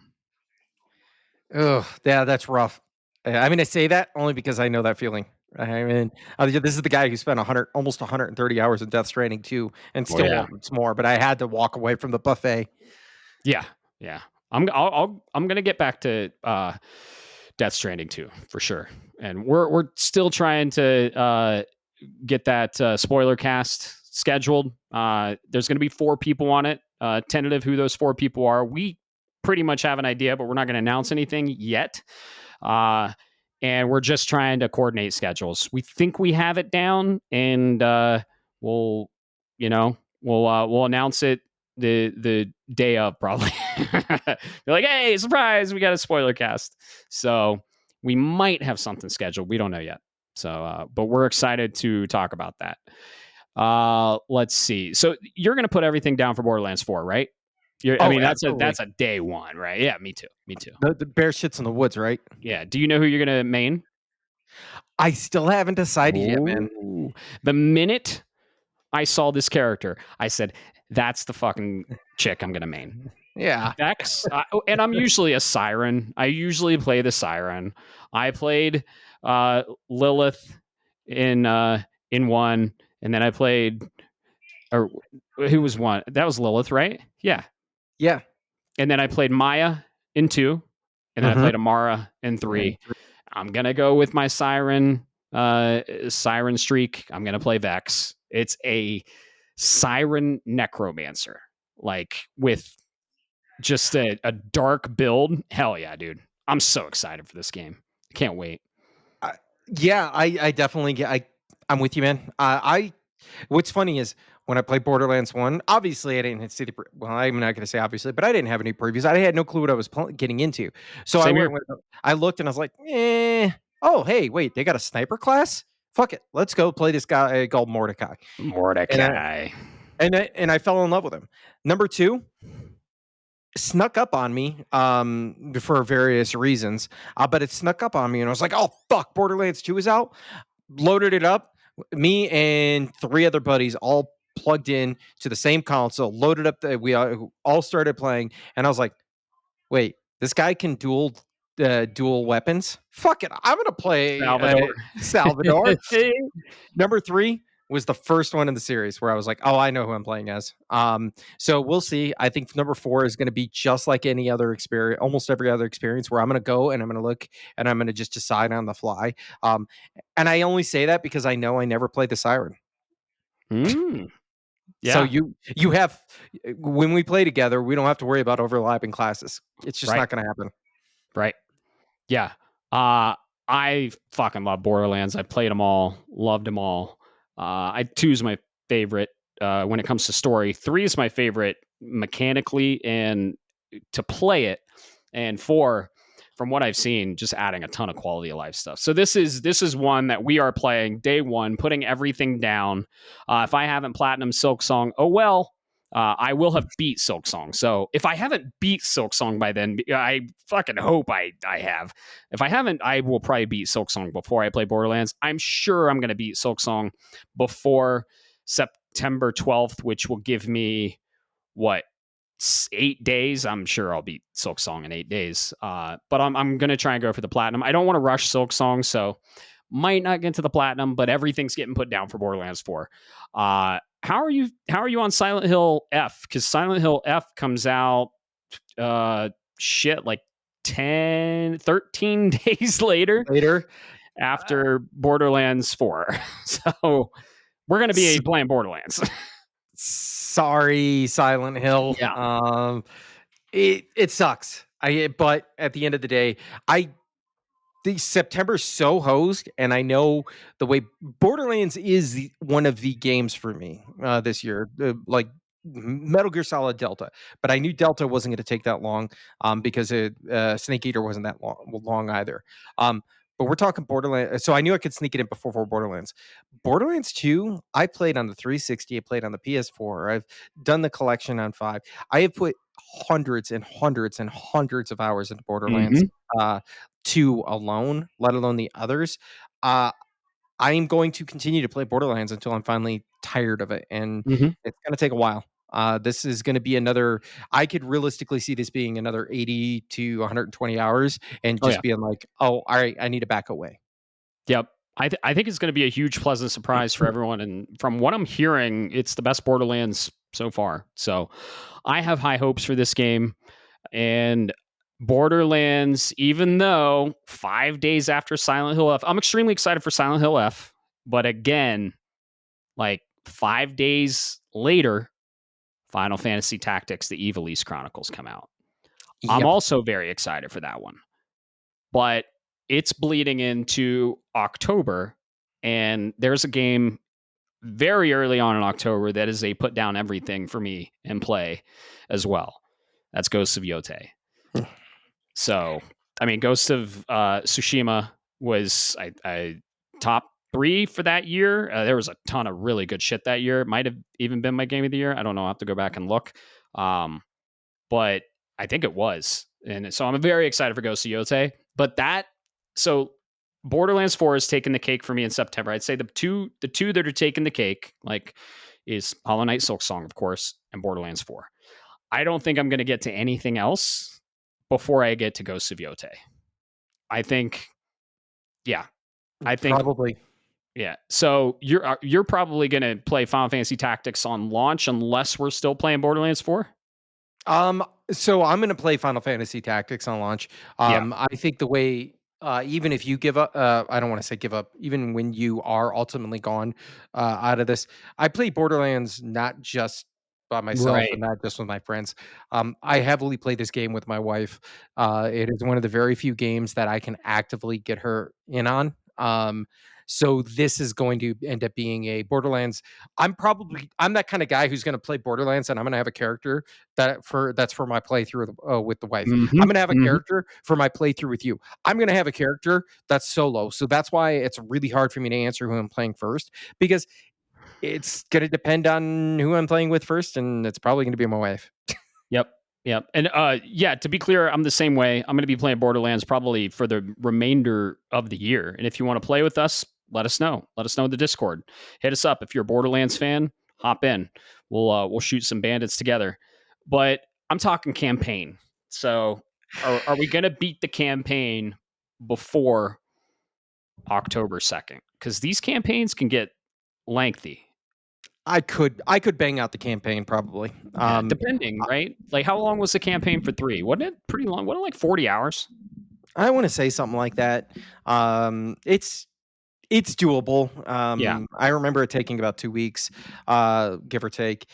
Ugh, yeah, that's rough. I mean, I say that only because I know that feeling. I mean, this is the guy who spent 100 almost 130 hours in Death Stranding 2 and oh still yeah. wants more, but I had to walk away from the buffet. Yeah. Yeah. I'm gonna get back to Death Stranding 2 for sure. And we're still trying to get that spoiler cast scheduled. There's going to be 4 people on it. Tentative who those 4 people are. We pretty much have an idea, but we're not going to announce anything yet. And we're just trying to coordinate schedules. We think we have it down, and we'll, we'll announce it the day of probably. They're like, hey, surprise, we got a spoiler cast. So we might have something scheduled. We don't know yet. So, but we're excited to talk about that. Let's see. So you're going to put everything down for Borderlands 4, right? I Oh, mean, absolutely. that's a day one, right? Yeah, me too. Me too. The bear shits in the woods, right? Yeah. Do you know who you're gonna main? I still haven't decided yet, man. Oh, the minute I saw this character, I said, "That's the fucking chick I'm gonna main." Yeah. Vex, and I'm usually a Siren. I usually play the Siren. I played Lilith in one, and then I played or who was one? That was Lilith, right? Yeah. Yeah. And then I played Maya in two, and then I Mhm. played Amara in And three. I'm gonna go with my Siren streak. I'm gonna play Vex. It's a Siren Necromancer, like with just a dark build. Hell yeah, dude. I'm so excited for this game. I can't wait. I yeah, I definitely get I'm with you, man. I what's funny is when I played Borderlands 1, obviously I didn't see the well, I'm not gonna say obviously, but I didn't have any previews. I had no clue what I was getting into. So I Same went here. with I looked and I was like, oh, hey, wait, they got a sniper class? Fuck it. Let's go play this guy called Mordecai." And I Mordecai. and I fell in love with him. Number 2 snuck up on me for various reasons, but it snuck up on me and I was like, "Oh fuck, Borderlands 2 is out." Loaded it up. Me and 3 other buddies all plugged in to the same console, loaded up we all started playing, and I was like, "Wait, this guy can dual weapons? Fuck it, I'm gonna play Salvador. Salvador." Number 3 was the first one in the series where I was like, "Oh, I know who I'm playing as." So we'll see. I think number 4 is gonna be just like any other experience, almost every other experience, where I'm gonna go and I'm gonna look and I'm gonna just decide on the fly. And I only say that because I know I never played the Siren. Mm, So yeah. you have when we play together, we don't have to worry about overlapping classes. It's just Right. not gonna happen. Right. Yeah. I fucking love Borderlands. I played them all, loved them all. I two is my favorite when it comes to story. Three is my favorite mechanically and to play it, and four, from what I've seen, just adding a ton of quality of life stuff. So this is one that we are playing day one, putting everything down. If I haven't platinum Silk Song, oh well. I will have beat Silk Song. So if I haven't beat Silk Song by then, I fucking hope I have. If I haven't, I will probably beat Silk Song before I play Borderlands. I'm sure I'm going to beat Silk Song before September 12th, which will give me what 8 days. I'm sure I'll beat Silk Song in 8 days. But I'm gonna try and go for the platinum. I don't want to rush Silk Song, so might not get to the platinum, but everything's getting put down for Borderlands 4. How are you? How are you on Silent Hill F? Because Silent Hill F comes out like 10, 13 days later Later, uh, after Borderlands 4. So we're gonna s be playing Borderlands. sorry, Silent Hill. Yeah. It sucks. But at the end of the day, I the September's so hosed, and I know the way Borderlands is one of the games for me this year. Like Metal Gear Solid Delta, but I knew Delta wasn't going to take that long because Snake Eater wasn't that long either. Um, but we're talking Borderlands, so I knew I could sneak it in before Borderlands. Borderlands 2, I played on the 360, I played on the PS4, I've done the collection on 5. I have put hundreds and hundreds and hundreds of hours into Borderlands. Mm-hmm. Uh, 2 alone, let alone the others. Uh, I am going to continue to play Borderlands until I'm finally tired of it, and Mm-hmm. it's gonna take a while. This is gonna be another I could realistically see this being another 80 to 120 hours and Oh yeah. just being like, "Oh, alright, I need to back away." Yep. I think it's going to be a huge pleasant surprise for everyone. And from what I'm hearing, it's the best Borderlands so far. So I have high hopes for this game. And Borderlands, even though 5 days after Silent Hill F, I'm extremely excited for Silent Hill F. But again, like 5 days later, Final Fantasy Tactics, the Evilise Chronicles come out. I'm Yep. also very excited for that one. But it's bleeding into October, and there's a game very early on in October that is a put down everything for me and play as well. That's Ghosts of Yote. So, I mean, Ghost of Tsushima was I top three for that year. There was a ton of really good shit that year. It might have even been my game of the year. I don't know. I'll have to go back and look. Um, but I think it was. And so I'm very excited for Ghost of Yotei. But so Borderlands 4 is taking the cake for me in September. I'd say the two that are taking the cake, like, is Hollow Knight Silksong, of course, and Borderlands 4. I don't think I'm going to get to anything else before I get to Ghost of Yotei. I think, yeah, I think, Probably. yeah. So you're probably going to play Final Fantasy Tactics on launch unless we're still playing Borderlands 4. So I'm gonna play Final Fantasy Tactics on launch. Yeah. I think the way, even if you give up, I don't want to say give up. Even when you are ultimately gone out of this, I play Borderlands not just by myself Right. and not just with my friends. I heavily play this game with my wife. It is one of the very few games that I can actively get her in on. So this is going to end up being a Borderlands. I'm that kind of guy who's going to play Borderlands, and I'm going to have a character that's for my playthrough with the wife. Mm-hmm. I'm gonna have a Mm-hmm. character for my playthrough with you. I'm gonna have a character that's solo. So that's why it's really hard for me to answer who I'm playing first, because it's gonna depend on who I'm playing with first, and it's probably gonna be my wife. Yep. Yep. And yeah, to be clear, I'm the same way. I'm going to be playing Borderlands probably for the remainder of the year. And if you want to play with us, let us know. Let us know in the Discord. Hit us up if you're a Borderlands fan. Hop in. We'll shoot some bandits together. But I'm talking campaign. So are we going to beat the campaign before October 2nd? Because these campaigns can get lengthy. I could bang out the campaign probably. Yeah, depending, right? Like, how long was the campaign for 3? Wasn't it pretty long? Wasn't it like 40 hours? I want to say something like that. It's doable. Yeah. I remember it taking about 2 weeks, give or take.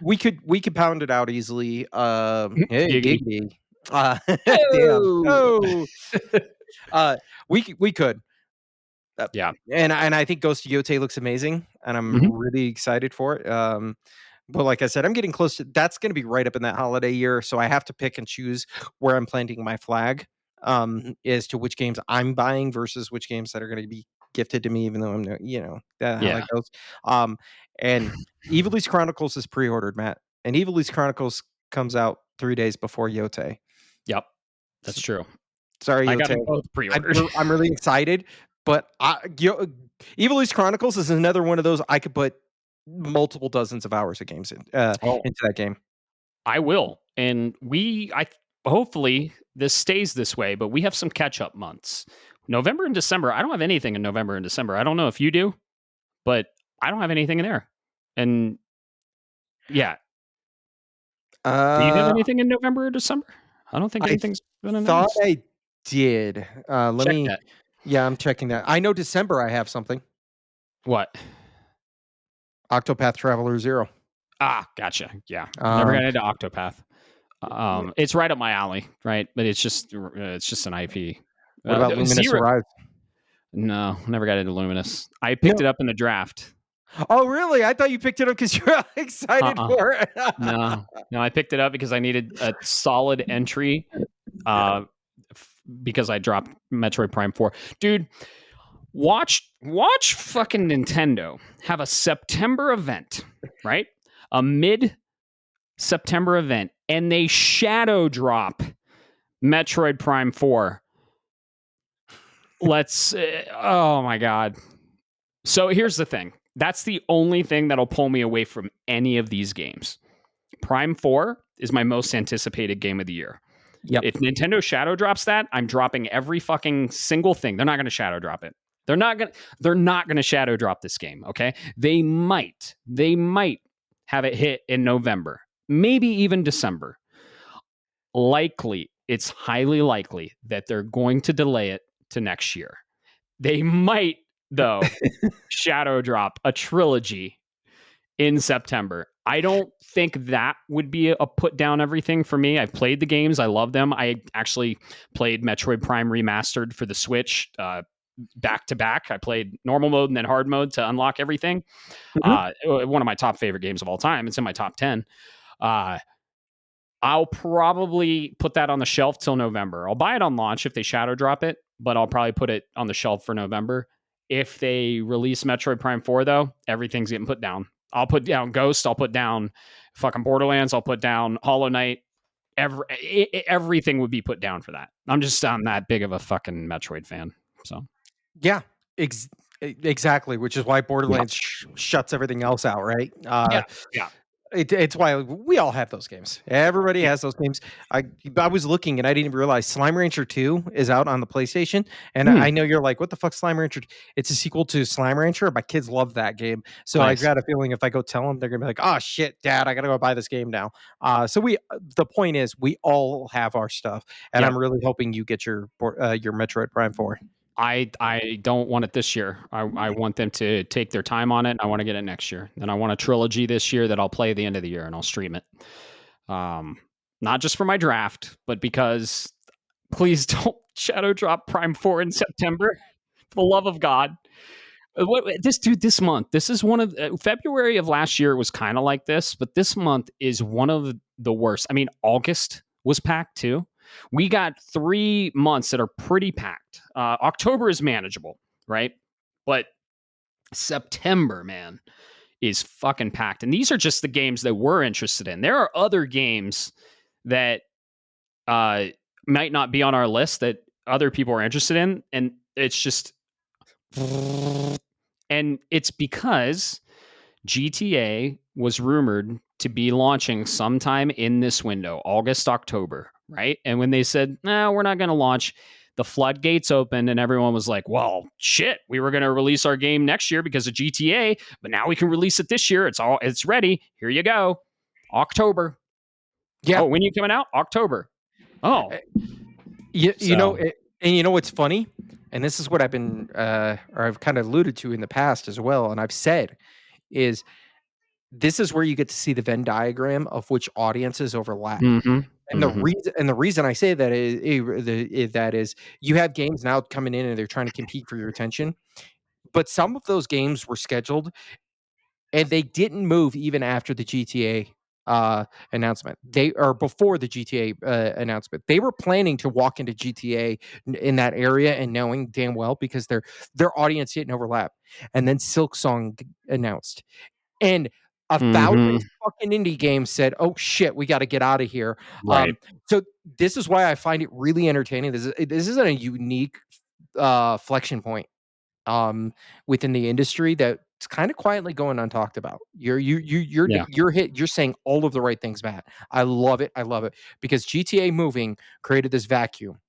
We could pound it out easily. Hey, Giggity. giggity. Damn. Oh. Oh, we could. Uh, Yeah. and I think Ghost of Yotei looks amazing, and I'm Mhm. really excited for it. But like I said, I'm getting close to that's going to be right up in that holiday year, so I have to pick and choose where I'm planting my flag, as to which games I'm buying versus which games that are going to be gifted to me, even though I'm no, how Yeah. that goes. Um, and Evil East Chronicles is pre-ordered, Matt, and Evil East Chronicles comes out 3 days before Yotei. Yep. That's true. Sorry, I got Yote. them both pre-ordered. I'm really excited, but Evil East Chronicles is another one of those I could put multiple dozens of hours of games Oh, into that game. I will. And I hopefully this stays this way, but we have some catch-up months. November and December, I don't have anything in November and December. I don't know if you do, but I don't have anything in there. And yeah, do you have Uh, anything in November or December? I don't think I anything's been thought announced. I did. Let Check me. that. Yeah, I'm checking that. I know December I have something. What? Octopath Traveler 0. Ah, gotcha. Yeah. Never Um, got into Octopath. It's right up my alley, right? But it's just an IP. what about Luminous Zero. Horizon? No, never got into Luminous. I picked No. it up in the draft. Oh, really? I thought you picked it up because you're excited Uh-uh. for it. No, I picked it up because I needed a solid entry. Uh, because I dropped Metroid Prime 4. Dude, watch fucking Nintendo have a September event, right? A mid September event, and they shadow drop Metroid Prime 4. Oh my God. So here's the thing. That's the only thing that'll pull me away from any of these games. Prime 4 is my most anticipated game of the year. Yep. If Nintendo shadow drops that, I'm dropping every fucking single thing. They're not going to shadow drop it. They're not going to shadow drop this game, okay? They might have it hit in November, maybe even December. It's highly likely that they're going to delay it to next year. They might, though, shadow drop a trilogy in September. I don't think that would be a put down everything for me. I've played the games. I love them. I actually played Metroid Prime Remastered for the Switch back to back. I played normal mode and then hard mode to unlock everything. Mhm. One of my top favorite games of all time. It's in my top 10. I'll probably put that on the shelf till November. I'll buy it on launch if they shadow drop it, but I'll probably put it on the shelf for November. If they release Metroid Prime 4, though, everything's getting put down. I'll put down Ghost. I'll put down fucking Borderlands. I'll put down Hollow Knight. everything would be put down for that. I'm that big of a fucking Metroid fan. So Yeah, exactly, which is why yeah, Borderlands shuts everything else out, right? yeah, yeah. It's why we all have those games. Everybody has those games. I I was looking and I didn't even realize Slime Rancher 2 is out on the PlayStation, and Mm, I know you're like, "What the fuck, Slime Rancher?" It's a sequel to Slime Rancher. My kids love that game, so I nice. got a feeling if I go tell them, they're gonna be like, "Oh shit, Dad, I gotta go buy this game now." So the point is, we all have our stuff, and Yep. I'm really hoping you get your Metroid Prime 4. I don't want it this year. I want them to take their time on it. I want to get it next year. And I want a trilogy this year that I'll play at the end of the year and I'll stream it. Um, not just for my draft, but because please don't shadow drop Prime 4 in September. For the love of God. This month, this is one of February of last year. It was kind of like this, but this month is one of the worst. I mean, August was packed too. We got 3 months that are pretty packed. October is manageable, right? But September, man, is fucking packed. And these are just the games that we're interested in. There are other games that uh, might not be on our list that other people are interested in, and it's just, and it's because GTA was rumored to be launching sometime in this window, August, October, right? And when they said, no, we're not going to launch, the floodgates opened and everyone was like, well, shit, we were going to release our game next year because of GTA, but now we can release it this year. It's ready. Here you go. October. Yeah, Oh, when are you coming out? October. Oh, you know, so. it, and you know what's funny, and this is what I've been, or I've kind of alluded to in the past as well, and I've said is this is where you get to see the Venn diagram of which audiences overlap. Mm-hmm. And Mm-hmm. the reason I say that is you have games now coming in and they're trying to compete for your attention, but some of those games were scheduled and they didn't move even after the GTA announcement. They or before the GTA announcement. They were planning to walk into GTA in that area and knowing damn well because their audience didn't overlap. And then Silk Song announced, and a Mm-hmm. thousand fucking indie games said, "Oh shit, we got to get out of here." Right. So this is why I find it really entertaining. This is a unique flexion point within the industry that's kind of quietly going untalked about. Yeah. You're saying all of the right things, Matt. I love it. I love it because GTA moving created this vacuum,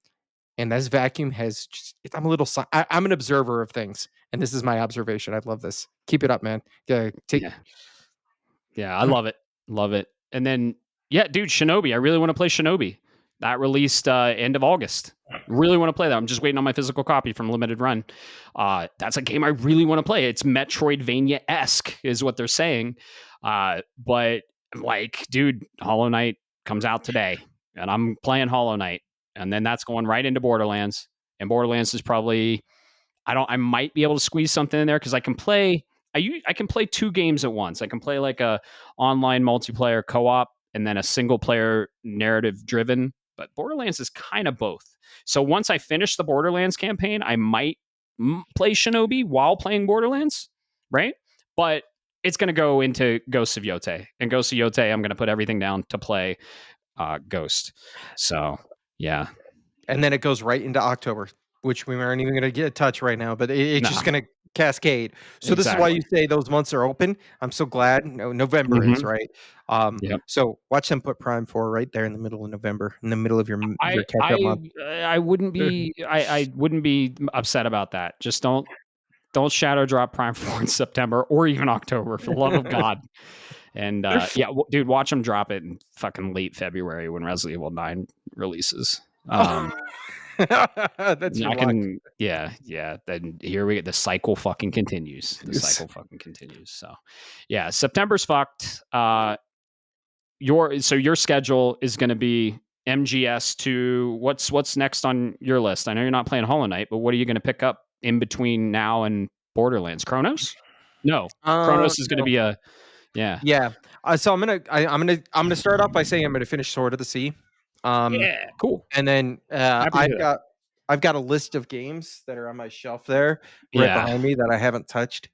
and this vacuum has just, I'm a little I'm an observer of things, and this is my observation. I love this. Keep it up, man. Take Yeah. Yeah, I love it. Love it. And then, yeah, dude, Shinobi. I really want to play Shinobi. That released end of August. Really want to play that. I'm just waiting on my physical copy from Limited Run. That's a game I really want to play. It's Metroidvania esque, is what they're saying. But like, dude, Hollow Knight comes out today, and I'm playing Hollow Knight, and then that's going right into Borderlands. And Borderlands is probably I might be able to squeeze something in there because I can play two games at once. I can play like a online multiplayer co-op and then a single player narrative driven. But Borderlands is kind of both. So once I finish the Borderlands campaign, I might play Shinobi while playing Borderlands, right? But it's going to go into Ghosts of Yote, and Ghosts of Yote, I'm going to put everything down to play Ghost. So yeah, and then it goes right into October, which we aren't even going to get a touch right now, but it's no, just going to cascade. So this is why you exactly. say those months are open. I'm so glad. No, November is Hmm. right. Yep. So watch them put Prime 4 right there in the middle of November, in the middle of your I catch up month. I I wouldn't be upset about that. Just don't shadow drop Prime 4 in September or even October for the love of God. And yeah, dude, watch them drop it in fucking late February when Resident Evil 9 releases. Oh, that's your I luck. can, yeah. Then here we get the cycle fucking continues. The Yes. cycle fucking continues. So, yeah, September's fucked. Your schedule is going to be MGS to what's next on your list? I know you're not playing Hollow Knight, but what are you going to pick up in between now and Borderlands? Chronos? No, Chronos is going to No. be a yeah. Yeah. So I'm gonna start off by saying I'm gonna finish Sword of the Sea. Um, Yeah, cool. And then, Happy to hear that. I've got a list of games that are on my shelf there, right Yeah. behind me that I haven't touched,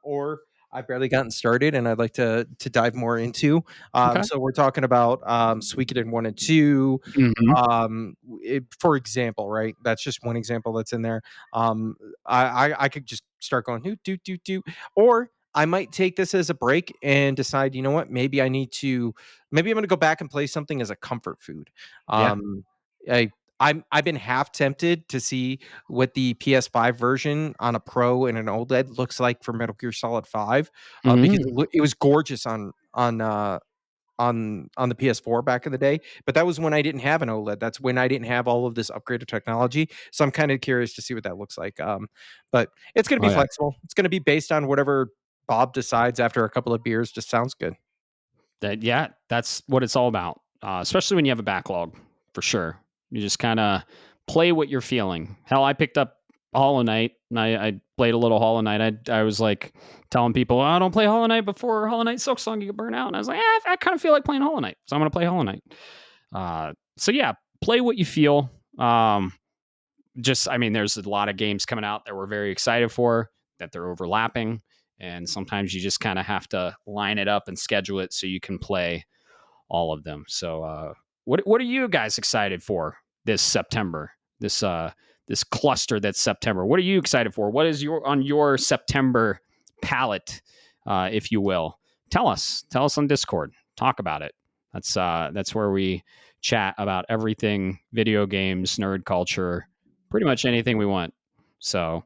or I've barely gotten started, and I'd like to dive more into. Okay. So we're talking about Suikoden 1 and 2. Hmm. For example, right? That's just one example that's in there. I could just start going do, or I might take this as a break and decide, you know what? Maybe I'm going to go back and play something as a comfort food. Yeah. Um, I I've been half tempted to see what the PS5 version on a Pro and an OLED looks like for Metal Gear Solid 5, because Mm. it was gorgeous on the PS4 back in the day, but that was when I didn't have an OLED. That's when I didn't have all of this upgraded technology. So I'm kind of curious to see what that looks like. But it's going to Oh be yeah. flexible. It's going to be based on whatever Bob decides after a couple of beers. Just sounds good. Yeah, that's what it's all about. Especially when you have a backlog, for sure. You just kind of play what you're feeling. Hell, I picked up Hollow Knight. And I played a little Hollow Knight. I was like telling people, oh, don't play Hollow Knight before Hollow Knight Silksong, you get burnt out. And I was like, I kind of feel like playing Hollow Knight, so I'm gonna play Hollow Knight. So yeah, play what you feel. I mean, there's a lot of games coming out that we're very excited for, that they're overlapping, and sometimes you just kind of have to line it up and schedule it so you can play all of them. So what are you guys excited for this September? This cluster that's September. What are you excited for? What is on your September palette, if you will? Tell us. Tell us on Discord. Talk about it. That's where we chat about everything video games, nerd culture, pretty much anything we want. So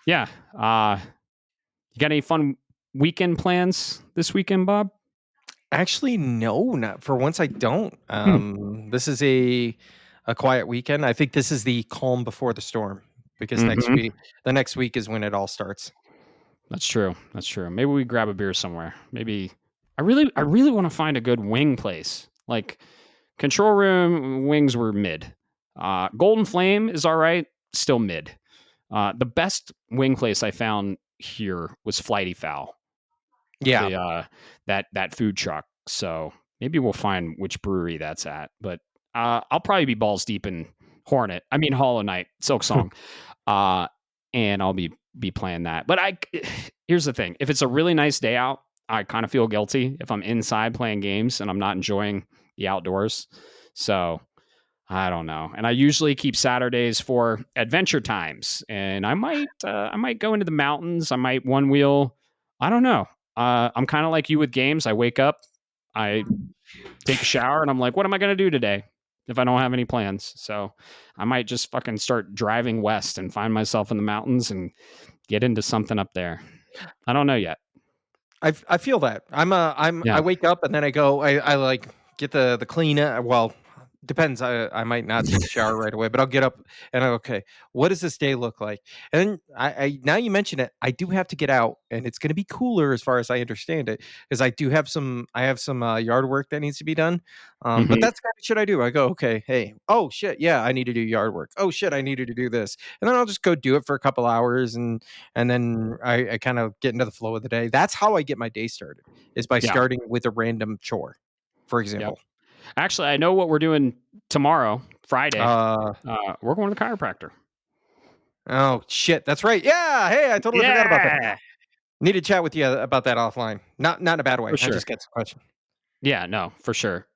yeah. You got any fun weekend plans this weekend, Bob? Actually, no, not for once. I don't. Hmm. This is a quiet weekend. I think this is the calm before the storm, because Mm-hmm. the next week is when it all starts. That's true. That's true. Maybe we grab a beer somewhere. Maybe I really want to find a good wing place. Like Control Room wings were mid. Golden Flame is all right, still mid. The best wing place I found here was Flighty Fowl. Yeah. The that food truck. So maybe we'll find which brewery that's at. But I'll probably be balls deep in Hollow Knight, Silk Song. Uh, and I'll be playing that. But here's the thing: if it's a really nice day out, I kind of feel guilty if I'm inside playing games and I'm not enjoying the outdoors. So I don't know. And I usually keep Saturdays for adventure times, and I might go into the mountains. I might one wheel. I don't know. I'm kind of like you with games. I wake up, I take a shower, and I'm like, what am I going to do today if I don't have any plans? So I might just fucking start driving west and find myself in the mountains and get into something up there. I don't know yet. I feel that. I Yeah. wake up and then I like get the clean well, depends. I might not take a shower right away, but I'll get up and okay, what does this day look like? And then I now you mention it, I do have to get out, and it's going to be cooler as far as I understand it, because I have some yard work that needs to be done. But Hmm. that's kind of shit I do. I go, okay, hey, oh shit, yeah, I need to do yard work. Oh shit, I needed to do this, and then I'll just go do it for a couple hours, and then I kind of get into the flow of the day. That's how I get my day started, is by Yeah. starting with a random chore, for Yep. example. Actually, I know what we're doing tomorrow, Friday. Uh, We're going to the chiropractor. oh shit, that's right. Yeah, hey, I totally forgot about that. Yeah, Need to chat with you about that offline. Not in a bad way. for I sure. just got some question. Yeah, no, for sure.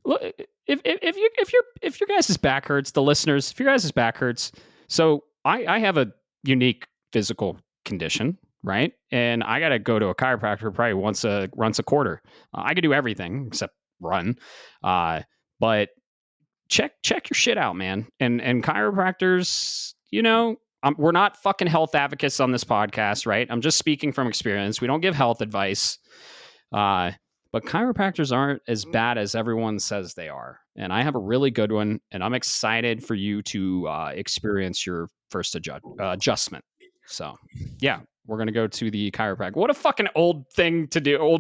Look, if your guys' back hurts, the listeners, if your guys' back hurts, so I have a unique physical condition, right? And I got to go to a chiropractor probably once a quarter. I could do everything except run, but check your shit out, man. And chiropractors, we're not fucking health advocates on this podcast, right? I'm just speaking from experience. We don't give health advice. Uh, but chiropractors aren't as bad as everyone says they are. And I have a really good one, and I'm excited for you to experience your first adjustment. So, yeah, we're going to go to the chiropractor. What a fucking old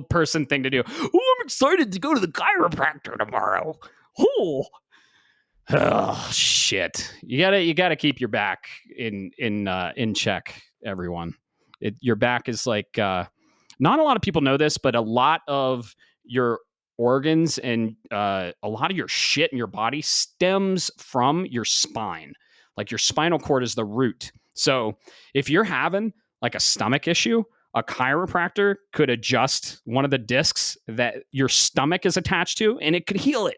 person thing to do. Oh, I'm excited to go to the chiropractor tomorrow. Oh shit! You gotta keep your back in check, everyone. Your back is like not a lot of people know this, but a lot of your organs and a lot of your shit in your body stems from your spine. Like your spinal cord is the root. So if you're having like a stomach issue, a chiropractor could adjust one of the discs that your stomach is attached to and it could heal it.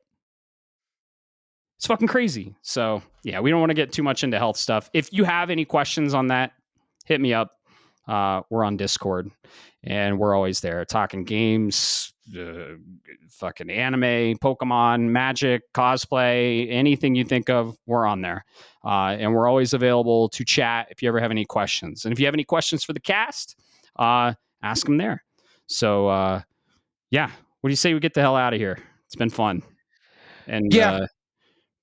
It's fucking crazy. So, yeah, we don't want to get too much into health stuff. If you have any questions on that, hit me up. We're on Discord and we're always there talking games, fucking anime, Pokemon, magic, cosplay, anything you think of, we're on there. And we're always available to chat if you ever have any questions. And if you have any questions for the cast, ask them there. So, yeah, what do you say we get the hell out of here? It's been fun. And Yeah.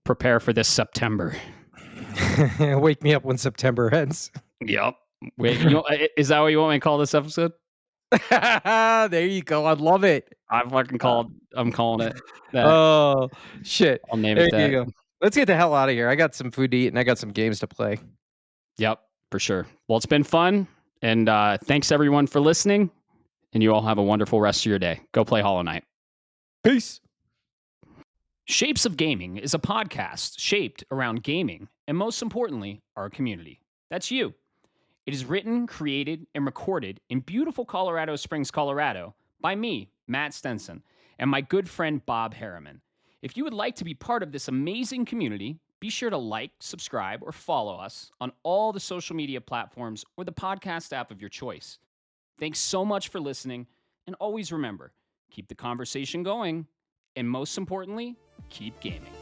Prepare for this September. Wake me up when September ends. Yep. Wait, is that what you want me to call this episode? There you go. I love it. I'm calling it that. Oh, shit. I'll name There it that. you go. Let's get the hell out of here. I got some food to eat and I got some games to play. Yep, for sure. Well, it's been fun. And thanks everyone for listening. And you all have a wonderful rest of your day. Go play Hollow Knight. Peace. Shapes of Gaming is a podcast shaped around gaming and, most importantly, our community. That's you. It is written, created, and recorded in beautiful Colorado Springs, Colorado, by me, Matt Stenson, and my good friend Bob Harriman. If you would like to be part of this amazing community, be sure to like, subscribe, or follow us on all the social media platforms or the podcast app of your choice. Thanks so much for listening, and always remember, keep the conversation going, and most importantly, keep gaming.